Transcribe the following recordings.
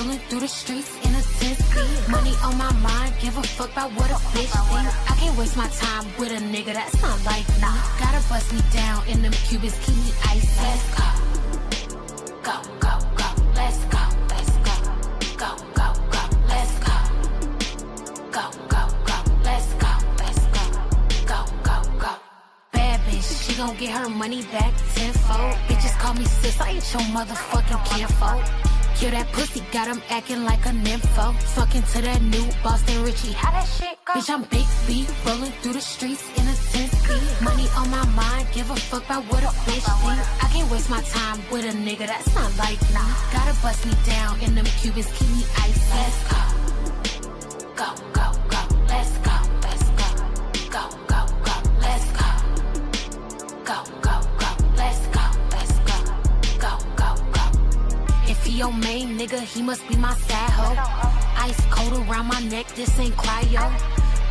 rolling through the streets in a 10-speed. Money on my mind, give a fuck about what a bitch think. I can't waste my time with a nigga that's not like me. Gotta bust me down in them Cubans, keep me icy. Let's go. Go, go, go, let's go, let's go. Go, go, go, let's go. Go, go, go, let's go, let's go. Go, go, go. Bad bitch, she gon' get her money back tenfold. Bitches call me sis, I ain't your motherfucking kinfolk. Kill that pussy, got him acting like a nympho. Fucking to that new Boston Richie, how that shit go? Bitch, I'm Big B, rolling through the streets in a 10-speed. Money on my mind, give a fuck about what a bitch think. I can't waste my time with a nigga that's not like me. Gotta bust me down in them Cubans, keep me icy. Let's go. Go, go, go, let's go, let's go. Go, go, go, let's go. Go, go, go, let's go, let's go. Go, go, go. If he your main nigga, he must be my side hoe. Ice cold around my neck, this ain't cryo.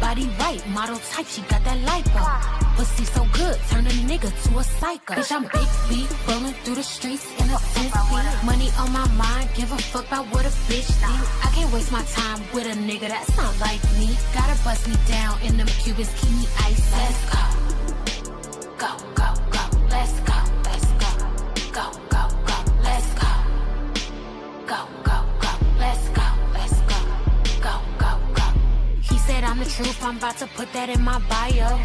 Body right, model type, she got that lipo. Pussy so good, turn a nigga to a psycho. Bitch, I'm Big B, rolling through the streets in a 10-speed. Money on my mind, give a fuck about what a bitch think. I can't waste my time with a nigga that's not like me. Gotta bust me down in them Cubans, keep me icy. Let's go. Go, go, go, let's go, let's go. Go, go, go, let's go. Go, go, go, let's go, let's go. Go, go, go. He said I'm the truth, I'm about to put that in my bio.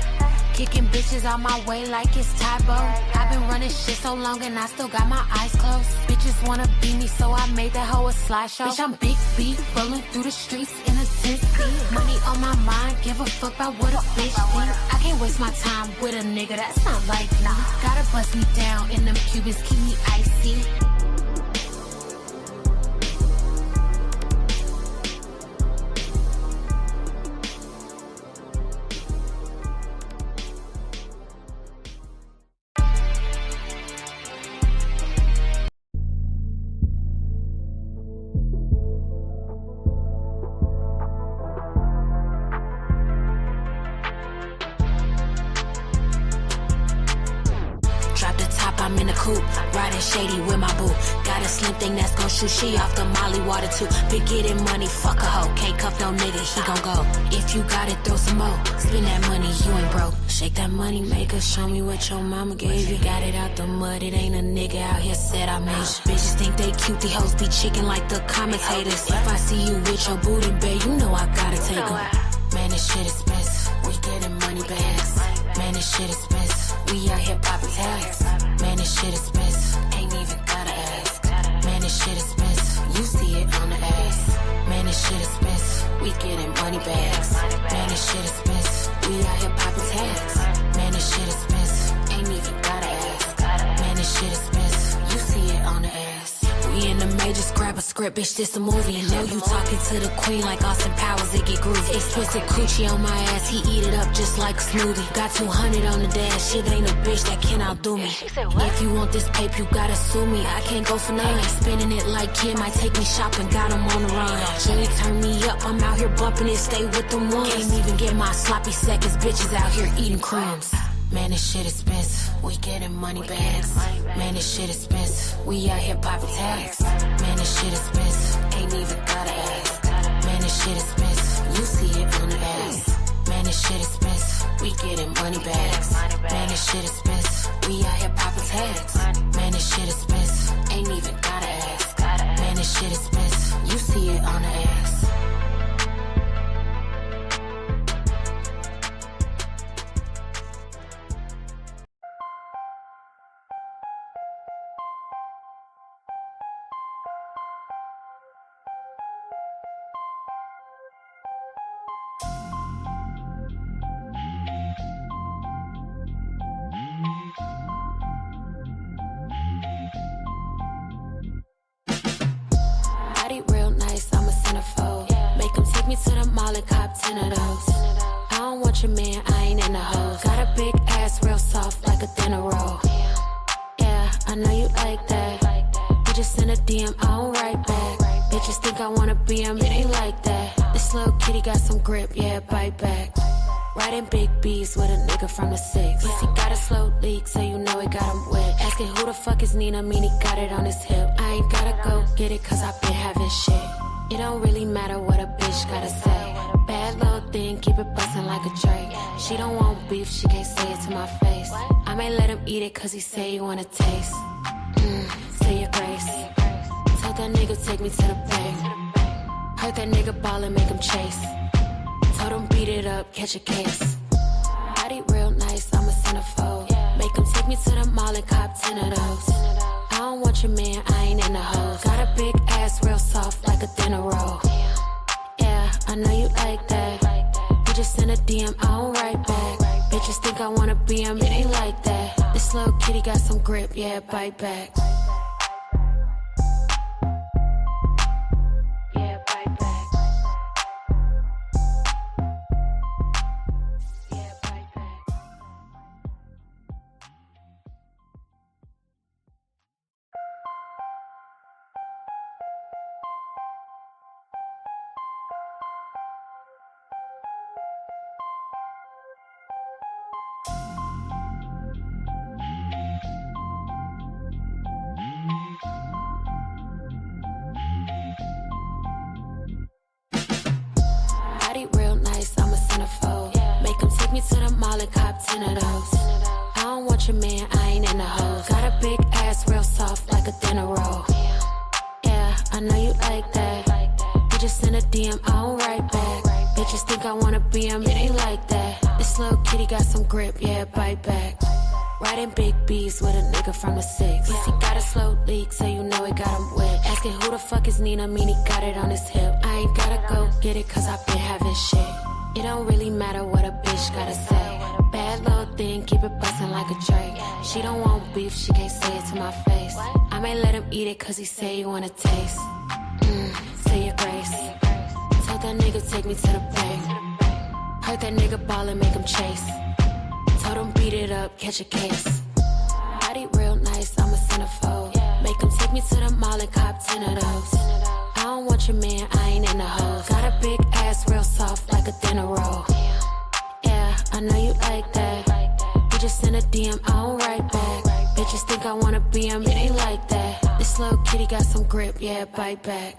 Kicking bitches out my way like it's Tybo. I've been running shit so long and I still got my eyes closed. Bitches wanna be me, so I made that hoe a slideshow. Bitch, I'm Big B, rolling through the streets in a 10-speed. Money on my mind, give a fuck about what a bitch think. I can't waste my time with a nigga that's not like me. Gotta bust me down in them Cubans, keep me icy. I'm in the coupe, riding shady with my boo. Got a slim thing that's gon' shoot she off the Molly water too. Been getting money, fuck a hoe. Can't cuff no nigga, he gon' go. If you got it, throw some more. Spend that money, you ain't broke. Shake that money maker, show me what your mama gave you. Got it out the mud, it ain't a nigga out here said I made you. Bitches think they cute, the hoes be chicken like the commentators. If I see you with your booty, babe, you know I gotta take them. Man, this shit expensive, we getting money bags. Man, this shit expensive, we out here poppin' tags. Man, this shit expensive, ain't even gotta ask. Man, this shit expensive, you see it on the ass. Man, this shit expensive, we getting money bags. Man, this shit expensive, we out here poppin' tags. Man, this shit expensive, ain't even gotta ask. Man, this shit expensive, you see it on the ass. We in the majors, grab a script, bitch, this a movie. And know you talking to the queen like Austin Powers, it get groovy. Explicit coochie on my ass, he eat it up just like a smoothie. Got 200 on the dash, shit ain't a bitch that can outdo me. If you want this paper, you gotta sue me. I can't go for none. Spinning it like Kim, I take me shopping, got him on the run. Jimmy turn me up, I'm out here bumping it, stay with them ones. Can't even get my sloppy seconds, bitches out here eating crumbs. Man, this shit expensive, we getting money bags. Man, this shit expensive, we out here poppin' tags. Man, this shit expensive, ain't even gotta ask. Man, this shit expensive, you see it on the ass. Man, this shit expensive, we getting money bags. Man, this shit expensive, we out here poppin' tags. Man, this shit expensive, ain't even gotta ask. Man, this shit expensive, you see it on the ass. Real nice, I'm a centerfold. Make him take me to the mall and cop 10 of those. I don't want your man, I ain't in the hoes. Got a big ass, real soft like a thinner roll. Yeah, I know you like that. You just send a DM, I don't write back. Bitches think I wanna be him, it ain't like that. This little kitty got some grip, yeah, bite back. Riding big B's with a nigga from the 6. He got a slow leak, so you know it got him wet. Asking who the fuck is Nina, mean he got it on his hip. I ain't gotta go get it, cause I been having shit. It don't really matter what a bitch gotta say. Bad little thing, keep it bustin' like a Drake. She don't want beef, she can't say it to my face. I may let him eat it, cause he say he wanna taste. Say your grace. Told that nigga take me to the bank. Heard that nigga ball and make him chase. Told him beat it up, catch a case. Body real nice, I'm a centerfold. Make him take me to the mall and cop 10 of those. I don't want your man, I ain't in the hoes. Got a big ass, real soft like a dinner roll. Yeah, I know you like that. You just send a DM, I don't write back. Bitches think I wanna be him, it ain't like that. This little kitty got some grip, yeah, bite back. Real nice, I'm a centerfold. Make him take me to the mall and cop 10 of those. I don't want your man, I ain't in the hoes. Got a big ass, real soft like a dinner roll. Yeah, I know you like that. You just send a DM, I don't write back. Bitches think I wanna be him, it ain't like that. This little kitty got some grip, yeah, bite back. Riding big B's with a nigga from the 6. He got a slow leak, so you know it got him wet. Asking who the fuck is Nina, mean he got it on his hip. I ain't gotta go get it, cause I been having shit. It don't really matter what a bitch gotta say. Bad little thing, keep it bustin' like a Drake. She don't want beef, she can't say it to my face. I may let him eat it, cause he say he wanna taste. Say your grace. Told that nigga take me to the bank. Heard that nigga ball and make him chase. Told him beat it up, catch a case. Body real nice, I'm a centerfold. Make him take me to the mall and cop 10 of those. I don't want your man, I ain't in the hoes. Got a big ass, real soft like a dinner roll. Yeah, I know you like that. You just send a DM, I don't write back. Bitches think I wanna be him, it ain't like that. This little kitty got some grip, yeah, bite back.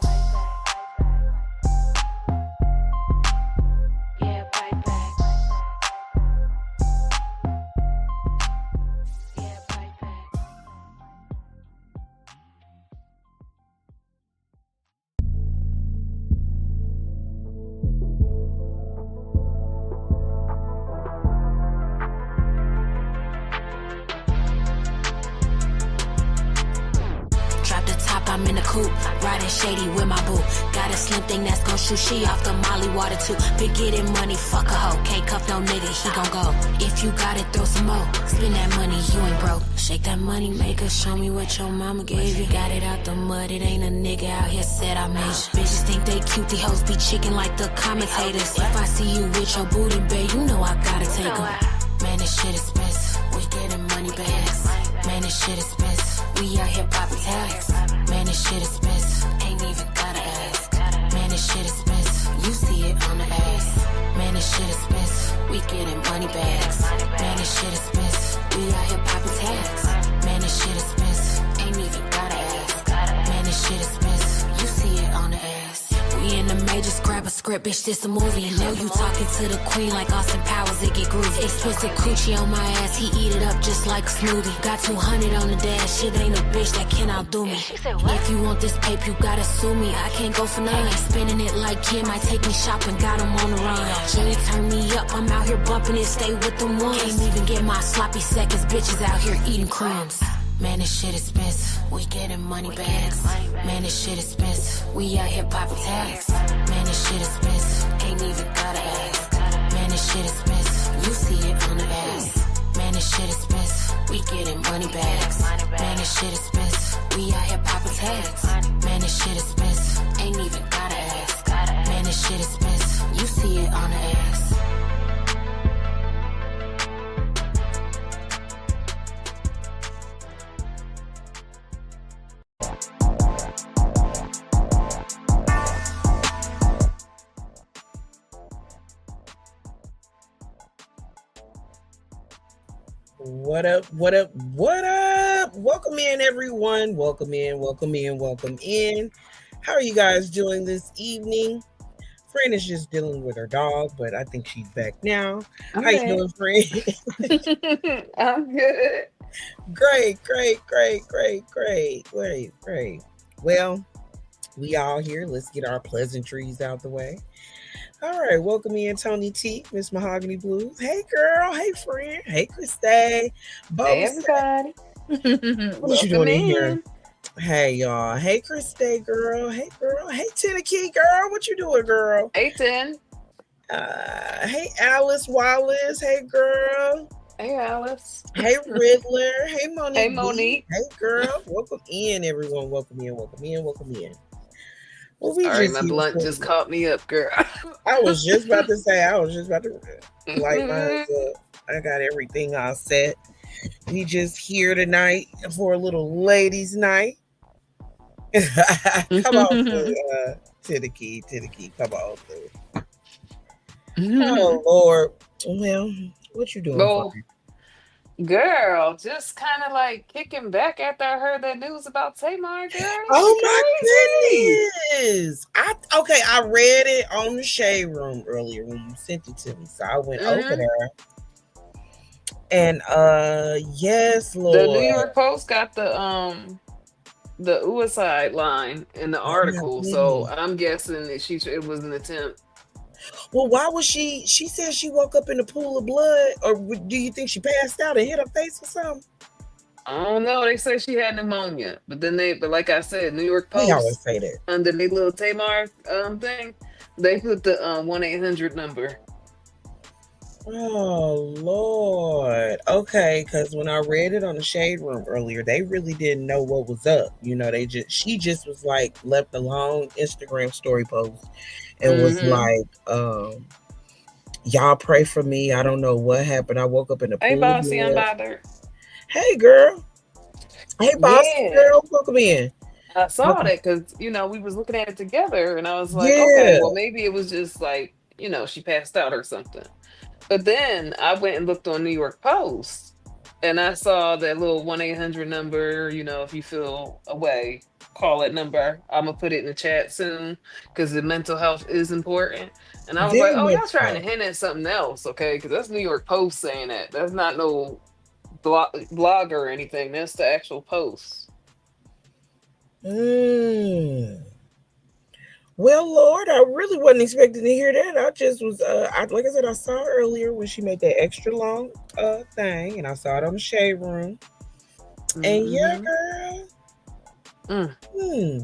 I'm in the coupe, riding shady with my boo. Got a slim thing that's gon' shoot she off the molly water too. Been getting money, fuck a hoe. Can't cuff no nigga, he gon' go. If you got it, throw some more. Spend that money, you ain't broke. Shake that money maker, show me what your mama gave you. Got it out the mud, it ain't a nigga out here said I made you. Bitches think they cute, these hoes be chicken like the commentators. If I see you with your booty, babe, you know I gotta take them. Man, this shit expensive, we getting money bags. Man, this shit expensive, we out here poppin' tags. Man, this shit expensive, ain't even gotta ask. Man, this shit expensive, you see it on the ass. Man, this shit expensive, we getting money bags. Man, this shit expensive, we out here poppin' tags. Man, this shit expensive, ain't even gotta ask. Man, this shit expensive, you see it on the ass. We in the majors, grab a script, bitch, this a movie. And know you talking to the queen like Austin Powers, it get groovy. Explicit coochie on my ass, he eat it up just like a smoothie. Got 200 on the dash, shit ain't a bitch that can outdo me. If you want this paper, you gotta sue me. I can't go for none. Spinning it like Kim, I take me shopping, got him on the run. Jimmy turn me up, I'm out here bumping it, stay with them ones. Can't even get my sloppy seconds, bitches out here eating crumbs. Man, this shit expensive, we getting money bags. Man, this shit expensive, we out here poppin' tags. Man, this shit expensive, ain't even gotta ask. Man, this shit expensive, you see it on the ass. Man, this shit expensive, we getting money bags. Man, this shit expensive, we out here poppin' tags. Man, this shit expensive, ain't even gotta ask. Man, this shit expensive, you see it on the ass. What up? What up? What up? Welcome in, everyone. Welcome in, welcome in, welcome in. How are you guys doing this evening? Fran is just dealing with her dog, but I think she's back now. I'm How you back. doing, Fran? I'm good. Great, great, great, great, great, great, great. Well, we all here. Let's get our pleasantries out the way. All right, welcome in, Tony T, Miss Mahogany Blues. Hey, girl. Hey, friend. Hey, Christy. Hey, Bubba, everybody. what you Welcome doing in here? in. Hey y'all. Hey Christy girl. Hey girl. Hey Tennessee girl. What you doing, girl? 810. Hey Alice Wallace. Hey girl. Hey, Alice. Hey Riddler. Hey Hey, Monique B. Monique. Hey girl. Welcome in, everyone. Welcome in. Welcome in. Welcome in. Well, we Sorry, just my here blunt for. just caught me up, girl. I was just about to say. I was just about to light mine up. I got everything all set. We just here tonight for a little ladies' night. Come on, to the key. Come on, through. Oh Lord. Well, what you doing for Well, me? girl, just kind of like kicking back after I heard that news about Tamar, girl. This is Oh my crazy. goodness! I read it on the shade room earlier when you sent it to me, so I went over hmm there and yes, The New Lord. York Post got the suicide line in the Oh my article, so goodness. I'm guessing that it was an attempt. Well, why was she? She said she woke up in a pool of blood, or do you think she passed out and hit her face or something? I don't know. They say she had pneumonia, but like I said, New York They always Post say that. under the little Tamar thing, they put the 1-800 number. Oh Lord. Okay, because when I read it on the shade room earlier, they really didn't know what was up. She just was like left a long Instagram story post and was Mm-hmm. like, y'all pray for me. I don't know what happened. I woke up in a Hey, pool of bossy, blood. unbothered. Hey girl. Hey bossy Yeah, girl. Welcome in. I saw Welcome. that because we was looking at it together, and I was like, okay, Yeah. well maybe it was just like she passed out or something. But then I went and looked on New York Post and I saw that little 1-800 number, if you feel away, call that number. I'm gonna put it in the chat soon because the mental health is important. And I was like, Very oh, much y'all trying to so. hint at something else, okay? Because that's New York Post saying that. That's not no blog or anything. That's the actual post. Mm. Well, Lord, I really wasn't expecting to hear that. I just was, like I said, I saw her earlier when she made that extra long thing, and I saw it on the shade room. And yeah, Mm-hmm. girl, Mm. hmm.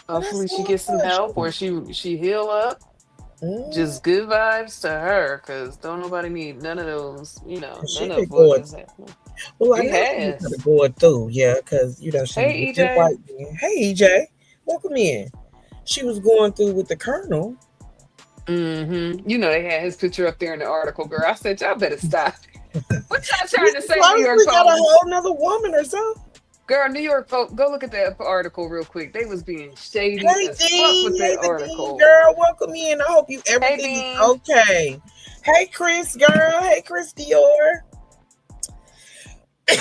Well, that's Hopefully so she gets some help or unfortunate. she heal up. Mm. Just good vibes to her, cause don't nobody need none of those, Cause she none been of what going. is happening. Well, I She know she was kind has. of going through, yeah, because she was Hey, with that EJ. white man. Hey, EJ, welcome in. She was going through with the colonel. They had his picture up there in the article, girl. I said, y'all better stop. What y'all trying to He say, New York obviously got a Post? whole nother woman or something. Girl, New York Post, go look at that article real quick. They was being shady Hey as fuck Dean, with hey that the Dean article. girl, welcome in. I hope you Hey, everything is Dean. okay. Hey Chris girl, hey Chris Dior.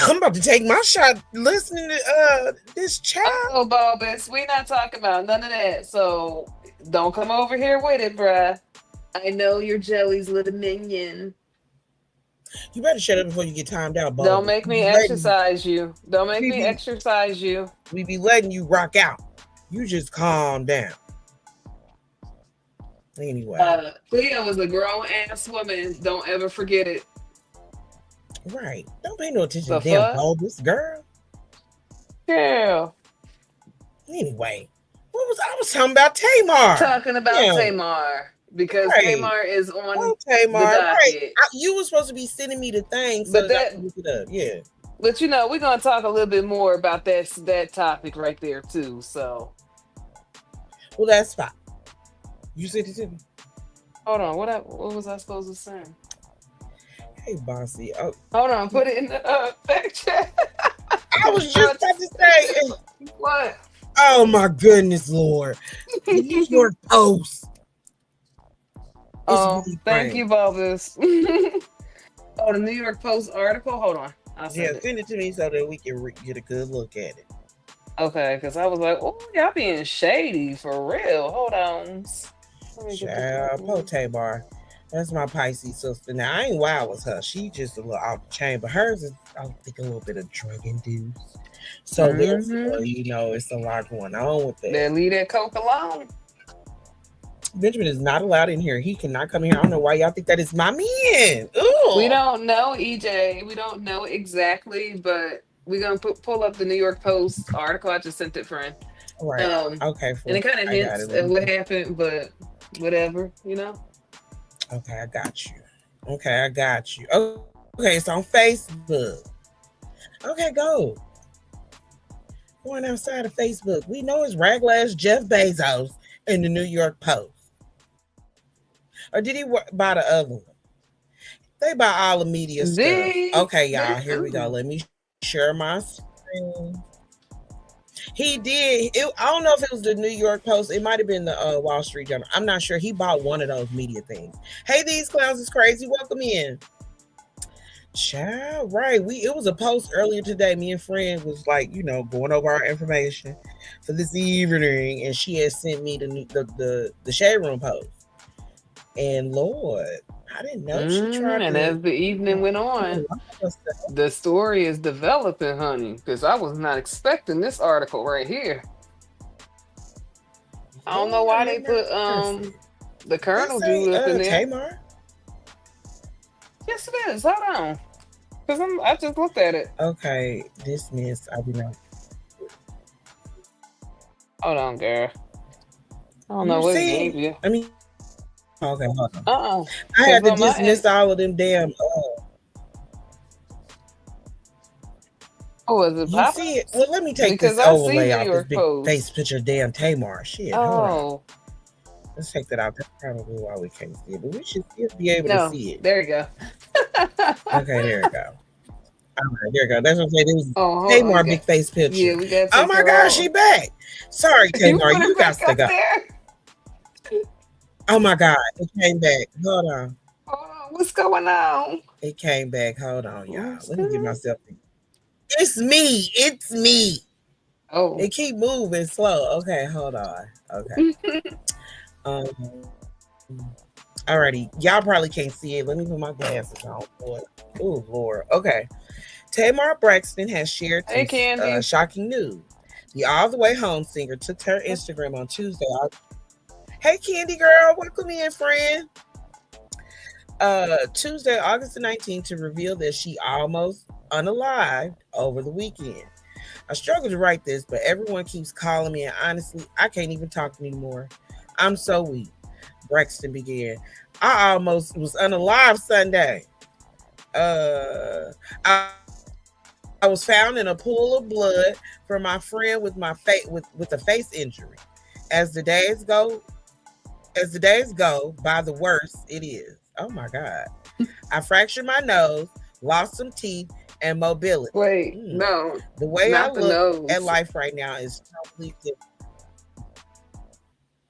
I'm about to take my shot listening to this child. Oh, Bulbous, we not talking about none of that. So don't come over here with it, bruh. I know you're Joey's little minion. You better shut up before you get timed out, Don't Bubba. make me exercise you. Don't make We me be exercise you. we be letting you rock out. You just calm down. Anyway. Kleo is a grown ass woman. Don't ever forget it. Right. Don't pay no attention The to damn fuck? bulbous girl. Girl. Anyway. I was talking about Tamar. Talking about Yeah. Tamar. Because Right. Tamar is on Oh Tamar. the Right. docket. You were supposed to be sending me the thing so But that I that can look it up. Yeah. we're gonna talk a little bit more about that topic right there too. So Well that's fine. You said it to me. hold on, what was I supposed to say? Hey bossy. Oh, Hold on, put it in the back chat. I I'm was just trying about to say what? oh my goodness, Lord. The New York Post is Oh, really thank crazy. you, Bulbous. Oh, the New York Post article. Hold on, I'll Yeah, send it. send it to me so that we can get a good look at it. Okay, because I was like, oh, y'all being shady for real. Hold on. Let me get the Child, fucking. Pote Bar. That's my Pisces sister. Now I ain't wild with her. She just a little out the chain, but hers is I think a little bit of drug induced. So Mm-hmm. therefore, it's a lot going on with that. Then leave that coke alone. Benjamin is not allowed in here. He cannot come here. I don't know why y'all think that is my man. We Ooh. don't know, EJ. We don't know exactly, but we're gonna pull up the New York Post article. I just sent it, friend. All right. Um, Okay, and for it kind of I got hints it. Let at me what happened, but whatever, you know. Okay, I got you. Okay, I got you. Okay, it's on Facebook. Okay, go. Going outside of Facebook. We know it's Raglash Jeff Bezos in the New York Post. Or did he buy the other one? They buy all the media stuff. Okay, y'all, here we go. Ooh. Let me share my screen. He did. I don't know if it was the New York Post. It might have been the Wall Street Journal. I'm not sure. He bought one of those media things. Hey, these clowns is crazy. Welcome in. Child, right. It was a post earlier today. Me and friend was like, going over our information for this evening, and she had sent me the shade room post. And Lord, I didn't know she tried And to as the evening went do a on, lot of stuff. the story is developing, honey. Because I was not expecting this article right here. I don't know Lord why have they put mercy. the This Colonel ain't dude up in there. Tamar. Yes, it is. Hold on, because I just looked at it. Okay, dismiss. I do not. Hold on, girl. I don't know You what it see? gave you. I mean, okay, hold on. I Because had to on my dismiss end, all of them damn. oh, is it You popping? see it? Well, let me take Because this I see overlay New off this York big face Post. picture of damn Tamar. Shit, hold on. Oh, Let's take that out. That's probably why we can't see it, but we should still be able to no, see it. there you go. Okay, there we go. All right, there we go. That's what I'm saying. It was Oh, hold on, Tamar big face yeah, picture. we gotta Oh take my her gosh, she off. back. Sorry, You Tamar, put you it got back to up go. there. Oh my God, it came back. Hold on. Hold on, what's going on? It came back. Hold on, y'all. What's Let me get good? myself. It's me. It's me. Oh, It keep moving slow. Okay, hold on. Okay. Um. Alrighty, y'all probably can't see it. Let me put my glasses on. Boy. Oh Lord. Okay. Tamar Braxton has shared some hey, Candy. shocking news. The All the Way Home singer took to her Instagram on Tuesday. Hey, Candy girl, welcome in, friend. Tuesday, August the 19th, to reveal that she almost unalived over the weekend. I struggle to write this, but everyone keeps calling me, and honestly, I can't even talk anymore. I'm so weak. Braxton began. I almost was unalive Sunday. I was found in a pool of blood from my friend with with a face injury. As the days go, by the worse it is. Oh my God. I fractured my nose, lost some teeth and mobility. Wait, no, The way I not the look at nose. life right now is totally different.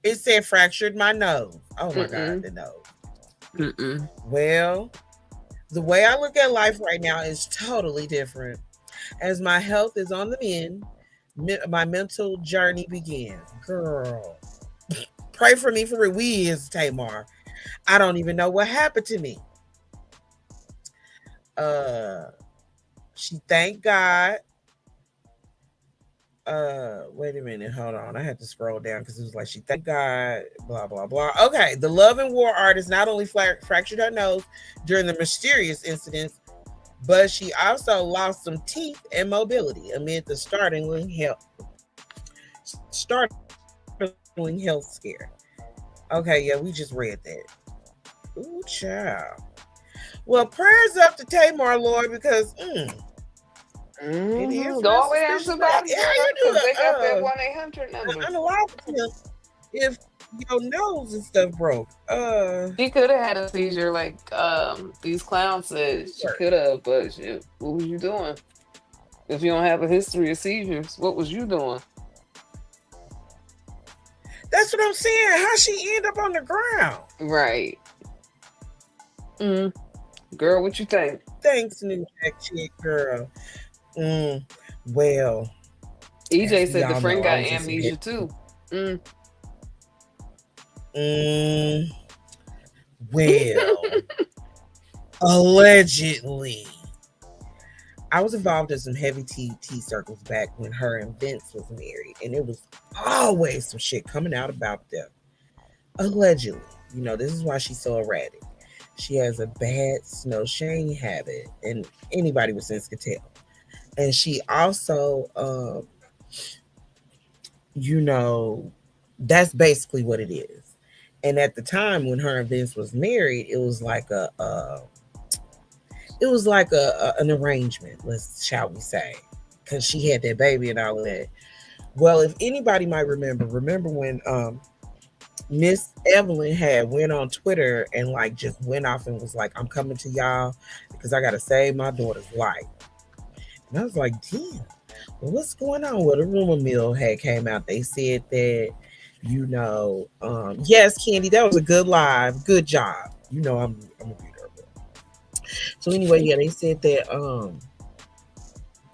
It said fractured my nose. Oh my God, Mm-mm. the nose. Mm-mm. Well, the way I look at life right now is totally different. As my health is on the mend, my mental journey begins. Girl, pray for me for real. We is Tamar. I don't even know what happened to me. Uh, she thanked God. Wait a minute, hold on. I had to scroll down because it was like she thanked God, blah blah blah. Okay, the Love and War artist not only fractured her nose during the mysterious incidents, but she also lost some teeth and mobility amid the startling health scare. Okay, yeah, we just read that. Ooh, child. Well, prayers up to Tamar, Lord, because it is Go real all the way down to suspicious. the But bottom, how girl, you do because they got that 1-800 number. unalive if your nose and stuff broke? She could have had a seizure, like these clowns said she could have, but shit, what was you doing? If you don't have a history of seizures, what was you doing? That's what I'm saying. How she end up on the ground? Right. Mm. Girl, what you think? Thanks, New Jack Chick girl. Mm, well, EJ as we said the all friend know, I got was in some amnesia heavy. too. Mm. Mm, well, allegedly. I was involved in some heavy tea circles back when her and Vince was married, and it was always some shit coming out about them. Allegedly. This is why she's so erratic. She has a bad snow shame habit, and anybody with sense could tell. And she also, you know, that's basically what it is. And at the time when her and Vince was married, it was like an arrangement, let's shall we say, because she had that baby and all of that. Well, if anybody might remember when Miss Evelyn had went on Twitter and like just went off and was like, "I'm coming to y'all because I gotta save my daughter's life." And I was like, "Damn, well, what's going on?" Well, the rumor mill had came out. They said that, yes, Candy, that was a good live, good job. I'm a reader. So anyway, yeah, they said that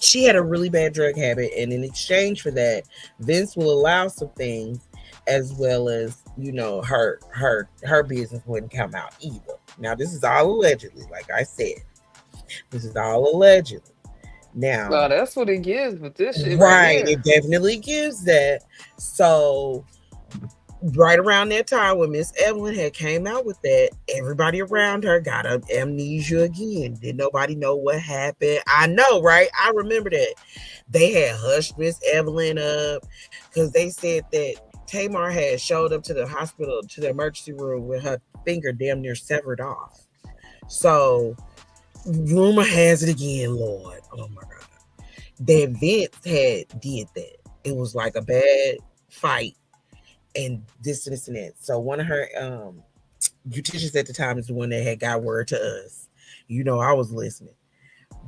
she had a really bad drug habit, and in exchange for that, Vince will allow some things, as well as her business wouldn't come out either. Now, this is all allegedly, like I said, this is all allegedly. Now, Well, that's what it gives with this shit right right, here. it definitely gives that. So right around that time when Miss Evelyn had came out with that, everybody around her got amnesia again. Did nobody know what happened? I know, right? I remember that. They had hushed Miss Evelyn up because they said that Tamar had showed up to the hospital, to the emergency room with her finger damn near severed off. So rumor has it again, Lord. Oh my God. That Vince had did that. It was like a bad fight and this and that. So one of her beauticians at the time is the one that had got word to us. I was listening.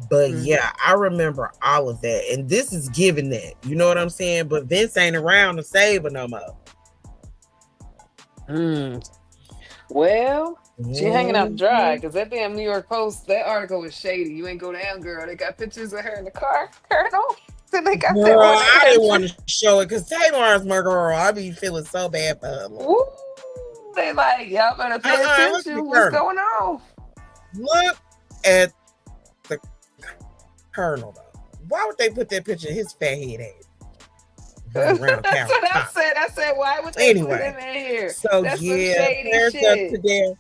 But Mm-hmm. yeah, I remember all of that. And this is giving that. You know what I'm saying? But Vince ain't around to save her no more. Mm. Well, she hanging out dry Mhm. because that damn New York Post, that article was shady. You ain't go down, girl. They got pictures of her in the car, Colonel. Then they got that Girl, one I didn't want 800. to show it because Tamar's my girl. I be feeling so bad for her, Lord. Woo! They like, y'all better pay Look at the attention. What's colonel. going on? Look at the colonel, though. Why would they put that picture of his fat head ass running around That's countertop? what I said. I said, why would they put Anyway, him in here? so That's some yeah, shady prayers up to shit. them.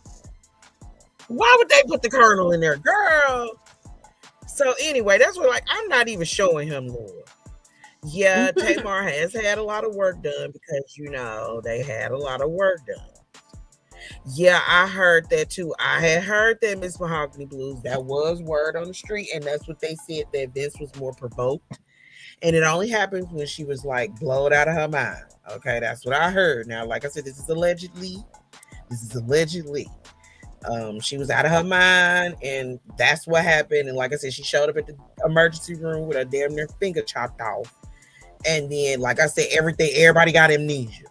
Why would they put the colonel in there, girl? So anyway, that's what, like, I'm not even showing him, Lord. Yeah, Tamar has had a lot of work done because they had a lot of work done. Yeah, I heard that too. I had heard that Miss Mahogany Blues. That was word on the street, and that's what they said, that Vince was more provoked. And it only happens when she was like blowed out of her mind. Okay, that's what I heard. Now, like I said, this is allegedly. This is allegedly. She was out of her mind, and that's what happened. And like I said, she showed up at the emergency room with her damn near finger chopped off. And then, like I said, everybody got amnesia.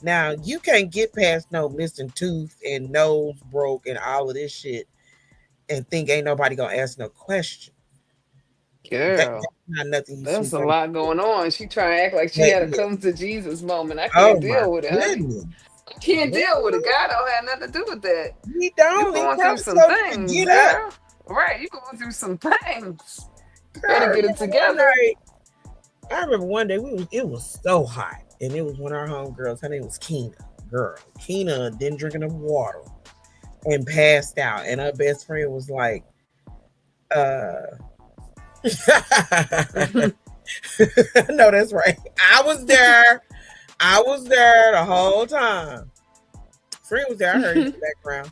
Now, you can't get past no missing tooth and nose broke and all of this shit and think ain't nobody gonna ask no question. That's Girl, not nothing you there's sweep a under lot the rug. going on. She trying to act like she That had a is. come to Jesus moment. I Oh can't my deal with it, honey. goodness. I can't deal with it. Well, God don't have nothing to do with that. he You don't. He going through probably some told you to things, get up. girl. Right, you going through some things. Girl, Better I get it remember one together. night. I remember one day it was so hot, and it was one of our homegirls. Her name was Keena. Girl, Keena didn't drink enough water and passed out, and her best friend was like, uh. No, that's right. I was there. I was there the whole time. Friend was there. I heard him in the background.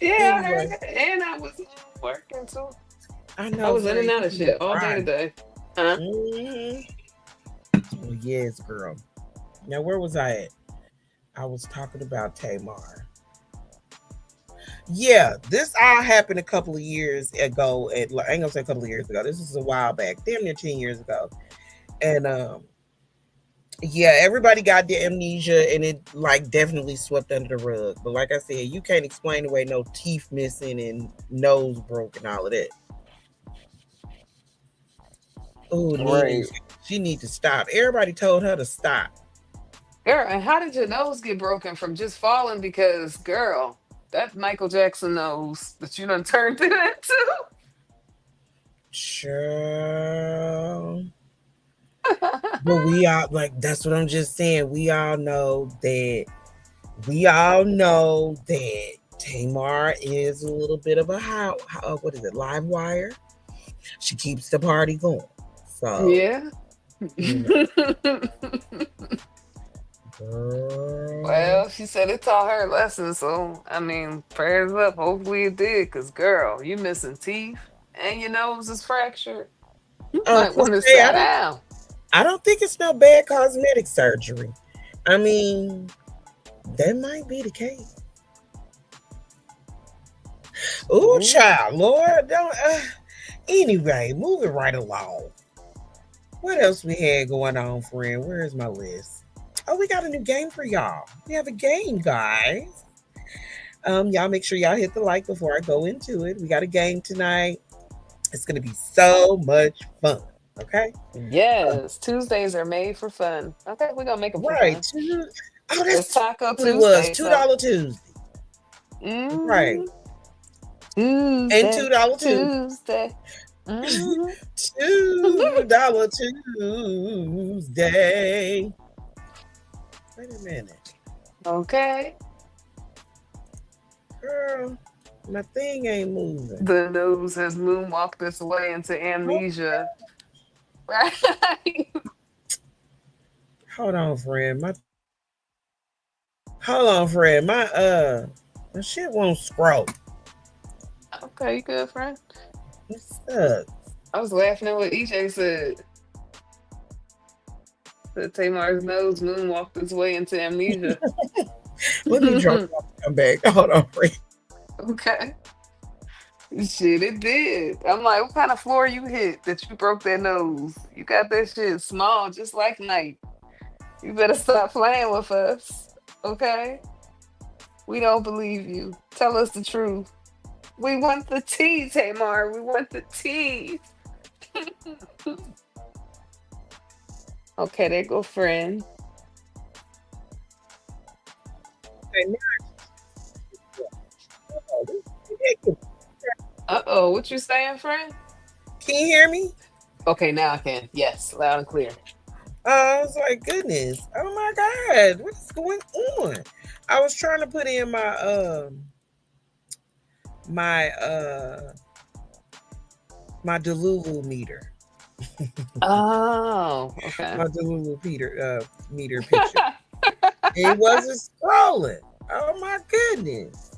Yeah, I heard Anyway, that. And I was working too. I I know was in and Friend, out of you shit all day right. today. Huh? Mm-hmm. Oh, yes, girl. Now, where was I at? I was talking about Tamar. Yeah, this all happened a couple of years ago. I ain't gonna say a couple of years ago. This is a while back, damn near 10 years ago. And Yeah, everybody got the amnesia and it like definitely swept under the rug. But like I said, you can't explain away no teeth missing and nose broken, all of that. Oh, Nina, Right. she need to stop. Everybody told her to stop. Girl, and how did your nose get broken from just falling? Because, girl, that Michael Jackson nose that you done turned it into. Sure. But we all like that's what I'm just saying. We all know that Tamar is a little bit of a what is it, live wire. She keeps the party going. So, Yeah. you know, girl. Well, she said it taught her a lesson, so I mean, prayers up. Hopefully it did, cause girl, you missing teeth and your nose is fractured. You might Per want to se, sit down. I don't think it's no bad cosmetic surgery. I mean, that might be the case. Ooh, Ooh. child, Lord, don't. Anyway, moving right along. What else we had going on, friend? Where's my list? Oh, we got a new game for y'all. We have a game, guys. Y'all make sure y'all hit the like before I go into it. We got a game tonight. It's gonna be so much fun. Okay. Yes, Tuesdays are made for fun. Okay, we're gonna make them for Right. fun. Oh, It's that's Taco what it was. Tuesday, Two so dollar Tuesday. Right. mm, And $2 Tuesday, Tuesday. Tuesday. Mm. $2 Tuesday. Wait a minute. Okay. Girl, my thing ain't moving. The nose has moonwalked this way into Hold amnesia. Right. hold on, friend. Hold on, friend. My shit won't scroll. Okay, you good, friend? It sucks. I was laughing at what EJ said. That Tamar's nose moonwalked its way into amnesia. Let me drop it off and come back. Hold on, friend. Okay. Shit, it did. I'm like, what kind of floor you hit that you broke that nose? You got that shit small, just like Night. You better stop playing with us. Okay? We don't believe you. Tell us the truth. We want the tea, Tamar. We want the tea. Okay, there go friend. Okay, now this is ridiculous. Uh-oh, what you saying, friend? Can you hear me? Okay, now I can. Yes, loud and clear. I was like, goodness, oh my God, what's going on? I was trying to put in my my Delulu meter. Oh, okay. My Delulu meter picture. It wasn't scrolling. Oh my goodness.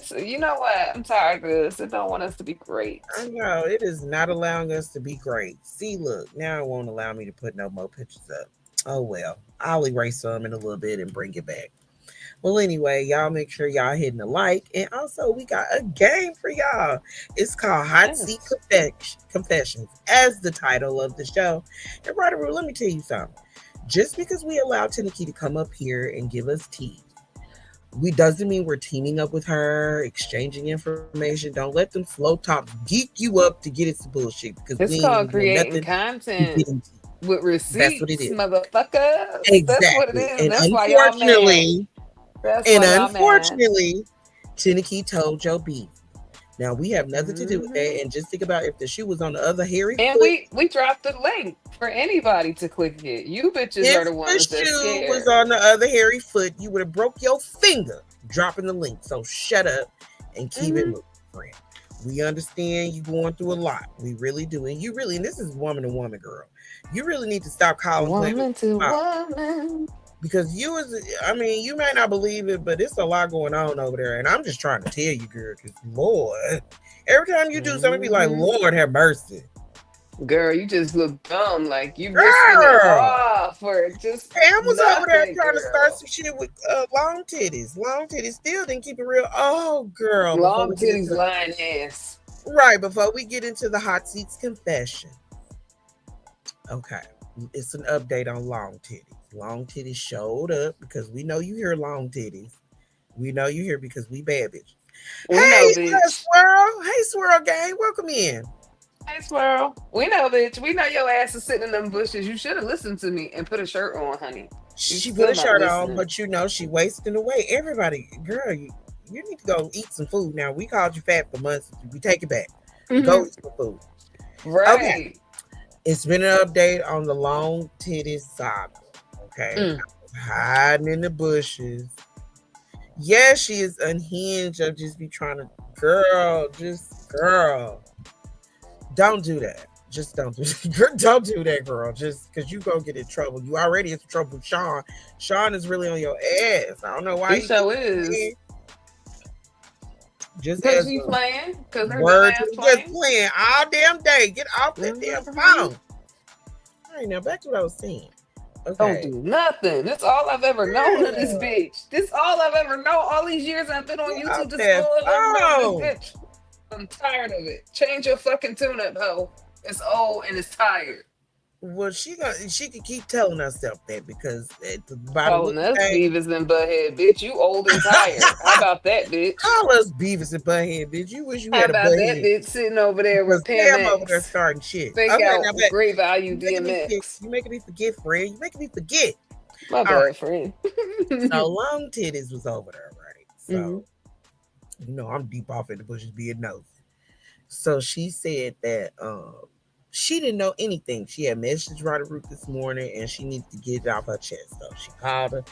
So you know what? I'm tired of this. It don't want us to be great. I know it is not allowing us to be great. See, look, now it won't allow me to put no more pictures up. Oh well, I'll erase some in a little bit and bring it back. Well, anyway, y'all make sure y'all hitting the like, and also we got a game for y'all. It's called Hot Seat Yes. Confessions, as the title of the show. And Ryder, let me tell you something. Just because we allow Taniki to come up here and give us tea, we doesn't mean we're teaming up with her, exchanging information. Don't let them slow talk geek you up to get into bullshit because we It's ain't even called doing creating nothing to get content into. with That's what it receipts, is. motherfuckers. That's what it Exactly. is. That's why y'all mad. That's And why y'all mad. unfortunately, Taniki told Joe B. Now we have nothing to do with Hmm. that. And just think about if the shoe was on the other hairy And foot. we dropped the link for anybody to click it. You bitches are If the the ones that's shoe was scared. on the other hairy foot, you would have broke your finger dropping the link. So shut up and keep it Hmm. moving, friend. We understand you going through a lot. We really do. And you really, and this is woman to woman, girl. You really need to stop calling playing with Woman to your mouth. woman. Because I mean, you may not believe it, but it's a lot going on over there. And I'm just trying to tell you, girl, because Lord, every time you do something, be like, Hmm. Lord have mercy. Girl, you just look dumb. Like you risking it Girl, all for just Pam was over there nothing, trying to start girl. some shit with long titties. Long titties still didn't keep it real. Oh, girl, before Long we get titties, into lying ass. right, before we get into the hot seats confession. Okay. It's an update on long titties. Long titties showed up because we know you hear long titties. We know you here because we bad bitches. We know, Hey, bitch. Swirl. Hey, Swirl gang. Welcome in. Hey, Squirrel. We know, bitch. We know your ass is sitting in them bushes. You should have listened to me and put a shirt on, honey. You She put still a not shirt on, listening. but she wasting away. Everybody, girl, you need to go eat some food now. We called you fat for months. We take it back. Go Mhm. eat some food. Okay. Right. It's been an update on the long titties saga. Okay. Mm. I was hiding in the bushes. Yeah, she is unhinged. I'll just be trying to, girl. Don't do that. Just don't do don't do that, girl. Just because you gonna get in trouble. You already in trouble with Sean. Sean is really on your ass. I don't know why He he keep sure is. playing. Just Because as she a playing. Because her dumb word, ass just playing. playing all damn day. Get off that damn Mhm. phone. All right, now back to what I was saying. Don't Okay, do nothing. That's all I've ever known of this girl, bitch. This all I've ever known. All these years I've been on get off YouTube. This that all I've ever known of this phone. bitch. I'm tired of it. Change your fucking tune up, ho. It's old and it's tired. Well, she could keep telling herself that because by the look Calling of us things, Beavis and Butthead, bitch. You old and tired. How about that, bitch? call us Beavis and Butthead, bitch. You wish you How had a about that, butthead bitch? Sitting over there with because Pam Cam over there X. starting shit. Fake Okay, out now back. great value You making me forget. DMX. You making me forget, Fred. You making me forget. My All right. bad, friend. So long titties was over there, right? Mhm. So I'm deep off in the bushes being nosy. So she said that she didn't know anything. She had messaged Ryder Root this morning and she needed to get it off her chest. So she called her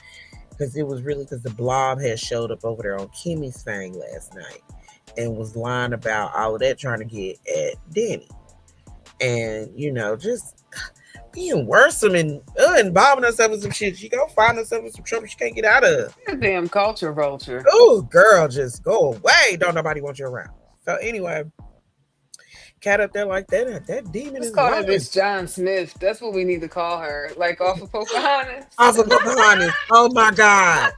because it was really because the blob had showed up over there on Kimmy's thing last night and was lying about all of that trying to get at Danny. And just being worse and involving herself in some shit. She gonna find herself in some trouble she can't get out of. That damn culture vulture. Oh, girl, just go away. Don't nobody want you around. So anyway, cat up there like that. That demon Let's is call that lying. bitch John Smith. That's what we need to call her. Like off of Pocahontas. Off of Pocahontas. Oh my God.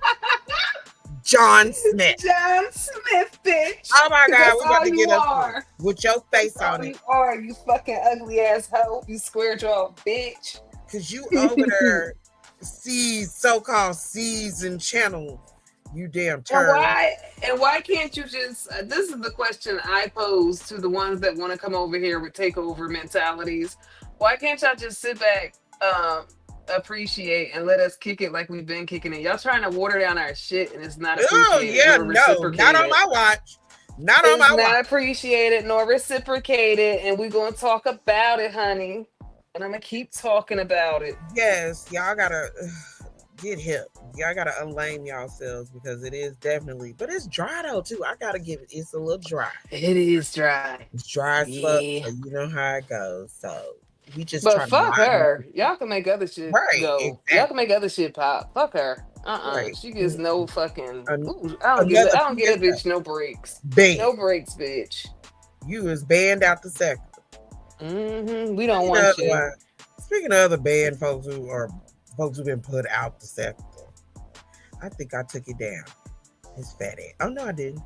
John Smith. John Smith, bitch. Oh my 'Cause God. that's We about all to you get us are. with your That's face all on it. you are, you fucking ugly ass hoe. You square jaw bitch. Because you over there sees so-called season channel. You damn And turd. why can't you just this is the question I pose to the ones that want to come over here with takeover mentalities. Why can't y'all just sit back, appreciate and let us kick it like we've been kicking it? Y'all trying to water down our shit and it's not Oh appreciated yeah, nor no. Not on reciprocated. my watch. Not on It's my watch. not appreciated nor reciprocated, and we're gonna talk about it, honey. And I'm gonna keep talking about it. Yes, y'all gotta get hip. Y'all gotta unlame yourselves because it is definitely, but it's dry though too. I gotta give it. It's a little dry. It is dry. It's dry as fuck, Yeah. so you know how it goes. So we just But try to fuck lighten her. up. Y'all can make other shit Right, go. Y'all can exactly. make other shit pop. Fuck her. Right. She gets no fucking. An- Ooh, Another I don't give that PSA. bitch no breaks. Banned. No breaks, bitch. You is banned out the sector. We don't Speaking want of, you. speaking of other banned folks who've been put out the sector, I think I took it down. His fat ass. Oh no, I didn't.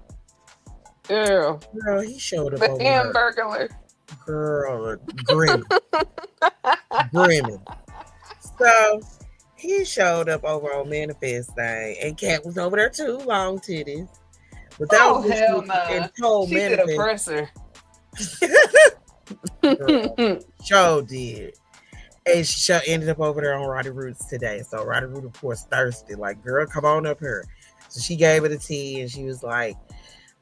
Girl. Girl, he showed up The over there. hamburglar. Girl, grimming. So he showed up over on Manifest thing, and Cat was over there too, long titties. But that Oh was what hell she nah. told She did a Manifest. presser. Girl, show did. And she ended up over there on Roddy Roots today. So Roddy Root, of course, thirsty. Like, girl, come on up here. So she gave her the tea, and she was like,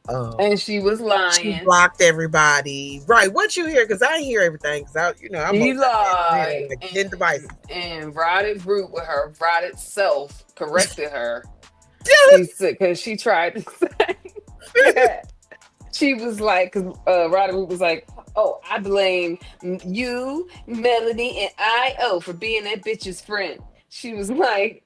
and she was she lying. blocked everybody. Right? What you hear? Because I ain't hear everything. Because I'm She over there lied. like 10 devices. And Rotted Root with her rotted self corrected her. She said, because she tried to say, she was like, because Rotted Root was like, oh, I blame you, Melanie, and I.O. for being that bitch's friend. She was like,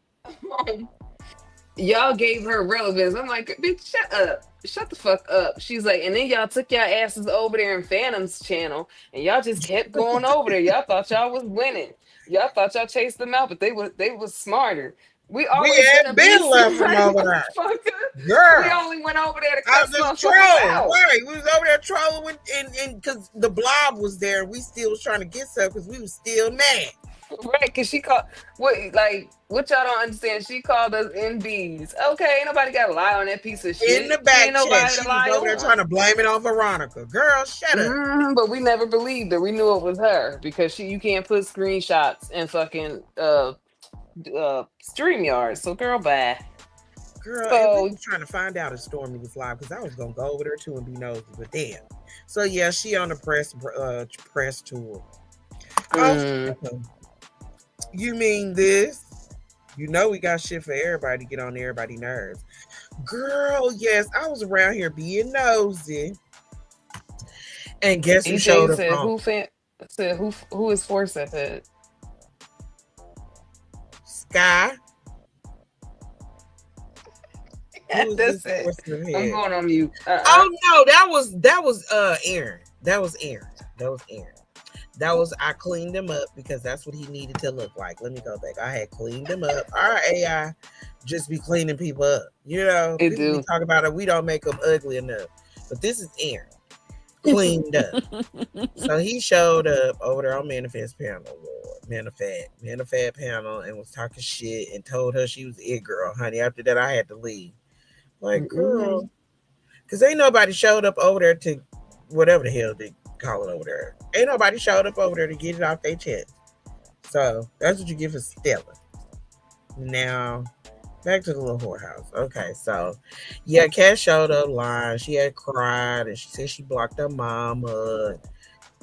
y'all gave her relevance. I'm like, bitch, shut up. Shut the fuck up. She's like, and then y'all took y'all asses over there in Phantom's channel, and y'all just kept going over there. Y'all thought y'all was winning. Y'all thought y'all chased them out, but they was smarter. We always We been had a been beast, left from over there. motherfucker. Girl. We only went over there to I cuss was just motherfuckers trolling. out. Right. We was over there trolling and because the blob was there, we still was trying to get stuff because we was still mad. Right, because she called what y'all don't understand. She called us NBs. Okay, ain't nobody got to lie on that piece of In the shit. She ain't back chat, nobody to she was lie over there trying on. to blame it on Veronica. Girl, shut up. But we never believed her. We knew it was her because you can't put screenshots in fucking StreamYard. So girl, bye. Girl, and we So was trying to find out if Stormy was live because I was gonna go over there too and be nosy, but damn. So yeah, she on the press tour. Also, mm, you mean this? You know we got shit for everybody to get on everybody's nerves. Girl, yes, I was around here being nosy. And guess who EJ showed up said on who is Forsyth at? Sky? Who is this That's it. person I'm head? going on mute. Oh no, that was Aaron. That was Aaron. That was I cleaned him up because that's what he needed to look like. Let me go back. I had cleaned him up. Our AI just be cleaning people up. You know, It people be do. talking about it. We don't make them ugly enough. But this is Aaron cleaned up. So he showed up over there on Manifest panel, Lord. Manifest panel and was talking shit and told her she was it girl, honey. After that, I had to leave. Like, Mm-mm. girl, because ain't nobody showed up over there to whatever the hell they call it over there. Ain't nobody showed up over there to get it off their chest. So that's what you get for Stella. Now, back to the little whorehouse. Okay, so yeah, Kat showed up lying. She had cried and she said she blocked her mama.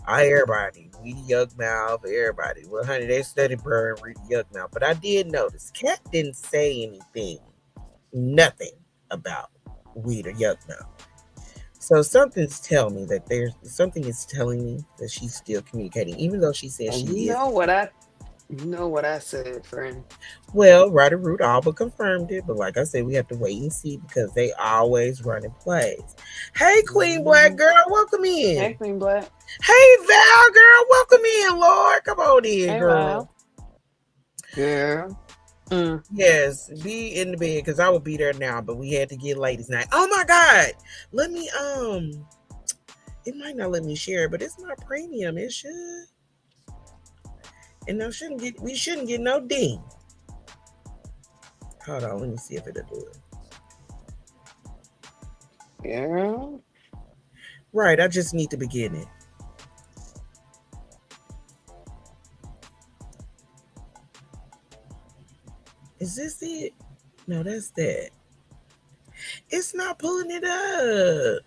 Everybody, Reedy Yuck Mouth, everybody. Well, honey, they studied Burr and Reedy Yuck Mouth. But I did notice Kat didn't say anything, nothing about Weed or Yuck Mouth. So something is telling me that she's still communicating, even though she says And she is. you know what I said, friend. Well, Ryder Root Alba confirmed it, but like I said, we have to wait and see because they always running plays. Hey, Queen Black Mhm. girl, welcome in. Hey, Queen Black. Hey, Val girl, welcome in, Lord. Come on in, Hey, girl. Val. Girl. Mm. Yes, be in the bed because I would be there now, but we had to get ladies night. Oh my God, let me it might not let me share, but it's my premium. It should. And we shouldn't get no ding. Hold on, let me see if it'll do it. Girl. Right, I just need to begin it. Is this it? No, that's that. It's not pulling it up.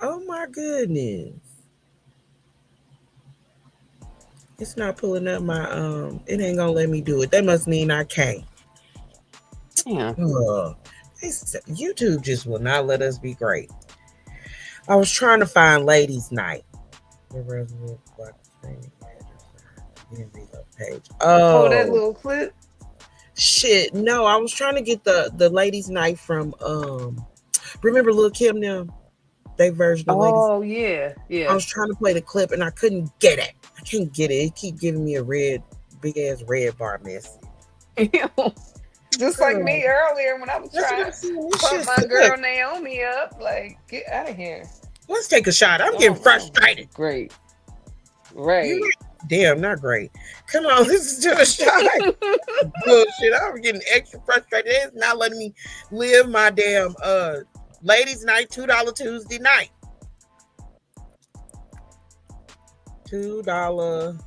Oh my goodness. It's not pulling up my it ain't gonna let me do it. That must mean I can't. Yeah. YouTube just will not let us be great. I was trying to find ladies' night. Page. Oh, that Oh little clip. shit! No, I was trying to get the ladies' night from remember Lil Kim now? They version of ladies. Oh, yeah. I Yeah. was trying to play the clip and I couldn't get it. I can't get it. It keep giving me a big ass red bar message. Just like Girl, me earlier when I was that's what trying I'm to saying. This pump shit my sucks. girl Naomi up. Like, get out of here. Let's take a shot. I'm getting Oh, frustrated. great. You Right. damn, not great. Come on, let's do a shot. Bullshit. I'm getting extra frustrated. It's not letting me live my damn ladies' night $2 Tuesday night. $2. $2.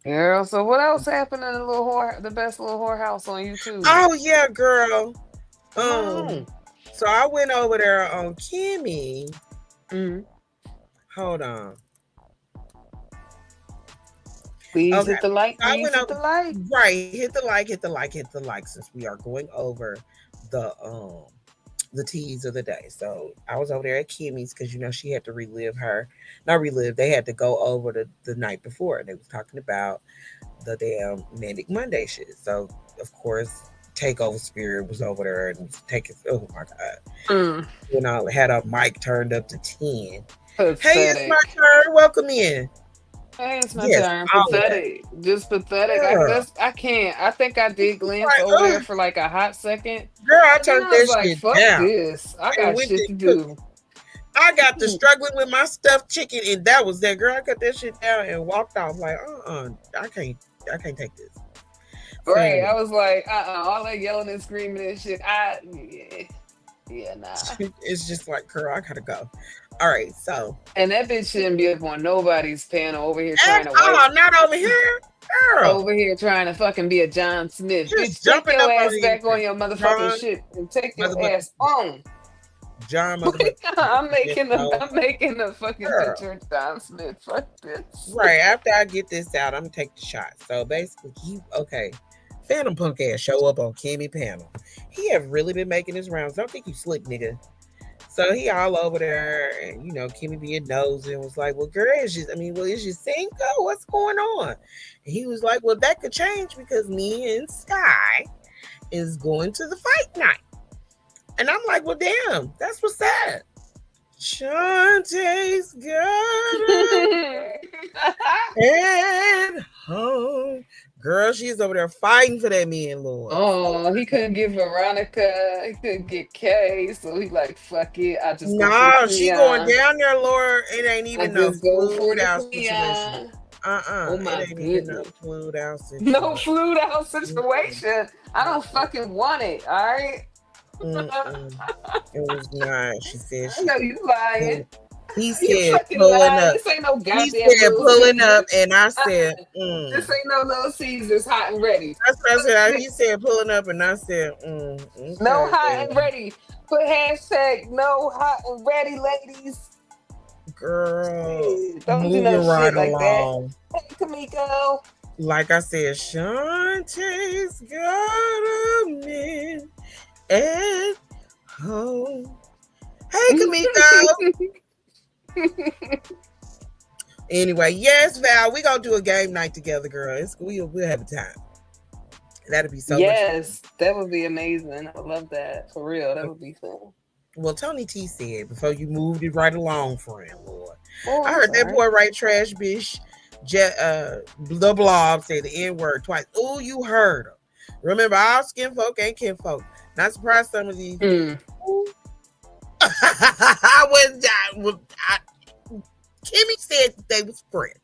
Girl, so what else happened in the best little whorehouse on YouTube? Oh yeah, girl. Come on. So I went over there on Kimmy. Mm. Hold on. Please Okay. hit the like. I Please went hit the over like. right. Hit the like since we are going over the teas of the day. So I was over there at Kimmy's because she had to not relive. They had to go over the night before. They was talking about the damn Manic Monday shit. So of course, Takeover Spirit was over there and was taking. Oh my god! Had a mic turned up to 10. Hey, it's my Pathetic. turn. Welcome in. Hey, it's my Yes, turn. all of that. Pathetic. Just pathetic. Girl, I can't. I think I did glance like, over there for like a hot second. girl, I And then turned I was that like, shit fuck down this. I and got went shit to to cook. do. I got to struggling with my stuffed chicken, and that was that girl. I cut that shit down and walked off like, I can't take this. Right. Family. I was like, all that yelling and screaming and shit. Yeah, nah. It's just like, girl, I gotta go. All right, so And that bitch shouldn't be up on nobody's panel over here trying to not over here, girl. over here trying to fucking be a John Smith. Just Bitch, take jumping your up ass on back you, on your motherfucking John, shit and take your motherfucker, ass on. John, motherfucker. I'm making a fucking Girl. picture of John Smith. Fuck this. Right after I get this out, I'm gonna take the shot. So basically, Phantom punk ass show up on Kimmy panel. He have really been making his rounds. Don't think you slick, nigga. So he all over there, and Kimmy being nosy and was like, "Well, girl, is you single? What's going on?" And he was like, "Well, that could change because me and Sky is going to the fight night." And I'm like, "Well, damn, that's what's sad." Shantae's got at home. Girl, she's over there fighting for that man, Lord. Oh, he couldn't get Veronica. He couldn't get Kay. So he like, fuck it. I just No, she going down there, Lord. It ain't even no fluid out situation. Oh my it ain't goodness. even no fluid out situation. No fluid out situation. I don't fucking want it. All right. It was not. She said I know you lying. He said pulling up. This ain't no goddamn. He said pulling up, and I said, This ain't no Little Caesars hot and ready. That's what I said. He said pulling up, and I said, okay, no hot and ready. Put hashtag no hot and ready, ladies. Girl, don't do no right shit like along. That. Hey, Kamiko. Like I said, Shantae's got a man at home. Hey, Kamiko. Anyway, yes, Val, we gonna do a game night together, girl. We'll have a time. That'd be so much fun. Yes, that would be amazing. I love that. For real, that would be fun. Well, Tony T said before you moved it right along, friend, Lord. I heard that boy right trash, bitch. The blob say the N-word twice. Oh, you heard her. Remember, all skin folk ain't kin folk. Not surprised some of these. Kimmy said they was friends.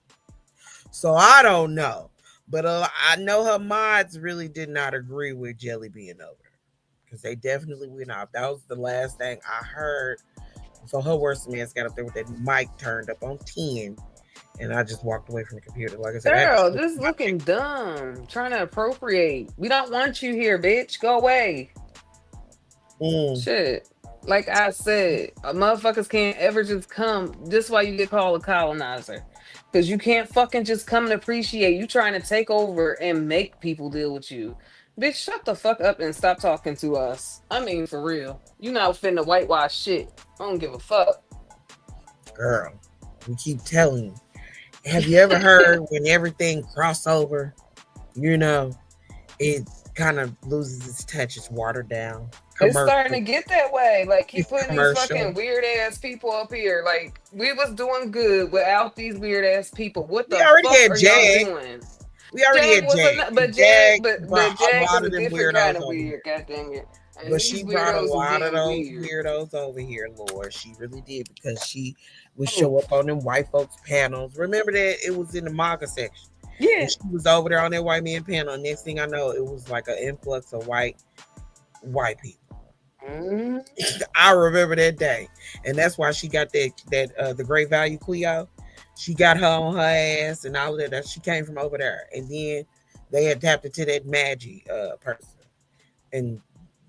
So I don't know. But I know her mods really did not agree with Jelly being over there. Because they definitely went off. That was the last thing I heard. So her worst man got up there with that mic turned up on 10. And I just walked away from the computer. Like I said, girl, just looking dumb. Trying to appropriate. We don't want you here, bitch. Go away. Shit. Like I said, motherfuckers can't ever just come. This is why you get called a colonizer. Because you can't fucking just come and appreciate. You trying to take over and make people deal with you. Bitch, shut the fuck up and stop talking to us. I mean, for real. You not finna whitewash shit. I don't give a fuck. Girl, we keep telling you. Have you ever heard when everything crossover, it kind of loses its touch, it's watered down? It's starting to get that way. Like, keep putting these fucking weird ass people up here. Like, we was doing good without these weird ass people. What the fuck are y'all doing? We already had Jag. But Jag was a different kind of weird. God dang it. And but she brought a lot of those weirdos over here, Lord. She really did, because she would show up on them white folks panels. Remember that it was in the MAGA section. Yeah. And she was over there on that white man panel. Next thing I know, it was like an influx of white people. I remember that day, and that's why she got the great value Kleo. She got her on her ass and all of that. She came from over there, and then they had tapped into that Maggie person, and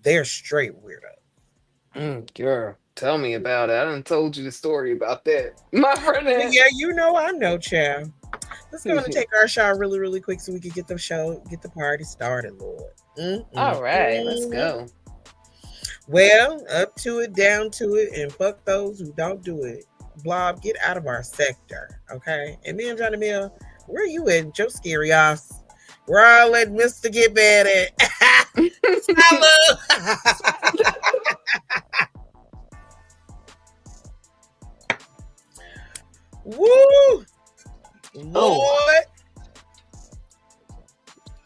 they're straight weirdo. Girl, tell me about it. I done told you the story about that, my friend. Yeah, I know, child. Let's go and take our shot really, really quick so we can get the party started, Lord. All right, let's go. Well, up to it, down to it, and fuck those who don't do it. Blob, get out of our sector, okay? And then, Johnny Mill, where you at, your scary ass? Where I let Mr. get bad at? Woo! Lord!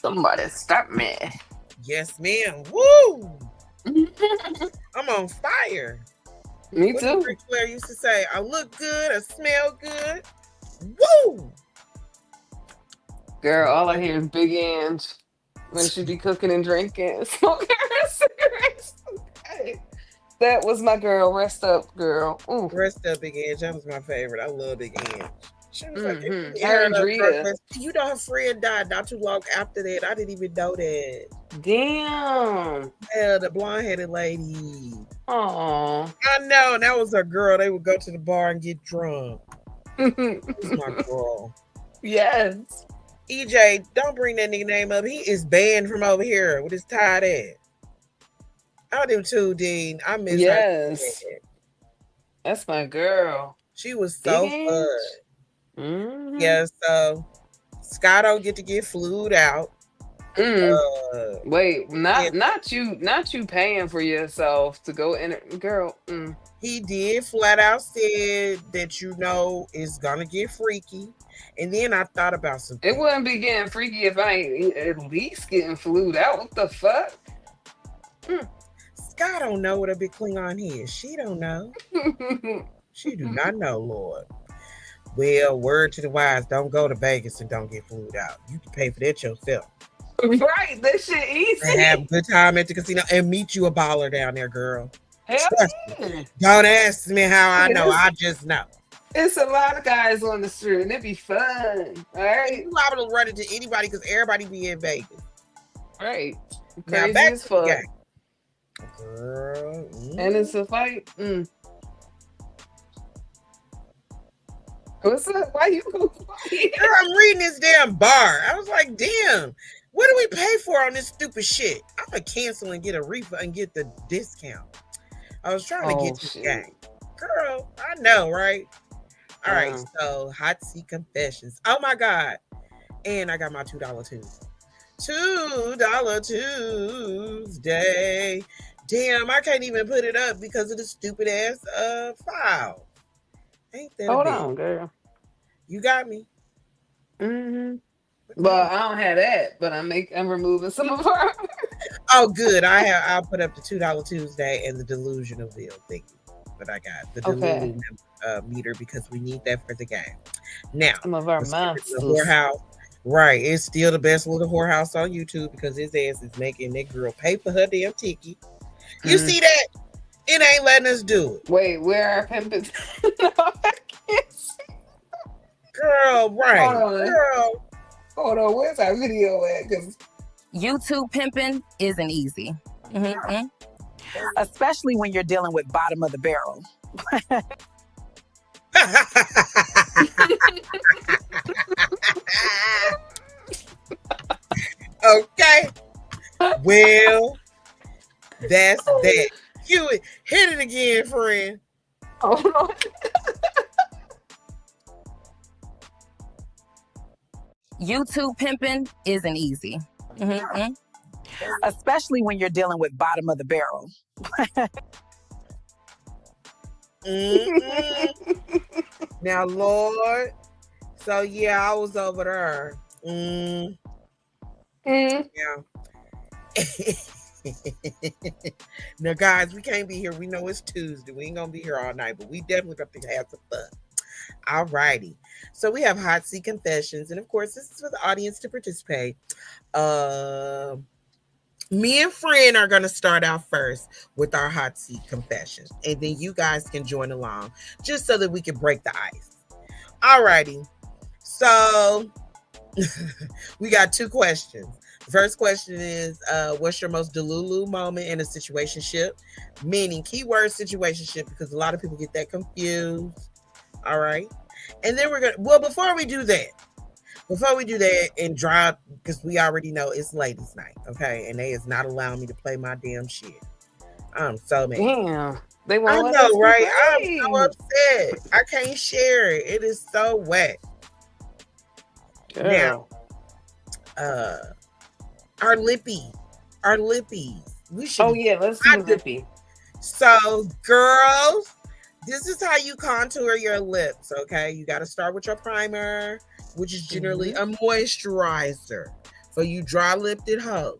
Somebody stop me. Yes, ma'am. Woo! I'm on fire. Me What did too. Ric Flair used to say? I look good, I smell good. Woo! Girl, all I hear is Big Ange when she be cooking and drinking, smoking her cigarettes. Okay. That was my girl. Rest up, girl. Ooh. Rest up, Big Ange. That was my favorite. I love Big Ange. She was like, Mm-hmm. in Her her and drug Drea. test. You know, her friend died not too long after that. I didn't even know that. Damn. Yeah, the blonde headed lady. Aw. I know. And that was her girl. They would go to the bar and get drunk. That was my girl. Yes. EJ, don't bring that nigga name up. He is banned from over here with his tied ass. I do too, Dean. I miss her. Yes. That's my girl. She was Big so Ange. fun. Mm-hmm. Yeah, so Scott don't get to get flued out. Mm. Uh, Wait, and not you paying for yourself to go in it, girl. he did flat out said that is gonna get freaky. And then I thought about some It things. wouldn't be getting freaky if I ain't at least getting flued out. What the fuck? Scott don't know what a big Klingon is. She don't know. She do not know, Lord. Well, word to the wise, don't go to Vegas and don't get flued out. You can pay for that yourself. Right, that shit And easy. have a good time at the casino and meet you a baller down there, girl. Hell Trust me. yeah. Don't ask me how I know. It's, I just know. it's a lot of guys on the street and it be fun. All right. You liable to run into anybody because everybody be in Vegas. Right. Now Crazy back as to the fuck. game. Girl. And it's a fight. What's up? Why you go quiet? Girl, I'm reading this damn bar. I was like, damn, what do we pay for on this stupid shit? I'm gonna cancel and get a refund and get the discount. I was trying to Oh get this shit. game. Girl, I know, right? All right, Wow. so hot seat confessions. Oh my God. And I got my $2 Tuesday. $2 Tuesday. Damn, I can't even put it up because of the stupid ass file. Ain't that a Hold bitch? on, girl. You got me. Mm-hmm. What Well, time? I don't have that, but I'm removing some of our. Oh, good. I'll put up the $2 Tuesday and the delusional bill thingy. But I got the Okay. delusional meter because we need that for the game. Now, Some of our let's get rid of the monsters. whorehouse. Right, it's still the best little whorehouse on YouTube because his ass is making that girl pay for her damn ticket. You Mm. see that? It ain't letting us do it. Wait, where are pimpins? No, I can't see. Girl, right. Hold on. Girl. Hold on. Where's our video at? Because YouTube pimping isn't easy. Especially when you're dealing with bottom of the barrel. Okay. Well, that's that. Cue it. Hit it again, friend. hold on. YouTube pimping isn't easy. Especially when you're dealing with bottom of the barrel. Now, Lord. So yeah, I was over there. Yeah. Now, guys, we can't be here. We know it's Tuesday. We ain't gonna be here all night, but we definitely got to have some fun. All righty. So we have hot seat confessions, and of course, this is for the audience to participate. Me and Fran are gonna start out first with our hot seat confessions, and then you guys can join along just so that we can break the ice. All righty. So we got two questions. The first question is, what's your most delulu moment in a situationship? Meaning keyword situationship, because a lot of people get that confused. All right. And then before we do that and drop, because we already know it's ladies' night, okay? And they is not allowing me to play my damn shit. I'm so mad. Damn. They I won't let us know, right? I'm play. so upset. I can't share it. It is so wet. Girl. Now, our lippies. We should. Oh yeah, let's do lippy. So, girls, this is how you contour your lips, okay? You got to start with your primer, which is generally a moisturizer for you dry-lipped hoes.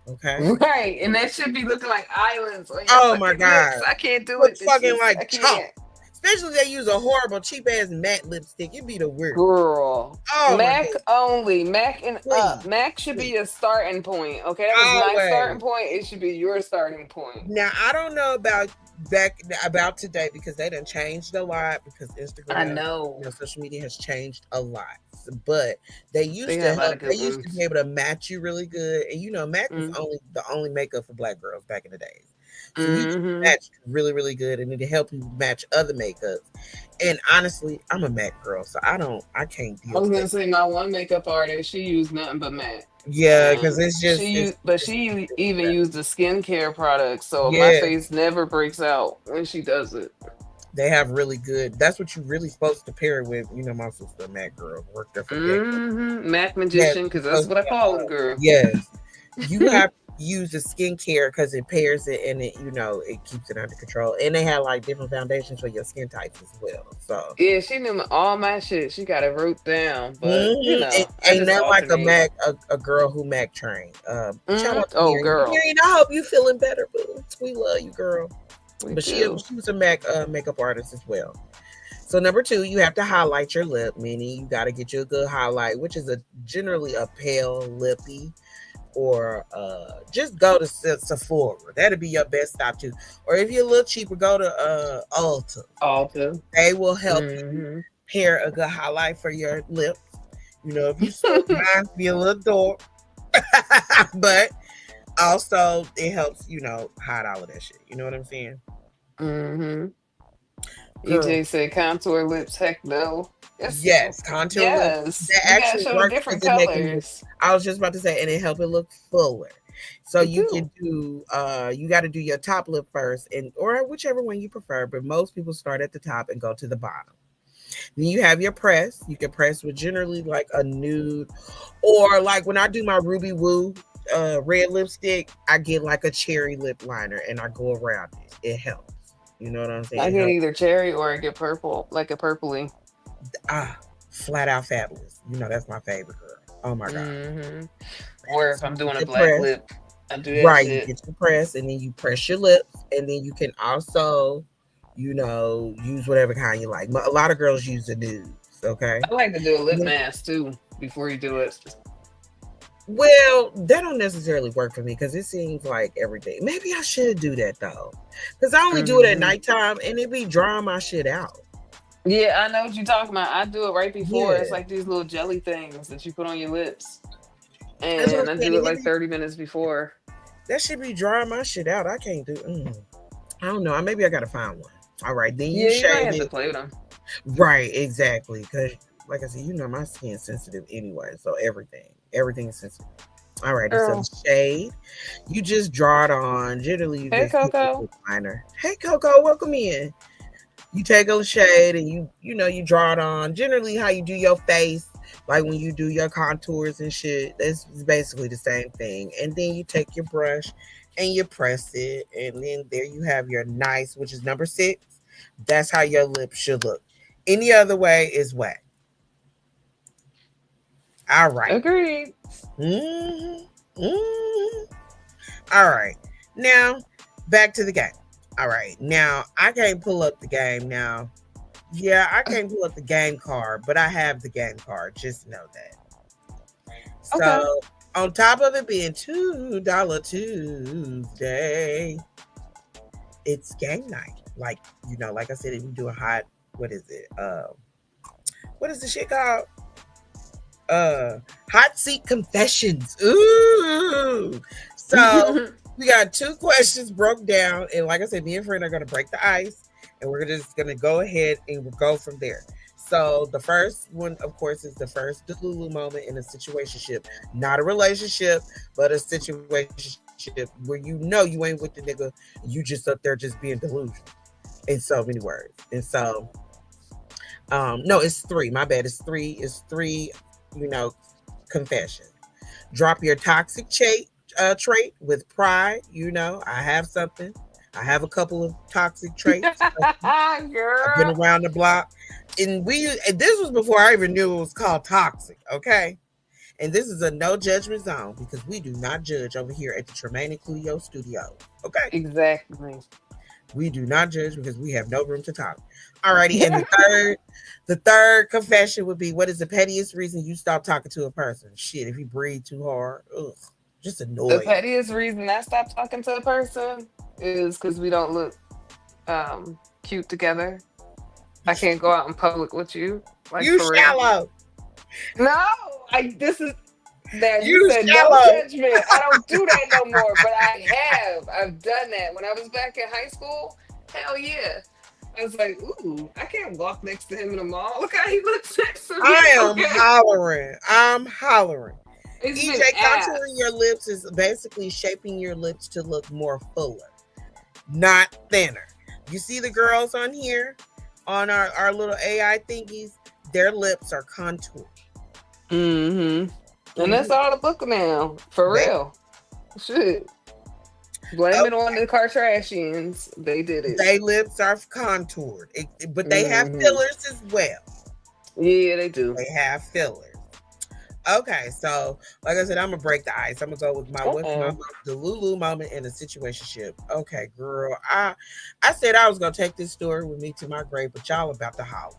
Okay. Right, and that should be looking like islands on your Oh my fucking lips. God. I can't do Look it. fucking I like chalk. can't. Especially they use a horrible cheap ass matte lipstick. It'd be the worst. Girl. Oh my Mac God. only. Mac and up. Please. Mac should Please. be a starting point. Okay. That was my starting Always. point. It should be your starting point. Now I don't know about today because they done changed a lot because I Instagram, know. social media has changed a lot. But they They used got to a lot help. of They good used to ones. be able to match you really good, and Mac was Mm. only the only makeup for black girls back in the days. So you could Mm-hmm. match really, really good, and it'd help you match other makeups. And honestly, I'm a Mac girl, so I can't I deal was with gonna it. say my one makeup artist, she used nothing but matte. Yeah, because And it's just she even used the skincare products, so my yeah. face never breaks out when she does it. They have really good. That's what you really supposed to pair it with. My sister, Mac girl, worked there for decades. Mm-hmm. Mac Yes, magician, you're because that's supposed what I to call them, girl. yes. You have to use the skincare because it pairs it and it keeps it under control. And they have like different foundations for your skin types as well. So Yeah, she knew all my shit. She got it wrote down, but It I ain't just nothing like alternate. a girl who Mac trained. Shout Mm-hmm. out to Oh, Miriam. girl, Miriam, I hope you feeling better, boo. We love you, girl. we But she do. was a makeup artist as well. So number two, you have to highlight your lip, meaning you got to get you a good highlight, which is generally a pale lippy, or just go to Sephora. That'll be your best stop too. Or if you're a little cheaper, go to Ulta. Alta. They will help you Mm-hmm. pair a good highlight for your lips. If you so mine be a little dark, but also it helps hide all of that shit. You know what I'm saying? Mm-hmm. Girl, EJ said contour lips. Heck no. Yes. yes, contour lips. Yes. That We gotta actually show the works different because it make them look. colors. I was just about to say, and it help it look fuller. So It you can do. do. You got to do your top lip first, or whichever one you prefer. But most people start at the top and go to the bottom. Then you have your press. You can press with generally like a nude, or like when I do my Ruby Woo red lipstick, I get like a cherry lip liner and I go around it. It helps. You know what I'm saying? I It get helps. either cherry or I get purple, like a purpley. Ah, flat out fabulous. That's my favorite girl. Oh my god. Mm-hmm. Or if So I'm you doing a get black press, lip, I do that right? You shit. get your press, and then you press your lips, and then you can also, use whatever kind you like. A lot of girls use the nudes. Okay. I like to do a lip mask too before you do it. Well, that don't necessarily work for me because it seems like every day. Maybe I should do that though, because I only do it at Hmm. nighttime, and it be drying my shit out. Yeah, I know what you're talking about. I do it right before. It's Yeah, like these little jelly things that you put on your lips. that's what And I I'm saying. do it like 30 minutes before. That should be drying my shit out. I can't do. I don't know. Maybe I gotta find one. All right, then you Yeah, you might shave have to it. play with them. Right, exactly. Because, like I said, my skin's sensitive anyway. So everything is sensitive. All right, so Girl. the shade, you just draw it on. Generally, you Hey, just hit it Coco. with liner. Hey, Coco, welcome in. You take a shade and you draw it on. Generally, how you do your face, like when you do your contours and shit, that's basically the same thing. And then you take your brush and you press it, and then there you have your nice, which is number 6. That's how your lips should look. Any other way is whack. All right. Agreed. Mm-hmm. Mm-hmm. All right. Now, back to the game. All right. Now, I can't pull up the game now. Yeah, I can't pull up the game card, but I have the game card. Just know that. Okay. So, on top of it being $2 Tuesday, it's game night. Like I said, if you do a hot, what is it? What is the shit called? Hot seat confessions. Ooh. So we got 2 questions broke down, and like I said, me and friend are gonna break the ice, and we're just gonna go ahead and we'll go from there. So the first one, of course, is the first Delulu moment in a situationship, not a relationship, but a situationship where you ain't with the nigga, you just up there just being delusional in so many words. And so, no, it's 3. My bad. It's 3. It's 3. Confession. Drop your toxic trait with pride. I have something. I have a couple of toxic traits. I've been Girl. around the block, and this was before I even knew it was called toxic. Okay, And this is a no judgment zone because we do not judge over here at the Tremaine and Kleo studio. Okay. Exactly. We do not judge because we have no room to talk. Alrighty. And the third confession would be, what is the pettiest reason you stop talking to a person? Shit, if you breathe too hard. Ugh. Just The annoying. pettiest reason I stopped talking to a person is because we don't look cute together. I can't go out in public with you. Like, You for real. shallow. No, this is that you You said no shallow. judgment. I don't do that no more, but I have. I've done that. When I was back in high school, hell yeah. I was like, ooh, I can't walk next to him in the mall. Look how he looks next to me. I am Okay. hollering. I'm hollering. It's EJ, been ass. contouring your lips is basically shaping your lips to look more fuller, not thinner. You see the girls on here, on our little AI thingies, their lips are contoured. And that's all the book now. For They- real. Shit. Blame it on the Kardashians. They did it. They lips are contoured, but they have fillers as well. Yeah, they do. They have fillers. Okay, so like I said, I'm gonna break the ice. I'm gonna go with the Lulu moment in a situationship. Okay, girl, I said I was gonna take this story with me to my grave, but y'all about to holler.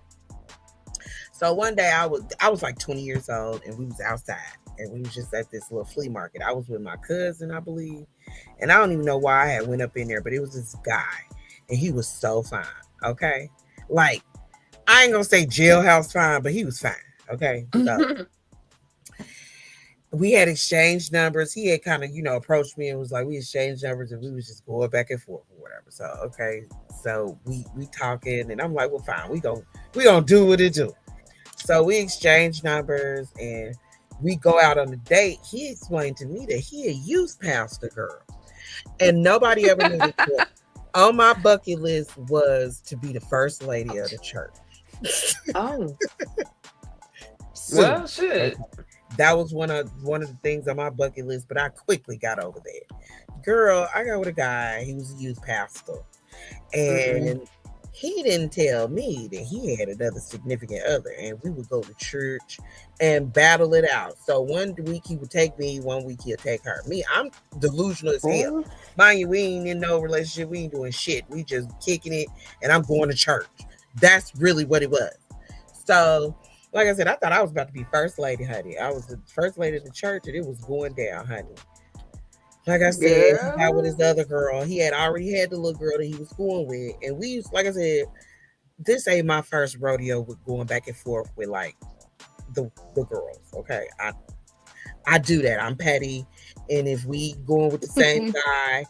So one day I was like 20 years old, and we was outside, and we was just at this little flea market. I was with my cousin, I believe, and I don't even know why I had went up in there, but it was this guy, and he was so fine. Okay, like I ain't gonna say jailhouse fine, but he was fine. Okay, so. We had exchanged numbers. He had kind of, approached me and was like, we exchanged numbers and we was just going back and forth or whatever. So, okay. So we talking and I'm like, well, fine. We gonna do what it do. So we exchanged numbers and we go out on a date. He explained to me that he had youth pastor girl. And nobody ever knew this. On my bucket list was to be the first lady of the church. Oh. So, Well, shit. that was one of the things on my bucket list, but I quickly got over that. Girl, I got with a guy. He was a youth pastor, and he didn't tell me that he had another significant other, and we would go to church and battle it out. So one week he would take me, one week he'll take her. Me, I'm delusional as hell. Mind you, we ain't in no relationship. We ain't doing shit. We just kicking it, and I'm going to church. That's really what it was. So. Like I said, I thought I was about to be first lady, honey. I was the first lady of the church, and it was going down, honey. Like I said, he got with his other girl. He had already had the little girl that he was going with. And we used, like I said, this ain't my first rodeo with going back and forth with like the girls. Okay. I do that. I'm petty. And if we going with the same guy,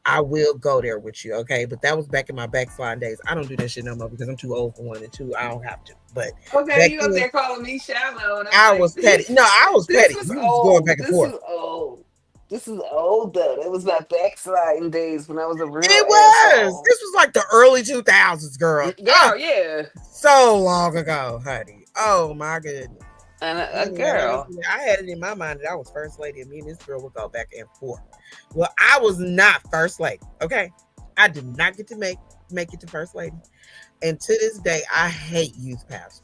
I will go there with you, okay? But that was back in my backsliding days. I don't do that shit no more because I'm too old for one, and two, I don't have to. But okay, you up there calling me shallow? And I was petty. No, I was petty. Was you old. was going back and forth. This is old though. It was my backsliding days when I was a real. It was. Asshole. This was like the early 2000s, girl. Yeah. So long ago, honey. Oh my goodness. And a girl. I had it in my mind that I was first lady, and me and this girl would go back and forth. Well, I was not first lady. Okay, I did not get to make it to first lady, and to this day, I hate youth pastors.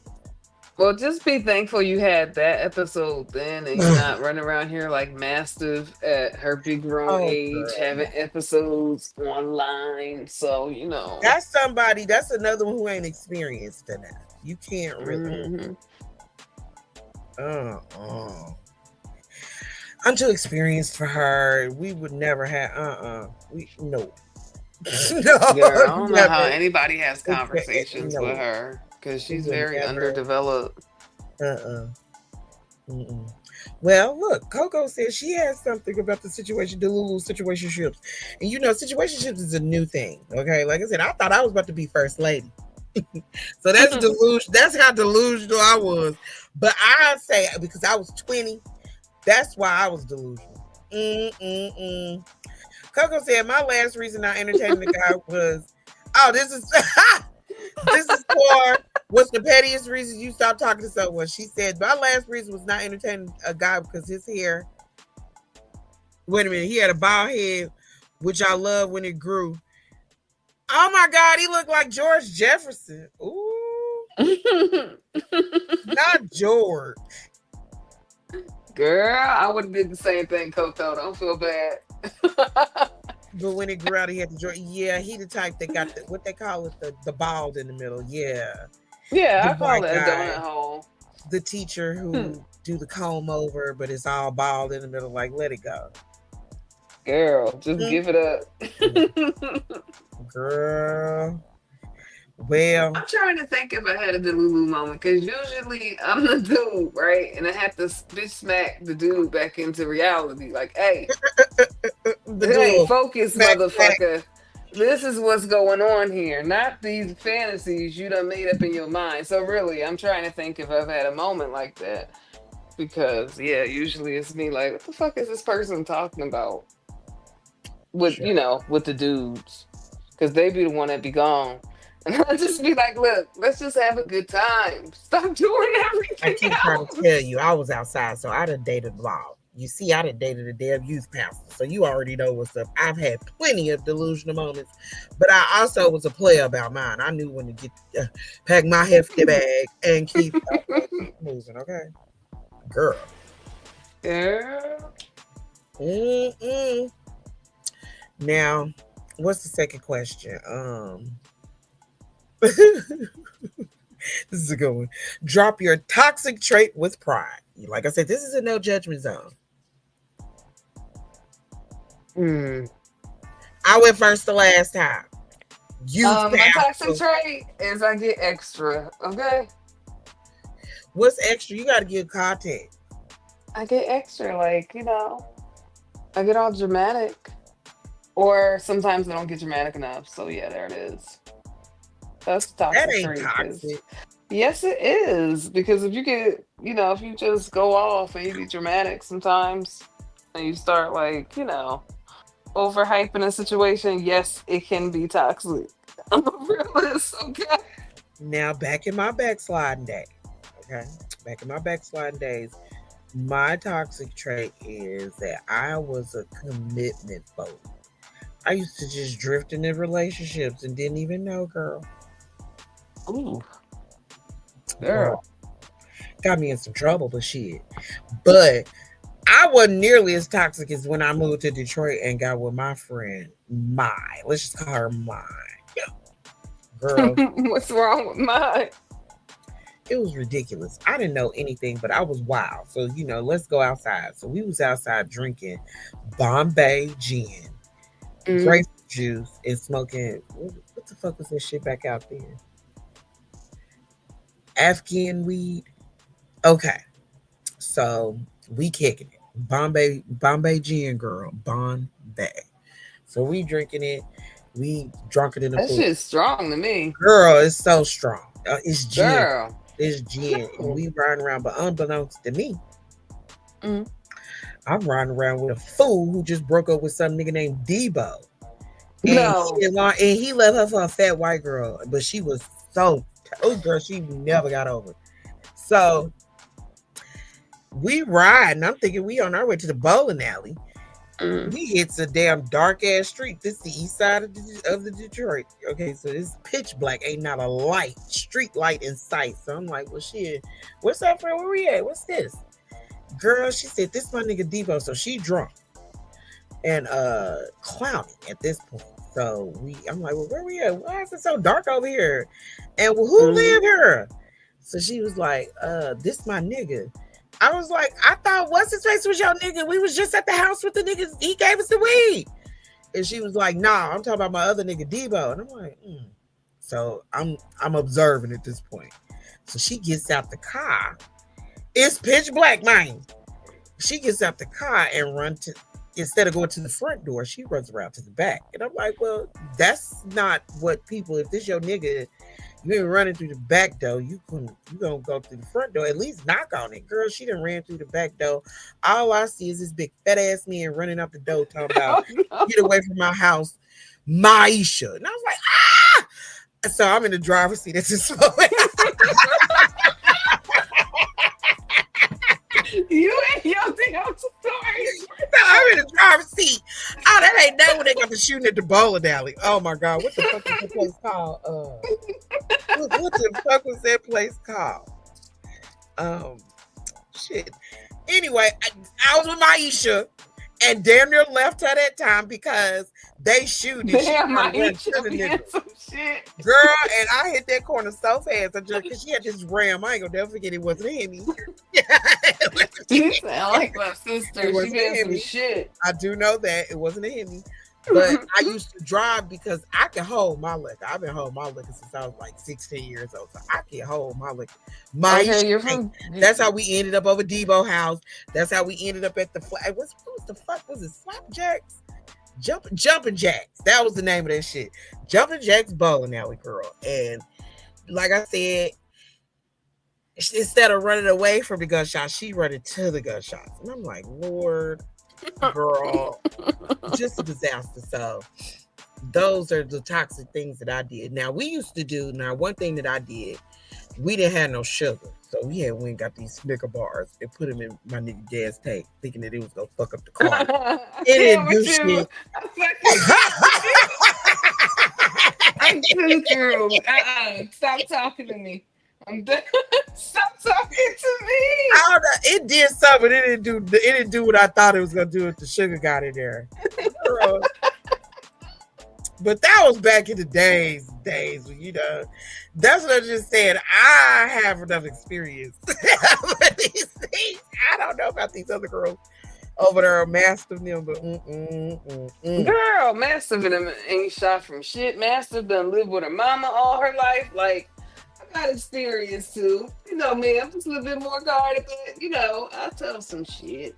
Well, just be thankful you had that episode then, and you're not running around here like Mastiff at her big grown age, girl. having episodes online. So that's somebody. That's another one who ain't experienced enough. You can't really. I'm too experienced for her. We would never have. No. No, girl, I don't know how anybody has conversations with her because she's very underdeveloped. Well, look, Coco says she has something about the situation, the Lulu situationships, and situationships is a new thing. Okay, like I said, I thought I was about to be first lady. So that's delusion. That's how delusional I was. But I say because I was 20, that's why I was delusional. Coco said my last reason I entertained the guy was, this is for what's the pettiest reason you stopped talking to someone. She said my last reason was not entertaining a guy because his hair. Wait a minute, he had a bald head, which I love when it grew. Oh my God, he looked like George Jefferson. Ooh. Not George. Girl, I would have did the same thing, Coco. Don't feel bad. But when it grew out, he had to join. Yeah, he the type that got what they call it, the bald in the middle. Yeah, the Yeah, I call white it a donut guy, hole. the teacher Hmm. who do the comb over, but it's all bald in the middle. Like, let it go. Girl, just Mm, give it up. girl. Well, I'm trying to think if I had a Delulu moment because usually I'm the dude, right? And I have to bitch smack the dude back into reality. Like, the hey, dual focus, smack smack. motherfucker. This is what's going on here, not these fantasies you done made up in your mind. So really, I'm trying to think if I've had a moment like that because yeah, usually it's me like, what the fuck is this person talking about with Sure. with the dudes because they be the one that be gone. And I just be like, look, let's just have a good time. Stop doing I everything keep trying to tell else. you, I was outside, so I done dated bald. You see, I done dated a damn youth pastor, so you already know what's up. I've had plenty of delusional moments, but I also was a player about mine. I knew when to get pack my hefty bag and keep moving. Okay, girl. Girl. Mm-mm. Now, what's the second question? This is a good one. Drop your toxic trait with pride. Like I said, this is a no judgment zone. Hmm. I went first the last time. Youth My toxic pastor. trait is I get extra. Okay, What's extra? You got to give content. I get extra. Like I get all dramatic, or sometimes I don't get dramatic enough. So yeah, there it is. That's the That toxic ain't trait. Because toxic. yes, it is. Because if you get, if you just go off and you be dramatic sometimes, and you start like, overhyping a situation, yes, it can be toxic. I'm a realist, okay? Now, back in my backsliding day, okay? Back in my backsliding days, my toxic trait is that I was a commitment phobe. I used to just drift into relationships and didn't even know, girl. Ooh, Girl. girl. Got me in some trouble, but shit. But I wasn't nearly as toxic as when I moved to Detroit and got with my friend, Mai. Let's just call her Mai. Girl, What's wrong with mine? it was ridiculous. I didn't know anything, but I was wild. So, let's go outside. So we was outside drinking Bombay gin, Mm. grapefruit juice, and smoking, what the fuck was that shit back out there? Afghan weed. Okay. So we kicking it. Bombay gin, girl. Bombay. So we drinking it. We drunk it in the That pool. shit's strong to me. Girl, it's so strong. It's gin. Girl. It's gin. And No. we riding around, but unbeknownst to me, Mm. I'm riding around with a fool who just broke up with some nigga named Debo. And he No. didn't want, and he left her for a fat white girl. But she was so, oh girl, she never got over it. So we ride, and I'm thinking we on our way to the bowling alley. Mm. We hits a damn dark ass street. This is the east side of the Detroit. Okay, so it's pitch black. Ain't not a light, street light in sight. So I'm like, well, shit, what's up, friend? Where we at? What's this? Girl, she said, this my nigga Debo. So she drunk and clowning at this point. So I'm like, well, where we at? Why is it so dark over here? And well, who Mm. live here? So she was like, this my nigga. I was like, I thought what's his face was your nigga. We was just at the house with the niggas. He gave us the weed. And she was like, nah, I'm talking about my other nigga Debo. And I'm like, So I'm observing at this point. So she gets out the car. It's pitch black, man. She gets out the car and instead of going to the front door, she runs around to the back. And I'm like, well, that's not what people, if this your nigga, you ain't running through the back door. You gonna go through the front door. At least knock on it, girl. She done ran through the back door. All I see is this big fat ass man running out the door, talking about Oh, no. get away from my house, Maisha. And I was like, ah. So I'm in the driver's seat at this moment. You ain't your damn story. So I'm in the driver's seat. Oh, that ain't that when they got the shooting at the bowling alley. Oh my god, what the fuck was that place called? What the fuck was that place called? Um, shit. Anyway, I was with Maisha and damn near left her that time because they shoot. Damn, Maisha being some shit. Girl, and I hit that corner so fast because she had this ram. I ain't gonna never forget it wasn't Henny. You sound like my sister. She being some shit. I do know that it wasn't a Henny. But I used to drive because I can hold my liquor. I've been holding my liquor since I was like 16 years old. So I can hold my liquor. That's how we ended up over Debo house. That's how we ended up at the flag. What the fuck was it? Slapjacks? Jumping Jacks. That was the name of that shit. Jumping Jacks bowling alley, girl. And like I said, instead of running away from the gunshots, she running to the gunshots. And I'm like, Lord, girl, just a disaster. So those are the toxic things that I did. Now we used to do, one thing that I did, we didn't have no sugar. So we went and got these Snicker bars and put them in my nigga dad's tank, thinking that it was gonna fuck up the car. It didn't do shit. I'm too through. Stop talking to me. I'm done. Stop talking to me. I don't know. It did something. It didn't do what I thought it was gonna do if the sugar got in there. But that was back in the days when, that's what I just said. I have enough experience with these things. I don't know about these other girls over there, Master of them, but Girl, Master of them ain't shot from shit. Master done lived with her mama all her life. Like, I got experience too. You know me, I'm just a little bit more guarded, but I'll tell some shit.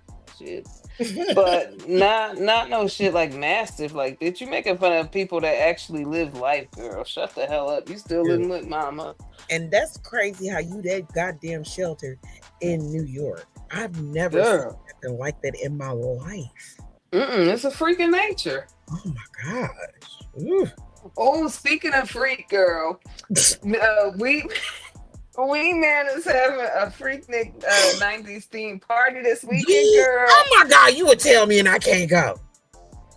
But not no shit like Mastiff. Like, bitch, you making fun of people that actually live life, girl. Shut the hell up. You still living with mama. And that's crazy how you that goddamn shelter in New York. I've never seen nothing like that in my life. It's a freaking nature. Oh my gosh. Ooh. Oh, speaking of freak, girl, Wingman is having a Freaknik 90s themed party this weekend, girl. Oh my God, you would tell me and I can't go.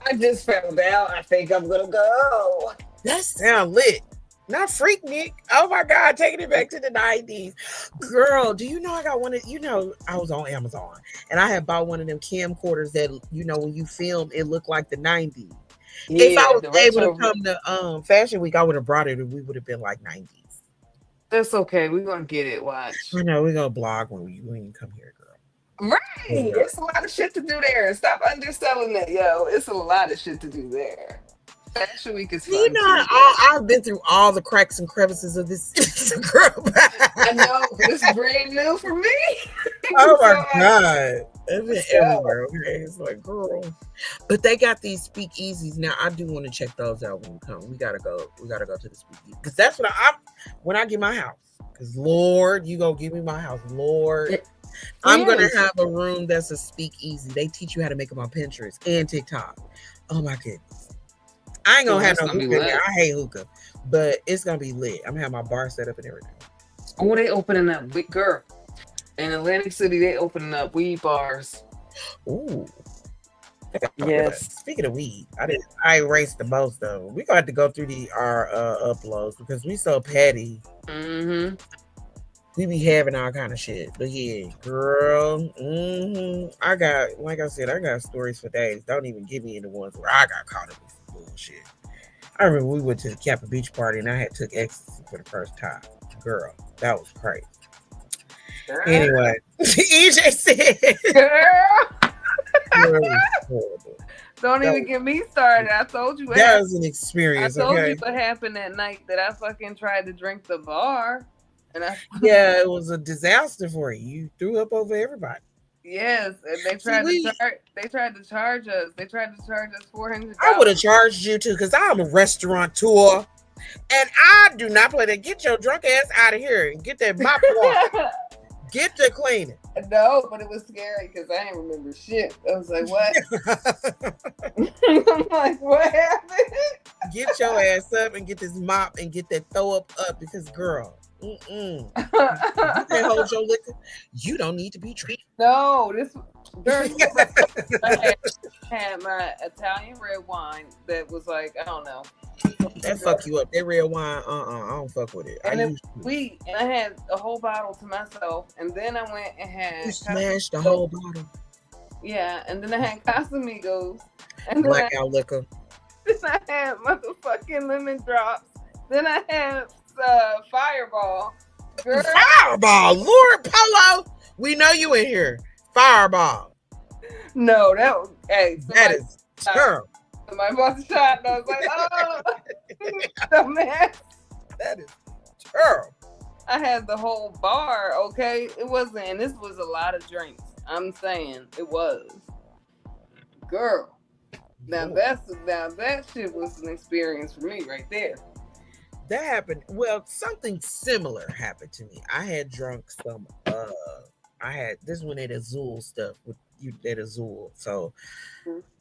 I just found out. I think I'm going to go. That sound lit. Not Freaknik. Oh my God, taking it back to the 90s. Girl, do you know I got one of, I was on Amazon and I had bought one of them camcorders that, when you film, it looked like the 90s. Yeah, if I was able to come to Fashion Week, I would have brought it and we would have been like 90s. That's okay. We're going to get it. Watch. I know. We're going to blog when you come here, girl. Right. It's a lot of shit to do there. Stop underselling that, yo. It's a lot of shit to do there. Fashion Week is fun. I've been through all the cracks and crevices of this girl. I know. It's brand new for me. Oh my God. It's been everywhere. Okay. It's like, girl. But they got these speakeasies. Now I do want to check those out when we come. We gotta go to the speakeasy. Because that's what when I get my house. Because Lord, you gonna give me my house. Lord. I'm gonna have a room that's a speakeasy. They teach you how to make them on Pinterest and TikTok. Oh my goodness. I ain't gonna have no hookah in there. I hate hookah. But it's gonna be lit. I'm gonna have my bar set up and everything. Oh, they opening up, big girl. In Atlantic City, they opening up weed bars. Ooh. Yes. Speaking of weed, I erased the most of them. We gonna have to go through our uploads because we so petty. Mm-hmm. We be having all kind of shit. But yeah, girl. I got stories for days. Don't even give me the ones where I got caught up with some bullshit. I remember we went to the Kappa Beach party and I had took ecstasy for the first time. Girl, that was crazy. Girl. Anyway, EJ said, girl. Don't even get me started. I told you that was an experience. I told you what happened that night that I fucking tried to drink the bar. And yeah, it was a disaster for you. You threw up over everybody. Yes, and they tried to charge us. They tried to charge us $400. I would have charged you too, because I'm a restaurateur. And I do not play that. Get your drunk ass out of here and get that mop water. Get the cleaning. No, but it was scary because I didn't remember shit. I was like, what? I'm like, what happened? Get your ass up and get this mop and get that throw up because, girl, you can't hold your liquor. You don't need to be treated. No, this girl, I had my Italian red wine that was like, I don't know, That fuck you up. That red wine, I don't fuck with it. And I then used to. and I had a whole bottle to myself, and then I went and had You smashed the whole bottle. Yeah, and then I had Casamigos, and then Blackout liquor. then I had motherfucking lemon drops. Then I had Fireball. Girl. Fireball, Lord Polo. We know you in here. Fireball. No, that was That is terrible. Somebody bought the shot, and I was like, oh, dumbass. That is terrible. I had the whole bar, okay? It wasn't, and this was a lot of drinks. I'm saying it was. Girl. Now that shit was an experience for me right there. That happened. Well, something similar happened to me. I had drunk some. I had this one at Azul stuff with you at Azul. So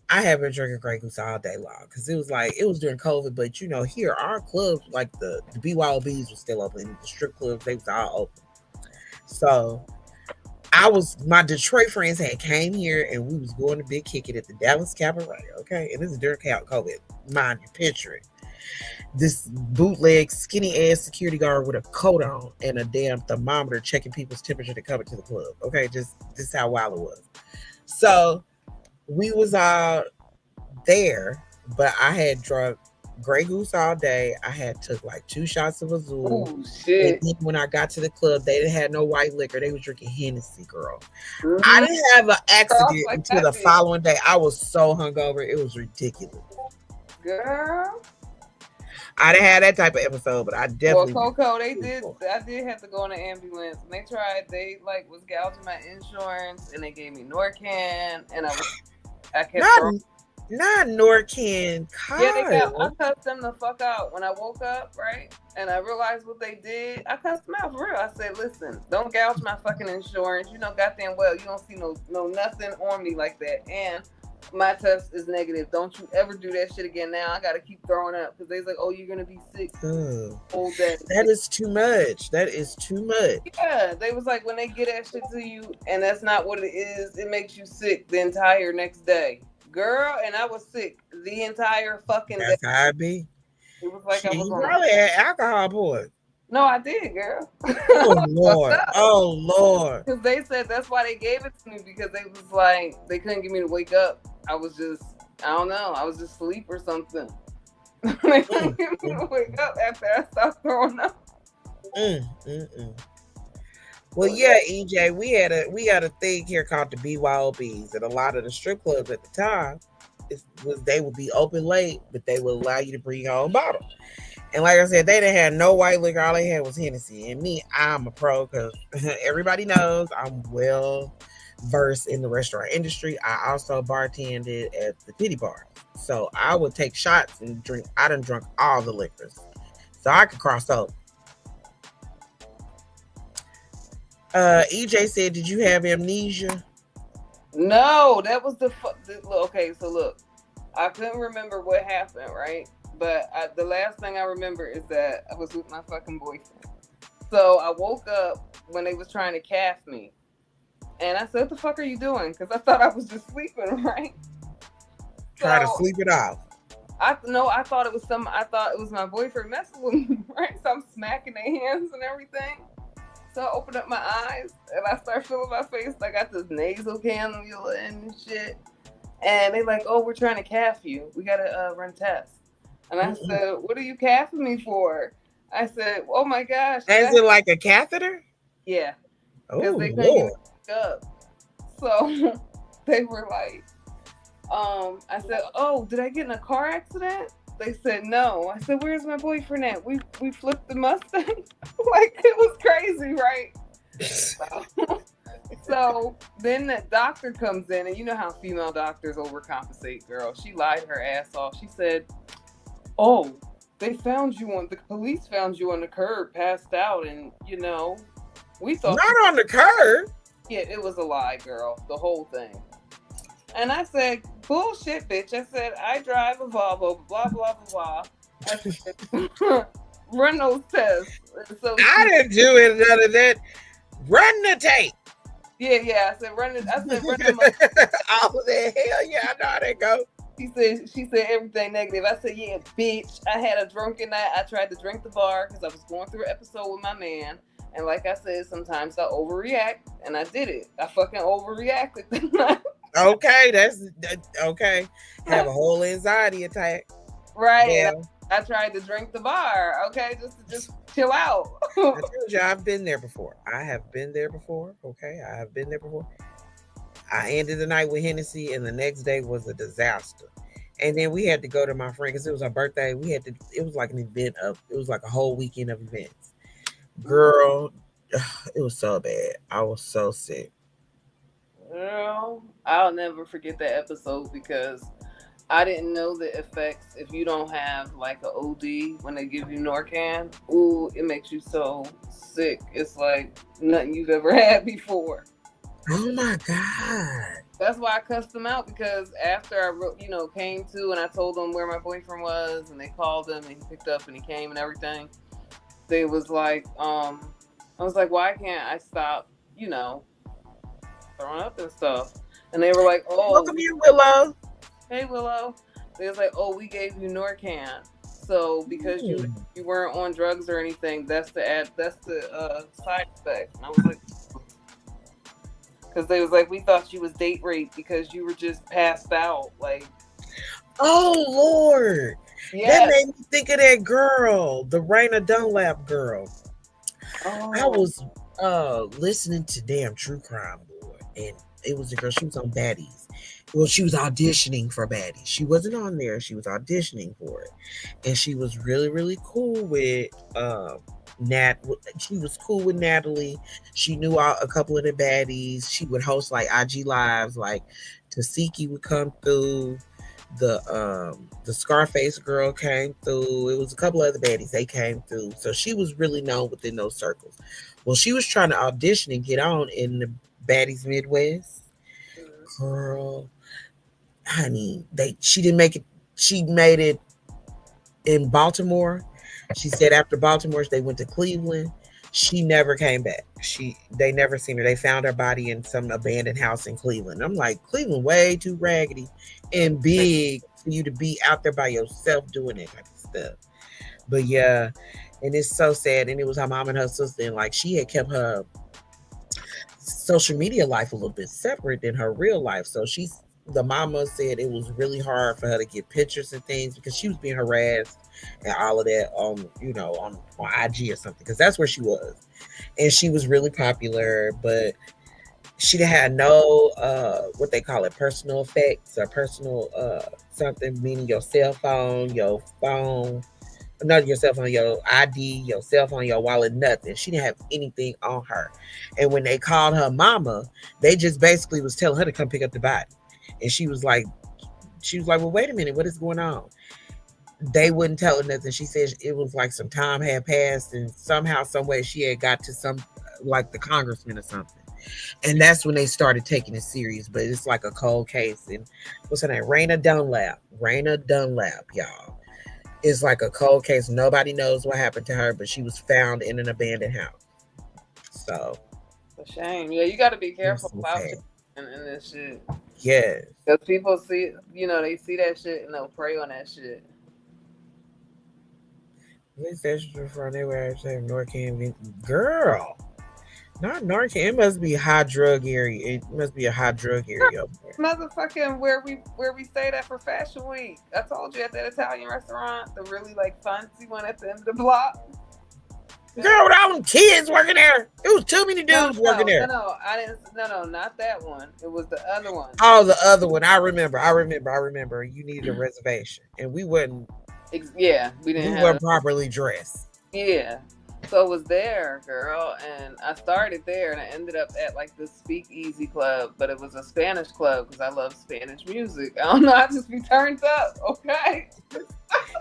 I have been drinking Grey Goose all day long because it was during COVID. But here our clubs, like the BYOBs, was still open. The strip clubs, they was all open. So my Detroit friends had came here and we was going to Big Kickin at the Dallas Cabaret. Okay, and this is during COVID. Mind you, picture it. This bootleg skinny ass security guard with a coat on and a damn thermometer checking people's temperature to come into the club. Okay, just this is how wild it was. So we was out there, but I had drunk Grey Goose all day. I had took like 2 shots of Azul. Oh shit! And then when I got to the club, they didn't have no white liquor. They was drinking Hennessy, girl. Mm-hmm. I didn't have an accident until the following day. I was so hungover, it was ridiculous. Girl. I didn't have that type of episode, but I definitely. Well, Coco, I did have to go in the ambulance. And they was gouging my insurance, and they gave me Norcan, and I kept not Norcan. Yeah, I cussed them the fuck out when I woke up, right? And I realized what they did. I cussed them out for real. I said, listen, don't gouge my fucking insurance. Goddamn well, you don't see no nothing on me like that. And my test is negative. Don't you ever do that shit again. Now I gotta keep throwing up because they's like, oh, you're gonna be sick all day. That is too much. That is too much. Yeah, they was like, when they get that shit to you and that's not what it is, it makes you sick the entire next day. Girl, and I was sick the entire fucking day. That's how it be. It was like I was on probably had alcohol poison. No, I did, girl. Oh Lord. Oh Lord. Because they said that's why they gave it to me, because they was like, they couldn't get me to wake up. I was just, I don't know, I was just asleep or something. They couldn't get me to wake up after I stopped throwing up. Well, yeah, EJ, we had a thing here called the BYOBs, and a lot of the strip clubs at the time they would be open late, but they would allow you to bring your own bottle. And like I said, they didn't have no white liquor. All they had was Hennessy. And me, I'm a pro because everybody knows I'm well versed in the restaurant industry. I also bartended at the titty bar, so I would take shots and drink. I done drunk all the liquors, so I could cross over. EJ said, did you have amnesia? No, that was okay, so look, I couldn't remember what happened, right? But the last thing I remember is that I was with my fucking boyfriend. So I woke up when they was trying to calf me. And I said, what the fuck are you doing? Because I thought I was just sleeping, right? Try to sleep it off. I thought it was my boyfriend messing with me, right? So I'm smacking their hands and everything. So I open up my eyes and I start feeling my face. I got this nasal cannula and shit. And they like, oh, we're trying to calf you. We got to run tests. And I said, what are you calfing me for? I said, oh my gosh. Is it like a catheter? Yeah. Oh, they couldn't get me up. So they were like, I said, oh, did I get in a car accident? They said, no. I said, where's my boyfriend at? We flipped the Mustang. Like, it was crazy, right? So then the doctor comes in, and you know how female doctors overcompensate, girl. She lied her ass off. She said, oh, the police found you on the curb, passed out, and, we thought... Not on the curb! Yeah, it was a lie, girl. The whole thing. And I said, bullshit, bitch. I said, I drive a Volvo, blah, blah, blah, blah. I said, run those tests. So I didn't do it none of that. Run the tape. Yeah. I said, run them. Oh, the hell yeah, I know how that go. She said everything negative. I said, yeah, bitch. I had a drunken night. I tried to drink the bar because I was going through an episode with my man. And like I said, sometimes I overreact, and I did it. I fucking overreacted that night. Okay, that's okay. Have a whole anxiety attack. Right. Yeah. And I tried to drink the bar, okay, just chill out. I told you I've been there before. I have been there before. Okay, I have been there before. I ended the night with Hennessy, and the next day was a disaster. And then we had to go to my friend because it was her birthday. We had to. It was like an event of. It was like a whole weekend of events. Girl, it was so bad. I was so sick. Girl, I'll never forget that episode because I didn't know the effects if you don't have like a OD when they give you Narcan. Ooh, it makes you so sick. It's like nothing you've ever had before. Oh my God. That's why I cussed them out, because after I came to and I told them where my boyfriend was and they called him and he picked up and he came and everything, they was like, I was like, why can't I stop, throwing up and stuff? And they were like, oh. Welcome here, Willow. Hey, Willow. They was like, oh, we gave you Narcan. So because you weren't on drugs or anything, that's the side effect. And I was like, because they was like, we thought you was date rape because you were just passed out. Like, oh Lord. yes. That made me think of that girl, the Raina Dunlap girl. Oh. I was listening to damn True Crime, Lord, and it was a girl. She was on Baddies. Well, she was auditioning for Baddies. She wasn't on there. She was auditioning for it, and she was really, really cool with Nat. She was cool with Natalie. She knew a couple of the baddies. She would host like IG lives. Like Tasiki would come through. The Scarface girl came through. It was a couple other baddies. They came through. So she was really known within those circles. Well, she was trying to audition and get on in the Baddies Midwest. Girl, honey, she didn't make it. She made it in Baltimore. She said after Baltimore, they went to Cleveland. She never came back. They never seen her. They found her body in some abandoned house in Cleveland. I'm like, Cleveland way too raggedy and big for you to be out there by yourself doing that type of stuff. But yeah, and it's so sad. And it was her mom and her sister, and like she had kept her social media life a little bit separate than her real life. So the mama said it was really hard for her to get pictures and things because she was being harassed and all of that on IG or something, because that's where she was. And she was really popular, but she had no what they call it, personal effects or personal something, meaning your cell phone, not your cell phone, your ID, your cell phone, your wallet, nothing. She didn't have anything on her. And when they called her mama, they just basically was telling her to come pick up the body. And she was like, well, wait a minute, what is going on? They wouldn't tell her nothing. She said it was like some time had passed and somehow, some way she had got to some, like the congressman or something. And that's when they started taking it serious. But it's like a cold case. And what's her name? Raina Dunlap, y'all. It's like a cold case. Nobody knows what happened to her, but she was found in an abandoned house. So. It's a shame. Yeah, you got to be careful about it in this shit. Yes. Because people see, they see that shit and they'll prey on that shit. This extra from they were saying Narcan. Girl, not Narcan. It must be a high drug area. It must be a high drug area up there. Motherfucking where we stayed at for Fashion Week. I told you, at that Italian restaurant, the really like fancy one at the end of the block. Girl, with all them kids working there. It was too many dudes working there. No, I didn't. No, not that one. It was the other one. Oh, the other one. I remember. You needed a reservation, and we wasn't. Yeah, we didn't. We weren't properly dressed. Yeah, so it was there, girl, and I started there, and I ended up at like the Speakeasy Club, but it was a Spanish club because I love Spanish music. I don't know, I just be turned up, okay.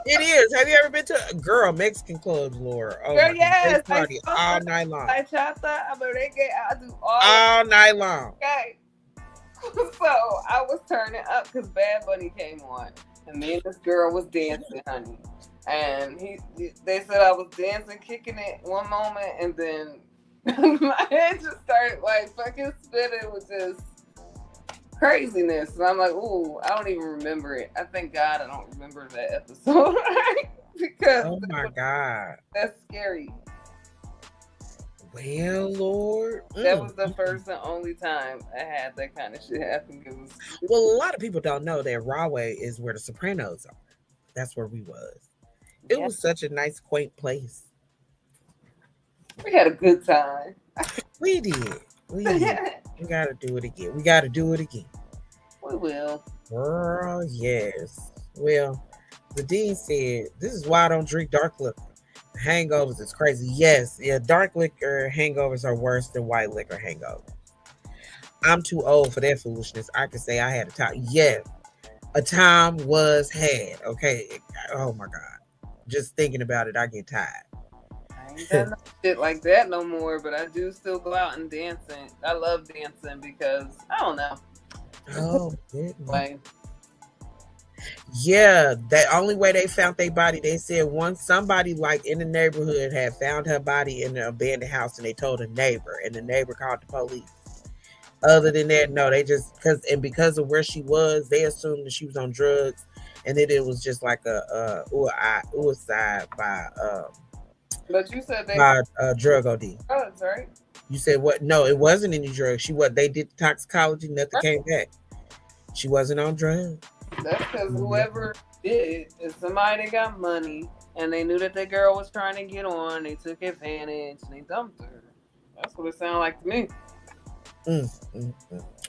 It is. Have you ever been to Mexican clubs, Laura? Oh, girl, yes. Party all night long. I do all night long. Okay. So I was turning up because Bad Bunny came on, and me and this girl was dancing, honey. And they said I was dancing, kicking it one moment, and then my head just started like fucking spinning with just craziness. And I'm like, ooh, I don't even remember it. I thank God I don't remember that episode, right? Because Oh my God. that's scary. Well, Lord. That was the first and only time I had that kind of shit happen. Well, a lot of people don't know that Rahway is where the Sopranos are. That's where we was. It was such a nice, quaint place. We had a good time. We did. We did. We gotta do it again. We gotta do it again. We will. Girl, yes. Well, the dean said, this is why I don't drink dark liquor. Hangovers is crazy. Yes, yeah, dark liquor hangovers are worse than white liquor hangovers. I'm too old for that foolishness. I can say I had a time. Yeah, a time was had. Okay. Oh my God. Just thinking about it, I get tired. I ain't done no shit like that no more, but I do still go out and dancing. I love dancing because I don't know. Oh, goodness. Like, yeah, the only way they found their body, they said once somebody like in the neighborhood had found her body in the abandoned house and they told a neighbor and the neighbor called the police. Other than that, no, they just because of where she was, they assumed that she was on drugs and that it was just like a suicide by but you said they by drug OD. drugs, right? You said what? No, it wasn't any drugs. They did toxicology, nothing came back. She wasn't on drugs. That's because whoever did is somebody that got money and they knew that the girl was trying to get on. They took advantage and they dumped her. That's what it sounded like to me.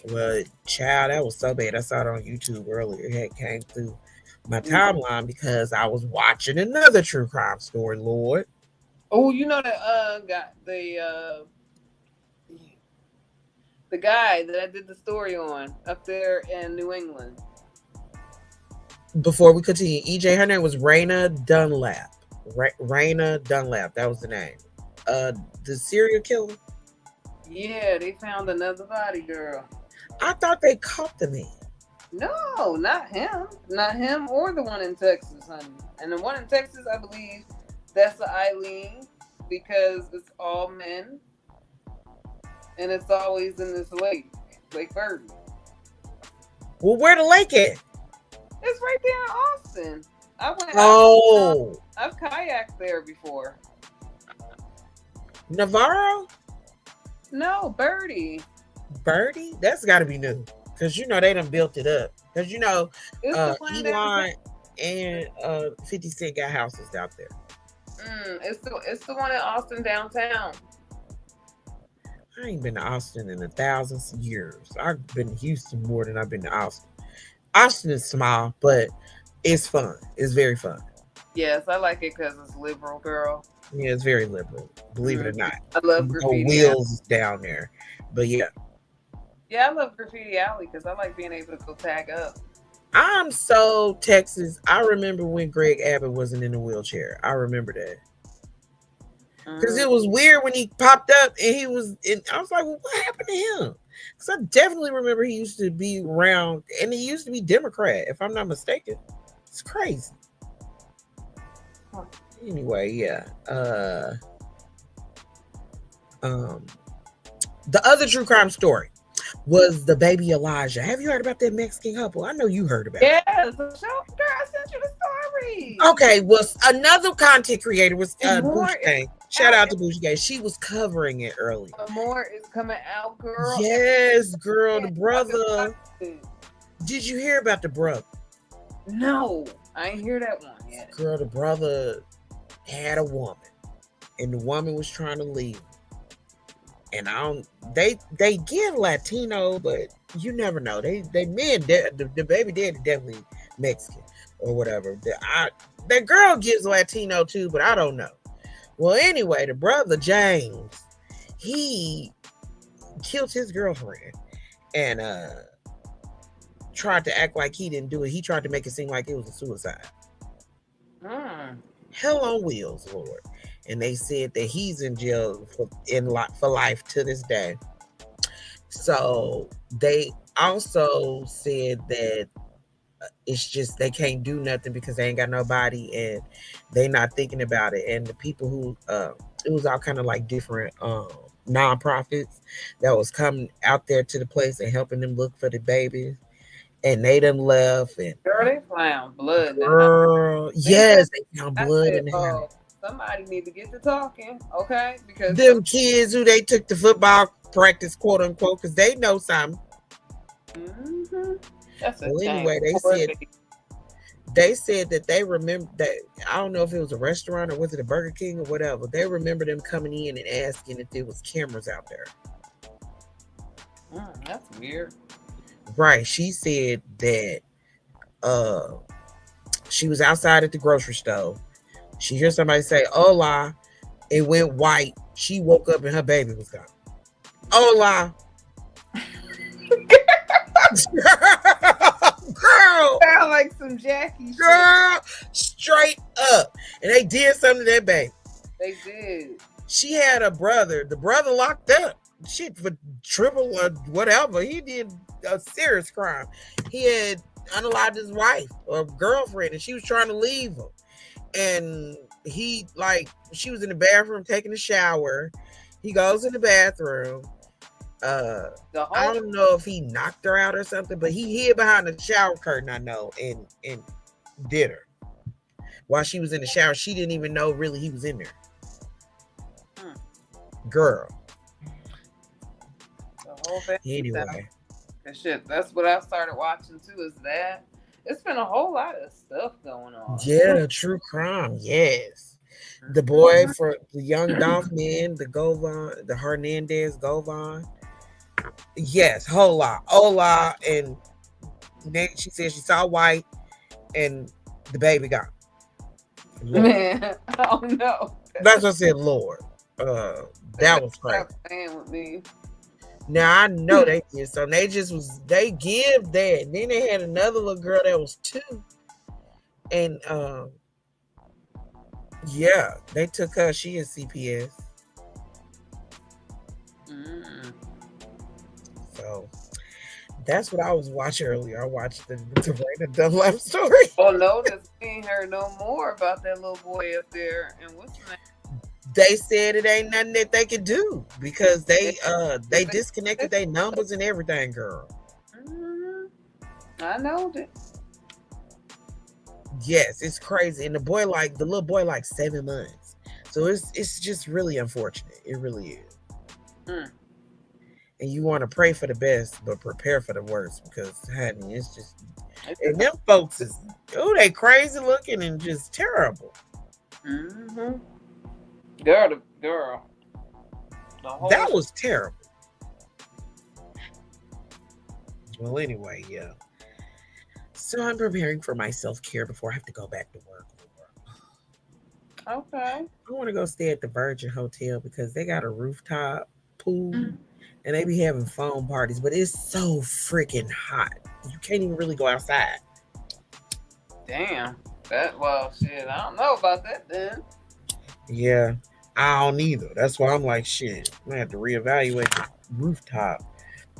Well, child, that was so bad. I saw it on YouTube earlier. It had came through my timeline because I was watching another true crime story, Lord. Oh, you know that got the guy that I did the story on up there in New England. Before we continue, EJ, her name was Raina Dunlap. Raina Dunlap, that was the name. The serial killer. Yeah, they found another body, girl. I thought they caught the man. No, not him. Not him or the one in Texas, honey. And the one in Texas, I believe, that's the Eileen because it's all men. And it's always in this lake, Lake Birdie. Well, where the lake at? It's right there in Austin. I went. Oh, I've kayaked there before. Navarro? No, Birdie. Birdie? That's got to be new because they done built it up. Because Elon and 50 Cent got houses out there. It's the one in Austin downtown. I ain't been to Austin in 1,000 years. I've been to Houston more than I've been to Austin. Austin is small, but it's fun. It's very fun. Yes, I like it because it's liberal, girl. Yeah, it's very liberal. Believe it or not. I love Graffiti wheels down there. But yeah. Yeah, I love Graffiti Alley because I like being able to go tag up. I'm so Texas. I remember when Greg Abbott wasn't in a wheelchair. I remember that. Because it was weird when he popped up and he was in. I was like, well, what happened to him? Because I definitely remember he used to be around and he used to be Democrat, if I'm not mistaken. It's crazy. Anyway, yeah. The other true crime story was the baby Elijah. Have you heard about that Mexican couple? I know you heard about it. Yes, girl, I sent you the story. Okay, well, another content creator was Bougie Gang. Shout out to Bougie Gang. She was covering it earlier. More is coming out, girl. Yes, girl, the brother. Did you hear about the brother? No, I ain't hear that one yet. Girl, the brother had a woman, and the woman was trying to leave. And they get Latino, but you never know. They men, the baby daddy definitely Mexican or whatever. The girl gives Latino too, but I don't know. Well, anyway, the brother James, he killed his girlfriend and tried to act like he didn't do it. He tried to make it seem like it was a suicide. Hell on wheels, Lord. And they said that he's in jail for life to this day. So they also said that it's just they can't do nothing because they ain't got nobody and they not thinking about it. And the people who it was all kind of like different nonprofits that was coming out there to the place and helping them look for the babies, and they done left. And Girl, they found blood in the house. girl, They said, yes, they found I blood said, in the house. oh, somebody need to get to talking, okay? Because Them kids who they took to football practice, quote unquote, because they know something. That's a Well, shame. anyway, they said that they remember that, I don't know if it was a restaurant or was it a Burger King or whatever. They remember them coming in and asking if there was cameras out there. That's weird. Right. She said that she was outside at the grocery store. She heard somebody say, "Hola." It went white. She woke up and her baby was gone. Hola. Girl. Sound like some Jackie shit. Girl. Straight up. And they did something to that baby. They did. She had a brother. The brother locked up. Shit for triple or whatever. He did a serious crime. He had unalived his wife or girlfriend, and she was trying to leave him. And he, like, she was in the bathroom taking a shower. He goes in the bathroom. I don't know if he knocked her out or something, but he hid behind the shower curtain, I know, and did her. While she was in the shower, she didn't even know really he was in there. Girl. The whole thing. Anyway. Shit, that's what I started watching too, is that. It's been a whole lot of stuff going on. Yeah, true crime. Yes. The boy for the young Dolph man, the Govan, the Hernandez Govan. Yes, whole lot. Hola. And then she said she saw white and the baby gone. Man, oh no. That's what I said, Lord. That was crazy. Stop playing with me. Now I know they did so. They give that. And then they had another little girl that was 2. And yeah, they took her. She is CPS. So that's what I was watching earlier. I watched the Raina Dunlap story. Oh, notice we ain't heard no more about that little boy up there. And what's his name? They said it ain't nothing that they could do because they disconnected their numbers and everything, girl. I know that. Yes, it's crazy. And the little boy, like 7 months. So it's just really unfortunate. It really is. And you want to pray for the best, but prepare for the worst because, honey, it's just. And them folks they crazy looking and just terrible. Girl. That was terrible. Well, anyway, yeah. So I'm preparing for my self-care before I have to go back to work. Okay. I want to go stay at the Virgin Hotel because they got a rooftop pool and they be having foam parties, but it's so freaking hot. You can't even really go outside. Damn. Shit, I don't know about that then. Yeah, I don't either. That's why I'm like, shit, I'm gonna have to reevaluate the rooftop.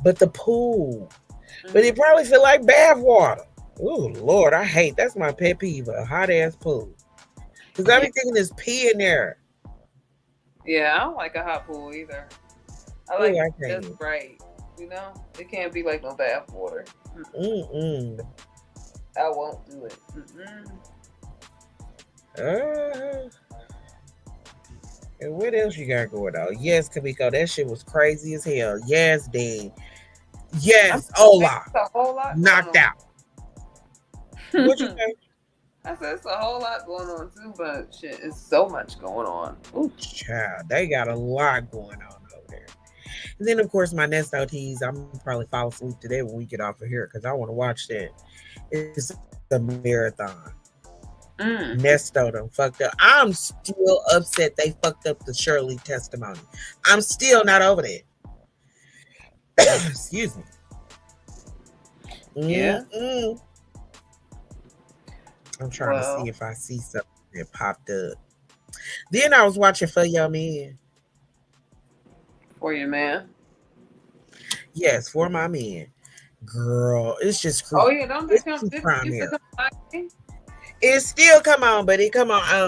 But the pool. But it probably feel like bath water. Oh Lord, I hate that's my pet peeve, a hot ass pool. Because I be thinking there's pee in there. Yeah, I don't like a hot pool either. I like it just right. You know? It can't be like no bath water. I won't do it. And what else you got going on? Yes, Kamiko, that shit was crazy as hell. Yes, Dean. Yes, Ola. Knocked out. What you think? I said it's a whole lot going on too, but shit, it's so much going on. Ooh. Child, they got a lot going on over there. And then, of course, my Nest OTs, I'm probably fall asleep today when we get off of here because I want to watch that. It's a marathon. Nesto done fucked up. I'm still upset they fucked up the Shirley testimony. I'm still not over that. Excuse me. Yeah. I'm trying to see if I see something that popped up. Then I was watching For Your Man. For Your Man? Yes, For My Man. Girl, it's just creepy. Oh, yeah, don't they come? It still come on, but it come on. I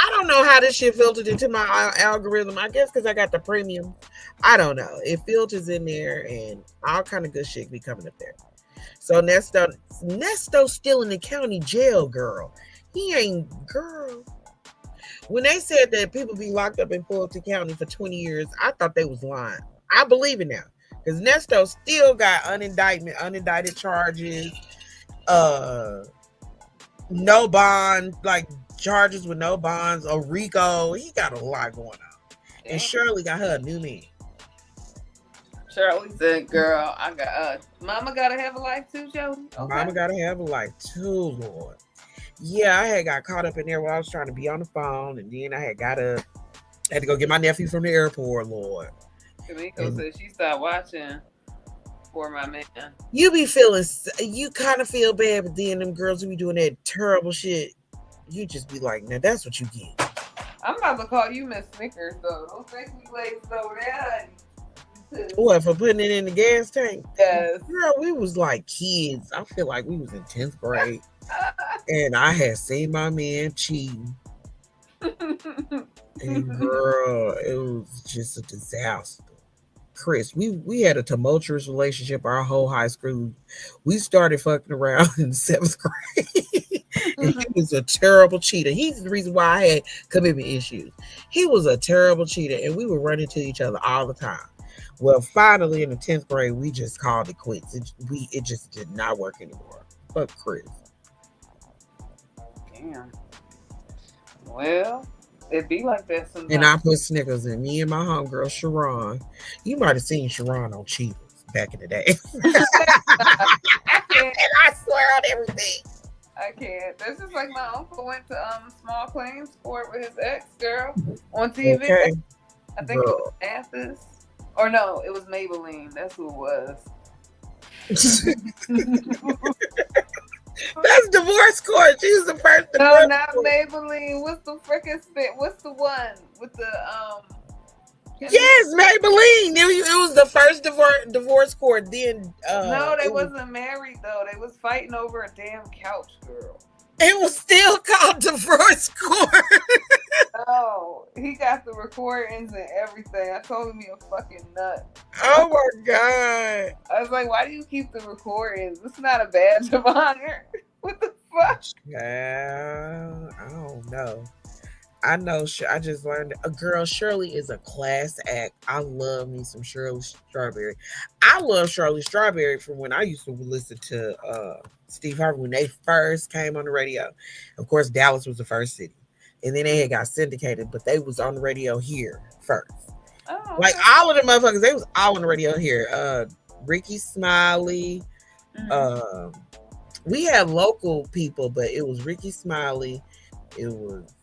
I don't know how this shit filtered into my algorithm. I guess because I got the premium. I don't know. It filters in there and all kind of good shit be coming up there. So Nesto's still in the county jail, girl. He ain't, girl. When they said that people be locked up in Fulton County for 20 years, I thought they was lying. I believe it now. Because Nesto still got unindicted charges, no bond, like charges with no bonds, a RICO. He got a lot going on. And Shirley got her a new man. Shirley said, girl, I got mama gotta have a life too, Jody. Okay. Mama gotta have a life too, Lord. Yeah, I had got caught up in there while I was trying to be on the phone, and then I had to go get my nephew from the airport, Lord. Kamiko said she stopped watching For My Man. You kind of feel bad, but then them girls who be doing that terrible shit, you just be like, now that's what you get. I'm about to call you Miss Snickers, though. Don't think we ladies over there. What, for putting it in the gas tank? Yes. Girl, we was like kids. I feel like we was in 10th grade. And I had seen my man cheating. And girl, it was just a disaster. Chris, we had a tumultuous relationship our whole high school. We started fucking around in 7th grade. And he was a terrible cheater. He's the reason why I had commitment issues. He was a terrible cheater, and we would run into each other all the time. Well, finally in the 10th grade, we just called it quits. It just did not work anymore. Fuck Chris. Damn. Well, it be like that sometimes. And I put Snickers in. Me and my homegirl Sharon. You might have seen Sharon on Cheetahs back in the day. And I swear on everything. I can't. That's just like my uncle went to Small Claims Court with his ex girl on TV. Okay. I think it was Mathis. Or no, it was Maybelline. That's who it was. That's divorce court. She's the first divorce No, not court. Maybelline. What's the freaking spit? What's the one with the Yes, Maybelline. It was the first divorce court. Then no, they wasn't married though. They was fighting over a damn couch, girl. It was still called divorce court. Oh, he got the recordings and everything. I told him he a fucking nut. Oh my God. I was like, why do you keep the recordings? It's not a badge of honor. What the fuck? I don't know. I know. I just learned a girl. Shirley is a class act. I love me some Shirley Strawberry. I love Shirley Strawberry from when I used to listen to Steve Harvey when they first came on the radio. Of course, Dallas was the first city, and then they had got syndicated, but they was on the radio here first. Oh, like all of the motherfuckers, they was all on the radio here. Ricky Smiley. We had local people, but it was Ricky Smiley. It was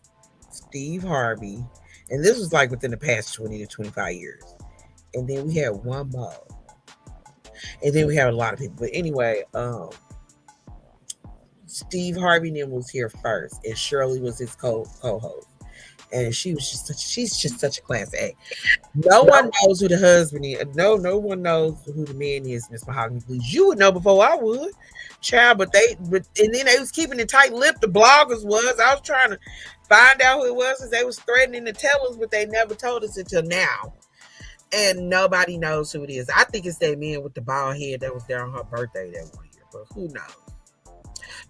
Steve Harvey, and this was like within the past 20 to 25 years. And then we had one more, and then we had a lot of people. But anyway, Steve Harvey then was here first, and Shirley was his co-host, and she's just such a class act. No one knows who the husband is. No one knows who the man is. Miss Mahogany, please. You would know before I would, child. But and then they was keeping it tight-lipped. The bloggers was. I was trying to find out who it was because they was threatening to tell us, but they never told us until now. And nobody knows who it is. I think it's that man with the bald head that was there on her birthday that one year, but who knows?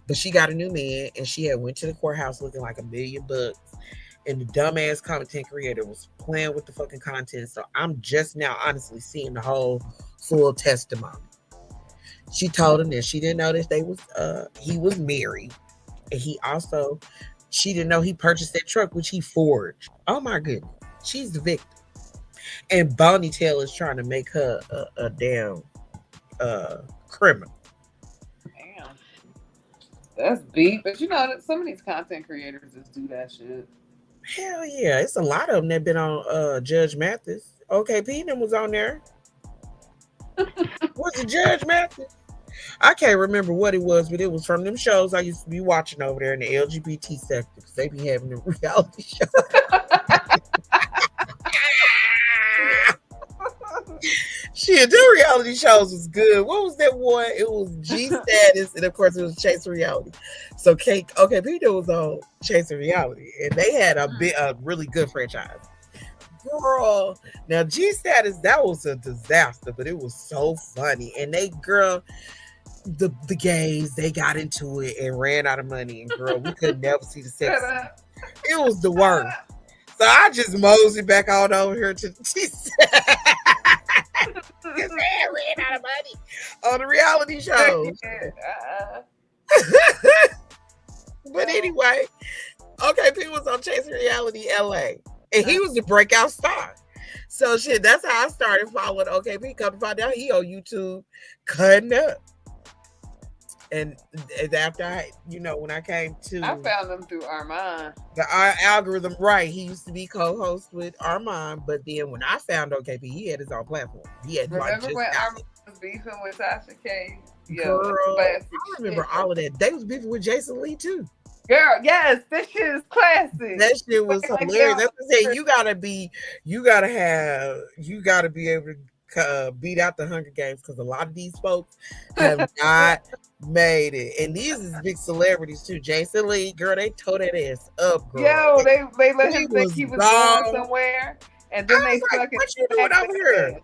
But she got a new man, and she had went to the courthouse looking like $1 million. And the dumbass content creator was playing with the fucking content. So I'm just now honestly seeing the whole full testimony. She told him that she didn't know that he was married. And she didn't know he purchased that truck, which he forged. Oh my goodness. She's the victim. And Bonnie Taylor is trying to make her a damn criminal. Damn. That's deep. But you know, some of these content creators just do that shit. Hell yeah. It's a lot of them that been on Judge Mathis. Okay, P them was on there. Was it Judge Mathis? I can't remember what it was, but it was from them shows I used to be watching over there in the LGBT sector because they be having a reality show. Shit, the reality shows was good. What was that one? It was G Status, and of course it was Chasing Reality. So Peter was on Chasing Reality, and they had a really good franchise. Girl, now G Status, that was a disaster, but it was so funny. And the gays, they got into it and ran out of money, and girl, we could never see the sex. It was the worst. So I just moseyed back on over here to G Status. Because they ran out of money on the reality show. But anyway, P was on Chasing Reality LA, and he was the breakout star. So shit, that's how I started following P. Come to find out he on YouTube cutting up. And after when I came to, I found him through Armand. The algorithm, right? He used to be co-host with Armand, but then when I found OKP, he had his own platform. He had remember when Armand was beefing with Tasha K? Girl, I remember all of that. They was beefing with Jason Lee too. Girl, yes, this shit is classic. That shit was hilarious. That's what I said. You gotta be able to beat out the Hunger Games, because a lot of these folks have not made it, and these is big celebrities too. Jason Lee, girl, they tore that ass up, girl. Yo, they let him think he was going somewhere, and then they stuck it. What you doing over here?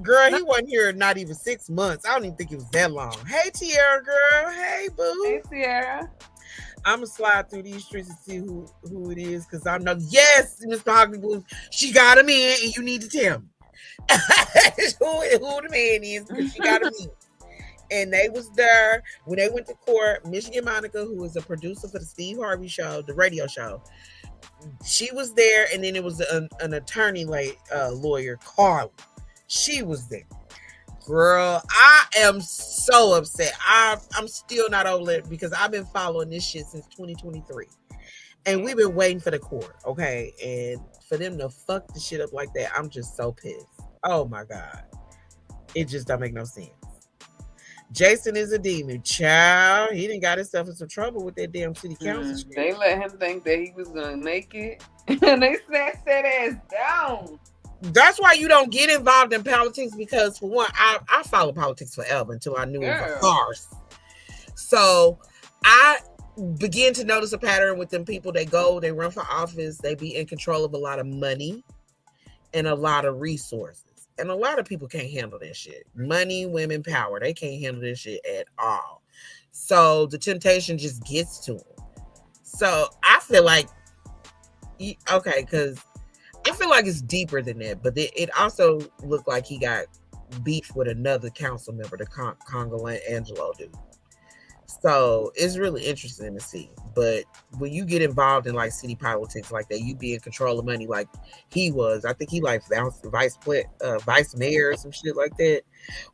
Girl, he wasn't here not even 6 months. I don't even think it was that long. Hey, Tiara, girl. Hey, boo. Hey, Tiara. I'm going to slide through these streets and see who it is, because I know, yes, Mr. Hockley Boo, she got him in, and you need to tell me who the man is, because she got him in. And they was there when they went to court. Michigan Monica, who was a producer for the Steve Harvey show, the radio show, she was there, and then it was an attorney lawyer, Carly. She was there. Girl, I am so upset. I'm still not over it, because I've been following this shit since 2023. And we've been waiting for the court, okay? And for them to fuck the shit up like that, I'm just so pissed. Oh my God. It just don't make no sense. Jason is a demon. Child, he done got himself in some trouble with that damn city council shit. They let him think that he was going to make it, and they snatched that ass down. That's why you don't get involved in politics, because for one, I followed politics forever until I knew it was a farce. So I began to notice a pattern with them people. They run for office, they be in control of a lot of money and a lot of resources. And a lot of people can't handle that shit. Money, women, power. They can't handle this shit at all. So the temptation just gets to them. So I feel like, because I feel like it's deeper than that, but it also looked like he got beef with another council member, the Congo Angelo dude. So it's really interesting to see. But when you get involved in like city politics like that, you be in control of money like he was. I think he like vice mayor or some shit like that,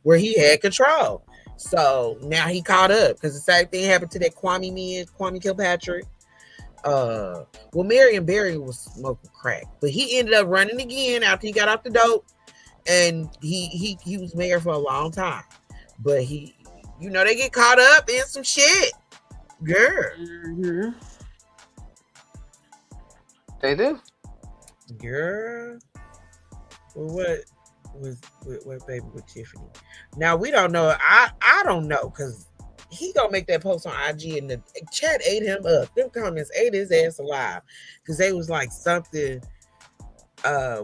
where he had control. So now he caught up, because the same thing happened to that Kwame Kilpatrick. Well, Marion Barry was smoking crack, but he ended up running again after he got off the dope, and he was mayor for a long time. But they get caught up in some shit, girl. Mm-hmm. They do, girl. Well, what baby with Tiffany? Now we don't know. I don't know, because he gonna make that post on IG, and the chat ate him up. Them comments ate his ass alive, because they was like something.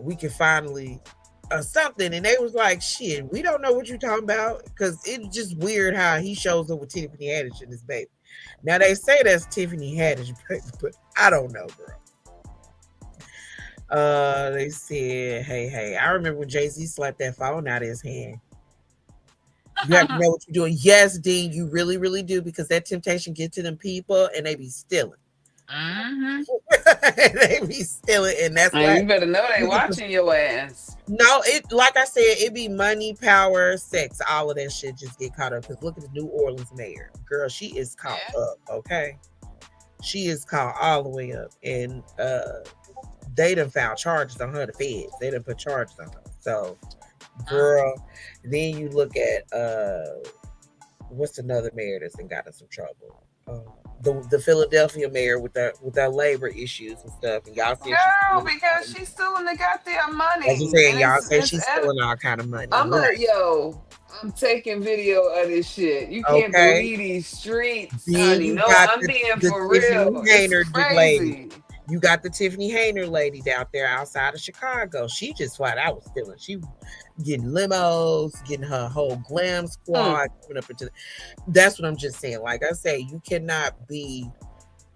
We can finally. Something, and they was like, shit, we don't know what you're talking about, because it's just weird how he shows up with Tiffany Haddish and his baby. Now they say that's Tiffany Haddish, but I don't know, bro. They said, hey, I remember when Jay-Z slapped that phone out of his hand. You have to know what you're doing. Yes, Dean, you really, really do, because that temptation gets to them people, and they be stealing. Mm-hmm. They be stealing, and that's why you better know they watching your ass. No, it like I said, it be money, power, sex, all of that shit just get caught up. Because look at the New Orleans mayor, girl, she is caught up. Okay, she is caught all the way up, and they done found charges on her. The feds, they done put charges on her. So, girl, then you look at what's another mayor that's got in some trouble. the Philadelphia mayor with that labor issues and stuff, and y'all said Girl, because she's stealing the goddamn as you money. saying, And y'all say it's she's stealing all kind of money. I'm Right. I'm taking video of this shit. You can't Okay. believe these streets, Then honey. you No, got I'm being the for Tiffany real. It's Hayner lady. crazy. You got the Tiffany Hayner lady out there outside of Chicago. She just flat out was stealing. She getting limos, getting her whole glam squad coming up into. That's what I'm just saying. Like I say, you cannot be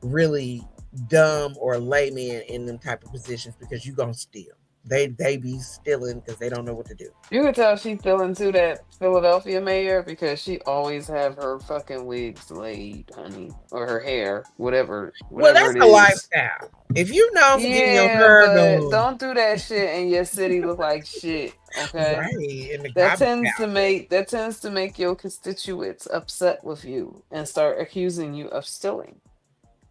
really dumb or layman in them type of positions because you gonna steal. They be stealing because they don't know what to do. You can tell she's feeling to that Philadelphia mayor because she always have her fucking wigs laid, honey, or her hair, Well, whatever that's it a is. lifestyle. If you know for getting your Yeah, hair but done don't do that shit and your city look like shit. Okay, right in the garbage that tends to make your constituents upset with you and start accusing you of stealing.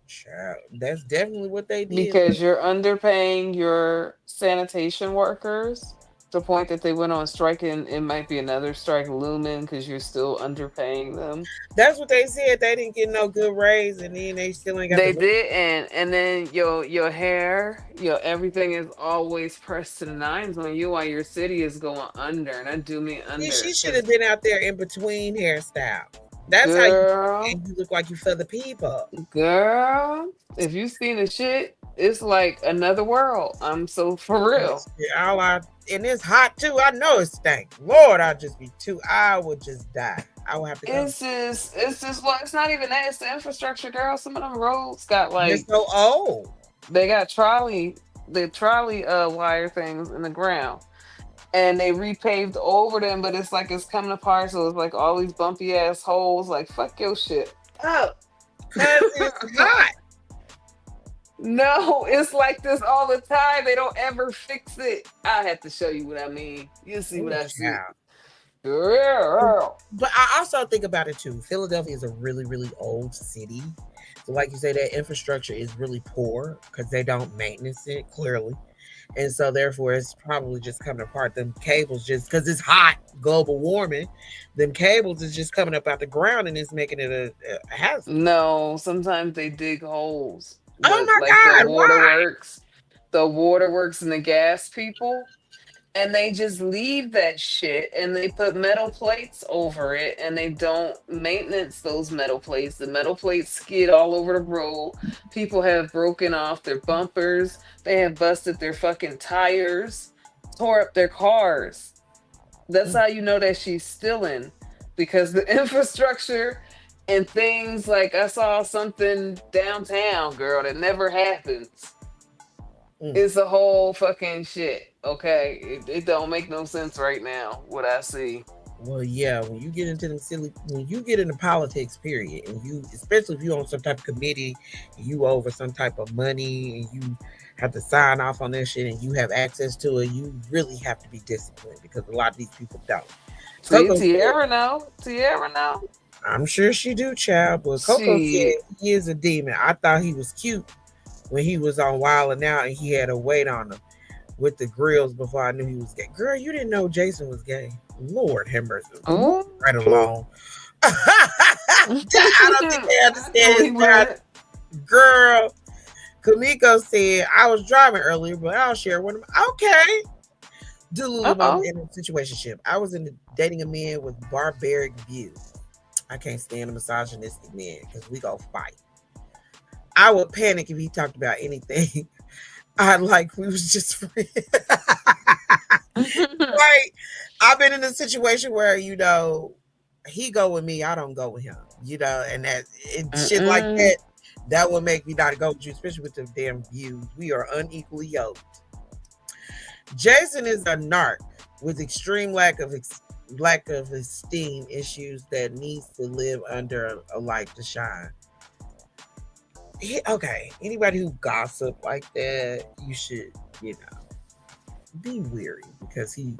child, that's definitely what they did. Because you're underpaying your sanitation workers to the point that they went on strike, and it might be another strike looming because you're still underpaying them. That's what they said. They didn't get no good raise, and then they still ain't got They the. did, and then your hair, your everything is always pressed to the nines on you while your city is going under, and that do me under. She should 'Cause, have been out there in between hairstyle. That's how girl, you look like you for the people. girl, if you seen the shit, it's like another world. I'm so for real. Yeah, and it's hot too. I know it stank. Lord, I'd just be too. I would just die. I would have to go. It's just well, it's not even that. It's the infrastructure, girl. Some of them roads got They're like so old. they got the trolley wire things in the ground, and they repaved over them, but it's like it's coming apart. So it's like all these bumpy ass holes. Like fuck your shit. Oh, Cause it's hot. no, it's like this all the time. They don't ever fix it. I have to show you what I mean. You'll see what I see. Yeah. Girl. But I also think about it too. Philadelphia is a really, really old city. So, like you say, that infrastructure is really poor because they don't maintenance it clearly. And so, therefore, it's probably just coming apart. Them cables, just because it's hot, global warming, them cables is just coming up out the ground and it's making it a hazard. No, sometimes they dig holes. Oh my Like God, why? the waterworks and the gas people, and they just leave that shit and they put metal plates over it and they don't maintenance those metal plates. The metal plates skid all over the road. People have broken off their bumpers. They have busted their fucking tires, tore up their cars. That's how you know that she's stealing, because the infrastructure and things like I saw something downtown, girl, that never happens. It's a whole fucking shit. Okay, it don't make no sense right now. What I see. Well, yeah, when you get into when you get into politics, period, and you, especially if you're on some type of committee, and you over some type of money, and you have to sign off on that shit, and you have access to it, you really have to be disciplined because a lot of these people don't. See, Tierra know. I'm sure she do, child, but Coco said he is a demon. I thought he was cute when he was on Wild and Out, and he had a weight on him with the grills before I knew he was gay. Girl, you didn't know Jason was gay. Lord have mercy. Oh. Right along. I don't think they understand his girl. Kamiko said, I was driving earlier, but I'll share with him. Okay. Do a little moment in a situationship. I was dating a man with barbaric views. I can't stand a misogynistic man because we go fight. I would panic if he talked about anything. We was just friends. Right. I've been in a situation where, he go with me, I don't go with him, and that shit like that would make me not go with you, especially with the damn views. We are unequally yoked. Jason is a narc with extreme lack of esteem issues that needs to live under a light to shine. Okay, anybody who gossip like that, you should, be weary because he,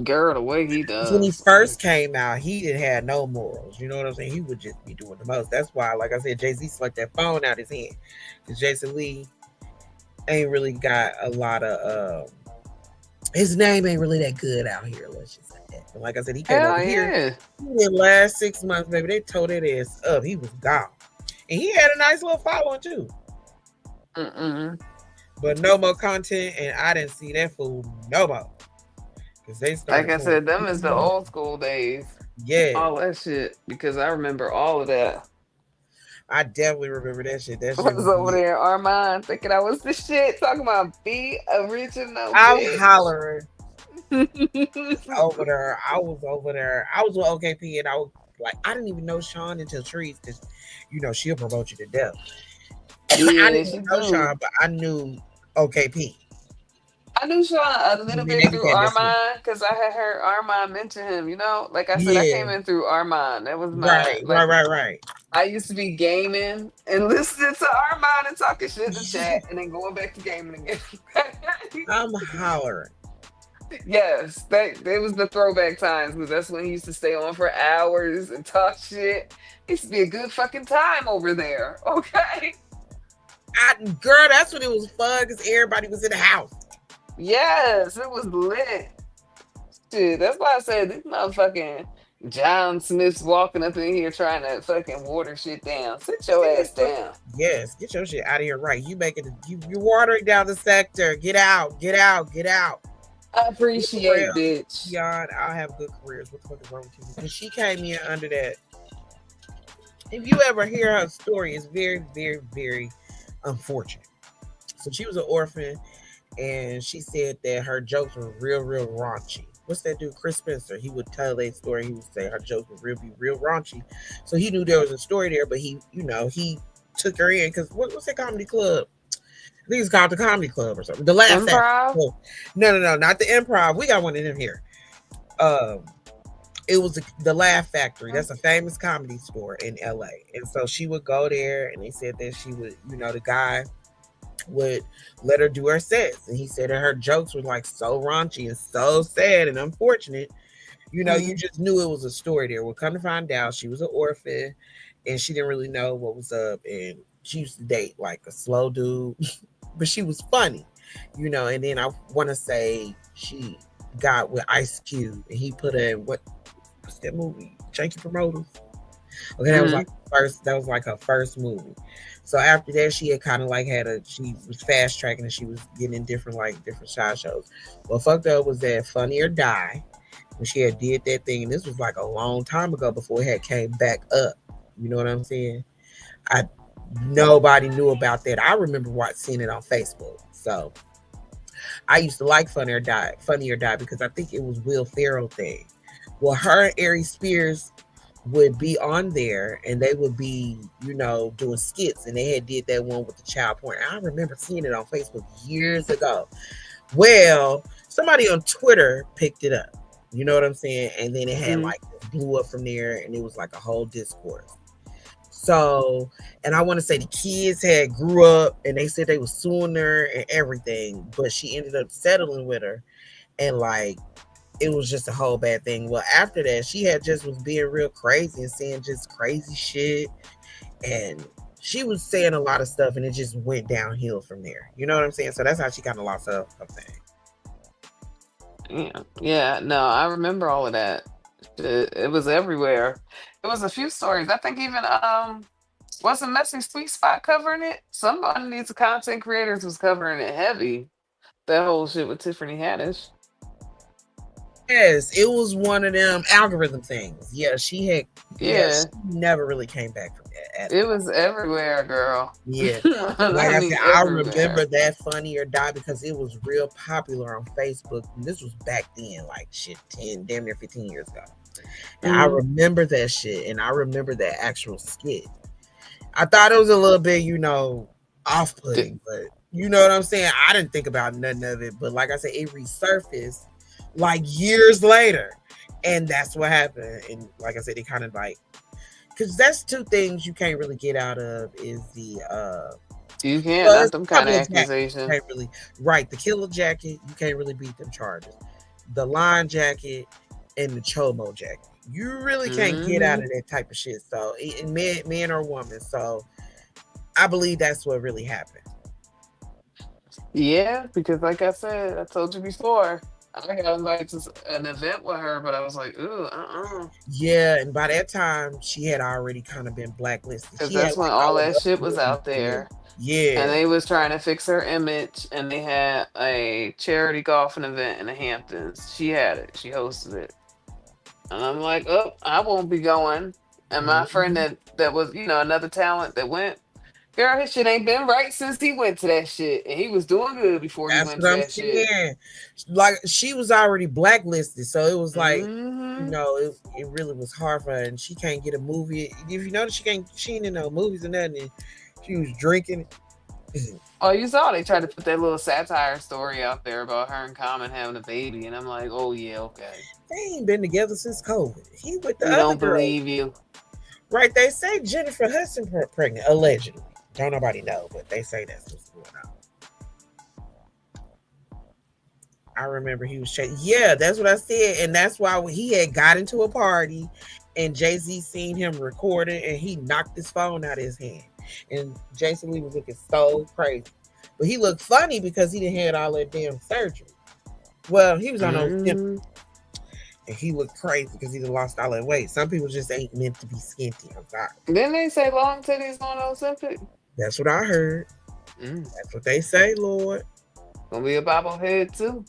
girl, the way he does. When he first came out, he didn't have no morals. You know what I'm saying? He would just be doing the most. That's why, like I said, Jay-Z slugged that phone out his hand because Jason Lee ain't really got a lot of his name ain't really that good out here. Let's just say that. And like I said, he came Hell over here yeah. in the last 6 months, baby. They tore that ass up. He was gone, and he had a nice little following too. Mm-mm. But no more content, and I didn't see that fool no more because they Like started I going. said, them is the old school days. Yeah, All that shit. Because I remember all of that. I definitely remember that shit. That I shit was was over lit. there in Armand thinking I was the shit, talking about be original I'm bitch. hollering over there. I was over there. I was with OKP, and I was like, I didn't even know Sean until Trees because, she'll promote you to death. I Yeah, didn't she even know do. Sean, but I knew OKP. I knew Sean a And little then bit they through became best friends. Armand because I had heard Armand mention him. Like I said, I Yeah, came in through Armand. That was my right, right, like. right, right. I used to be gaming and listening to Armand and talking shit in the chat, and then going back to gaming again. I'm hollering. Yes, that was the throwback times because that's when he used to stay on for hours and talk shit. It used to be a good fucking time over there. Okay. Girl, that's when it was fun because everybody was in the house. Yes, it was lit. Shit, that's why I said these motherfucking John Smith's walking up in here trying to fucking water shit down. Sit your ass down. Yes, get your shit out of here, right? You're watering down the sector. Get out, get out, get out. I Look around, appreciate, bitch. Beyond, I'll have good careers. What the fuck is wrong with you? Because she came in under that. If you ever hear her story, it's very, very, very unfortunate. So she was an orphan, and she said that her jokes were real, real raunchy. What's that dude, Chris Spencer? He would tell that story. He would say her jokes would be real raunchy. So he knew there was a story there, but he took her in because what's that comedy club? I think it's called the Comedy Club or something. The Laugh Factory. Improv? Oh, no, not the Improv. We got one in them here. It was the Laugh Factory. That's a famous comedy store in LA. And so she would go there, and they said that she would, the guy would let her do her sets, and he said that her jokes were like so raunchy and so sad and unfortunate. You just knew it was a story there. We'll come to find out she was an orphan, and she didn't really know what was up, and she used to date like a slow dude, but she was funny, and then I want to say she got with Ice Cube, and he put her in what's that movie? Janky Promoters. Okay, that was like her first movie. So after that, she had kind of like she was fast tracking, and she was getting in different side shows. What fucked up was that Funny or Die, when she had did that thing, and this was like a long time ago before it had came back up. You know what I'm saying? Nobody knew about that. I remember seeing it on Facebook. So I used to like Funny or Die because I think it was Will Ferrell thing. Well, her and Ari Spears would be on there, and they would be, doing skits, and they had did that one with the child porn. I remember seeing it on Facebook years ago. Well, somebody on Twitter picked it up. You know what I'm saying? And then it had like blew up from there, and it was like a whole discourse. So, and I want to say the kids had grew up, and they said they was suing her and everything, but she ended up settling with her, and like it was just a whole bad thing. Well, after that, she had just was being real crazy and saying just crazy shit, and she was saying a lot of stuff, and it just went downhill from there. You know what I'm saying? So that's how she kind of lost her thing. Yeah, no, I remember all of that. It was everywhere. It was a few stories. I think even wasn't Messy Sweet Spot covering it? Somebody needs content creators was covering it heavy. That whole shit with Tiffany Haddish. Yes, it was one of them algorithm things. Yeah, she had. Yeah, she never really came back from that. It was everywhere, girl. Yeah, Like I said, I remember that Funny or Die because it was real popular on Facebook. And this was back then, like shit, damn near 15 years ago. And I remember that shit, and I remember that actual skit. I thought it was a little bit, off-putting, but you know what I'm saying? I didn't think about nothing of it, but like I said, it resurfaced like years later, and that's what happened. And like I said, it kind of like, because that's two things you can't really get out of is the you can't, not them kind of accusations. Can't really, right, the killer jacket, you can't really beat them charges. The line jacket and the chomo jacket, you really can't get out of that type of shit. So man or woman, so I believe that's what really happened. Yeah, because like I said, I told you before, I got invited to an event with her, but I was like, ooh, Yeah, and by that time she had already kind of been blacklisted. because She had that's when like all all of that shit the was movies out there. there, and Yeah, they was trying to fix her image, and they had a charity golfing event in the Hamptons. She had it. She hosted it. And I'm like, oh, I won't be going. And my friend mhm. that was, another talent that went, girl, his shit ain't been right since he went to that shit. And he was doing good before he That's went what to I'm that shit. saying. Like she was already blacklisted, so it was like, Hmm it really was hard for her, and she can't get a movie. If you notice, she ain't in no movies and nothing. And she was drinking. Oh, you saw they tried to put that little satire story out there about her and Common having a baby. And I'm like, oh, yeah, okay. They ain't been together since COVID. He with the We other don't girl, believe you. right? They say Jennifer Hudson pregnant, allegedly. Don't nobody know, but they say that's what's going on. I remember he was chasing. Yeah, that's what I said, and that's why he had got into a party, and Jay-Z seen him recording, and he knocked his phone out of his hand, and Jason Lee was looking so crazy, but he looked funny because he didn't had all that damn surgery. Well, he was on those Mm. and he looked crazy because he done lost all that weight. Some people just ain't meant to be skinty. I'm sorry. Didn't they say long titties on Ozempic? That's what I heard. Mm. That's what they say, Lord. Gonna be a bobblehead too.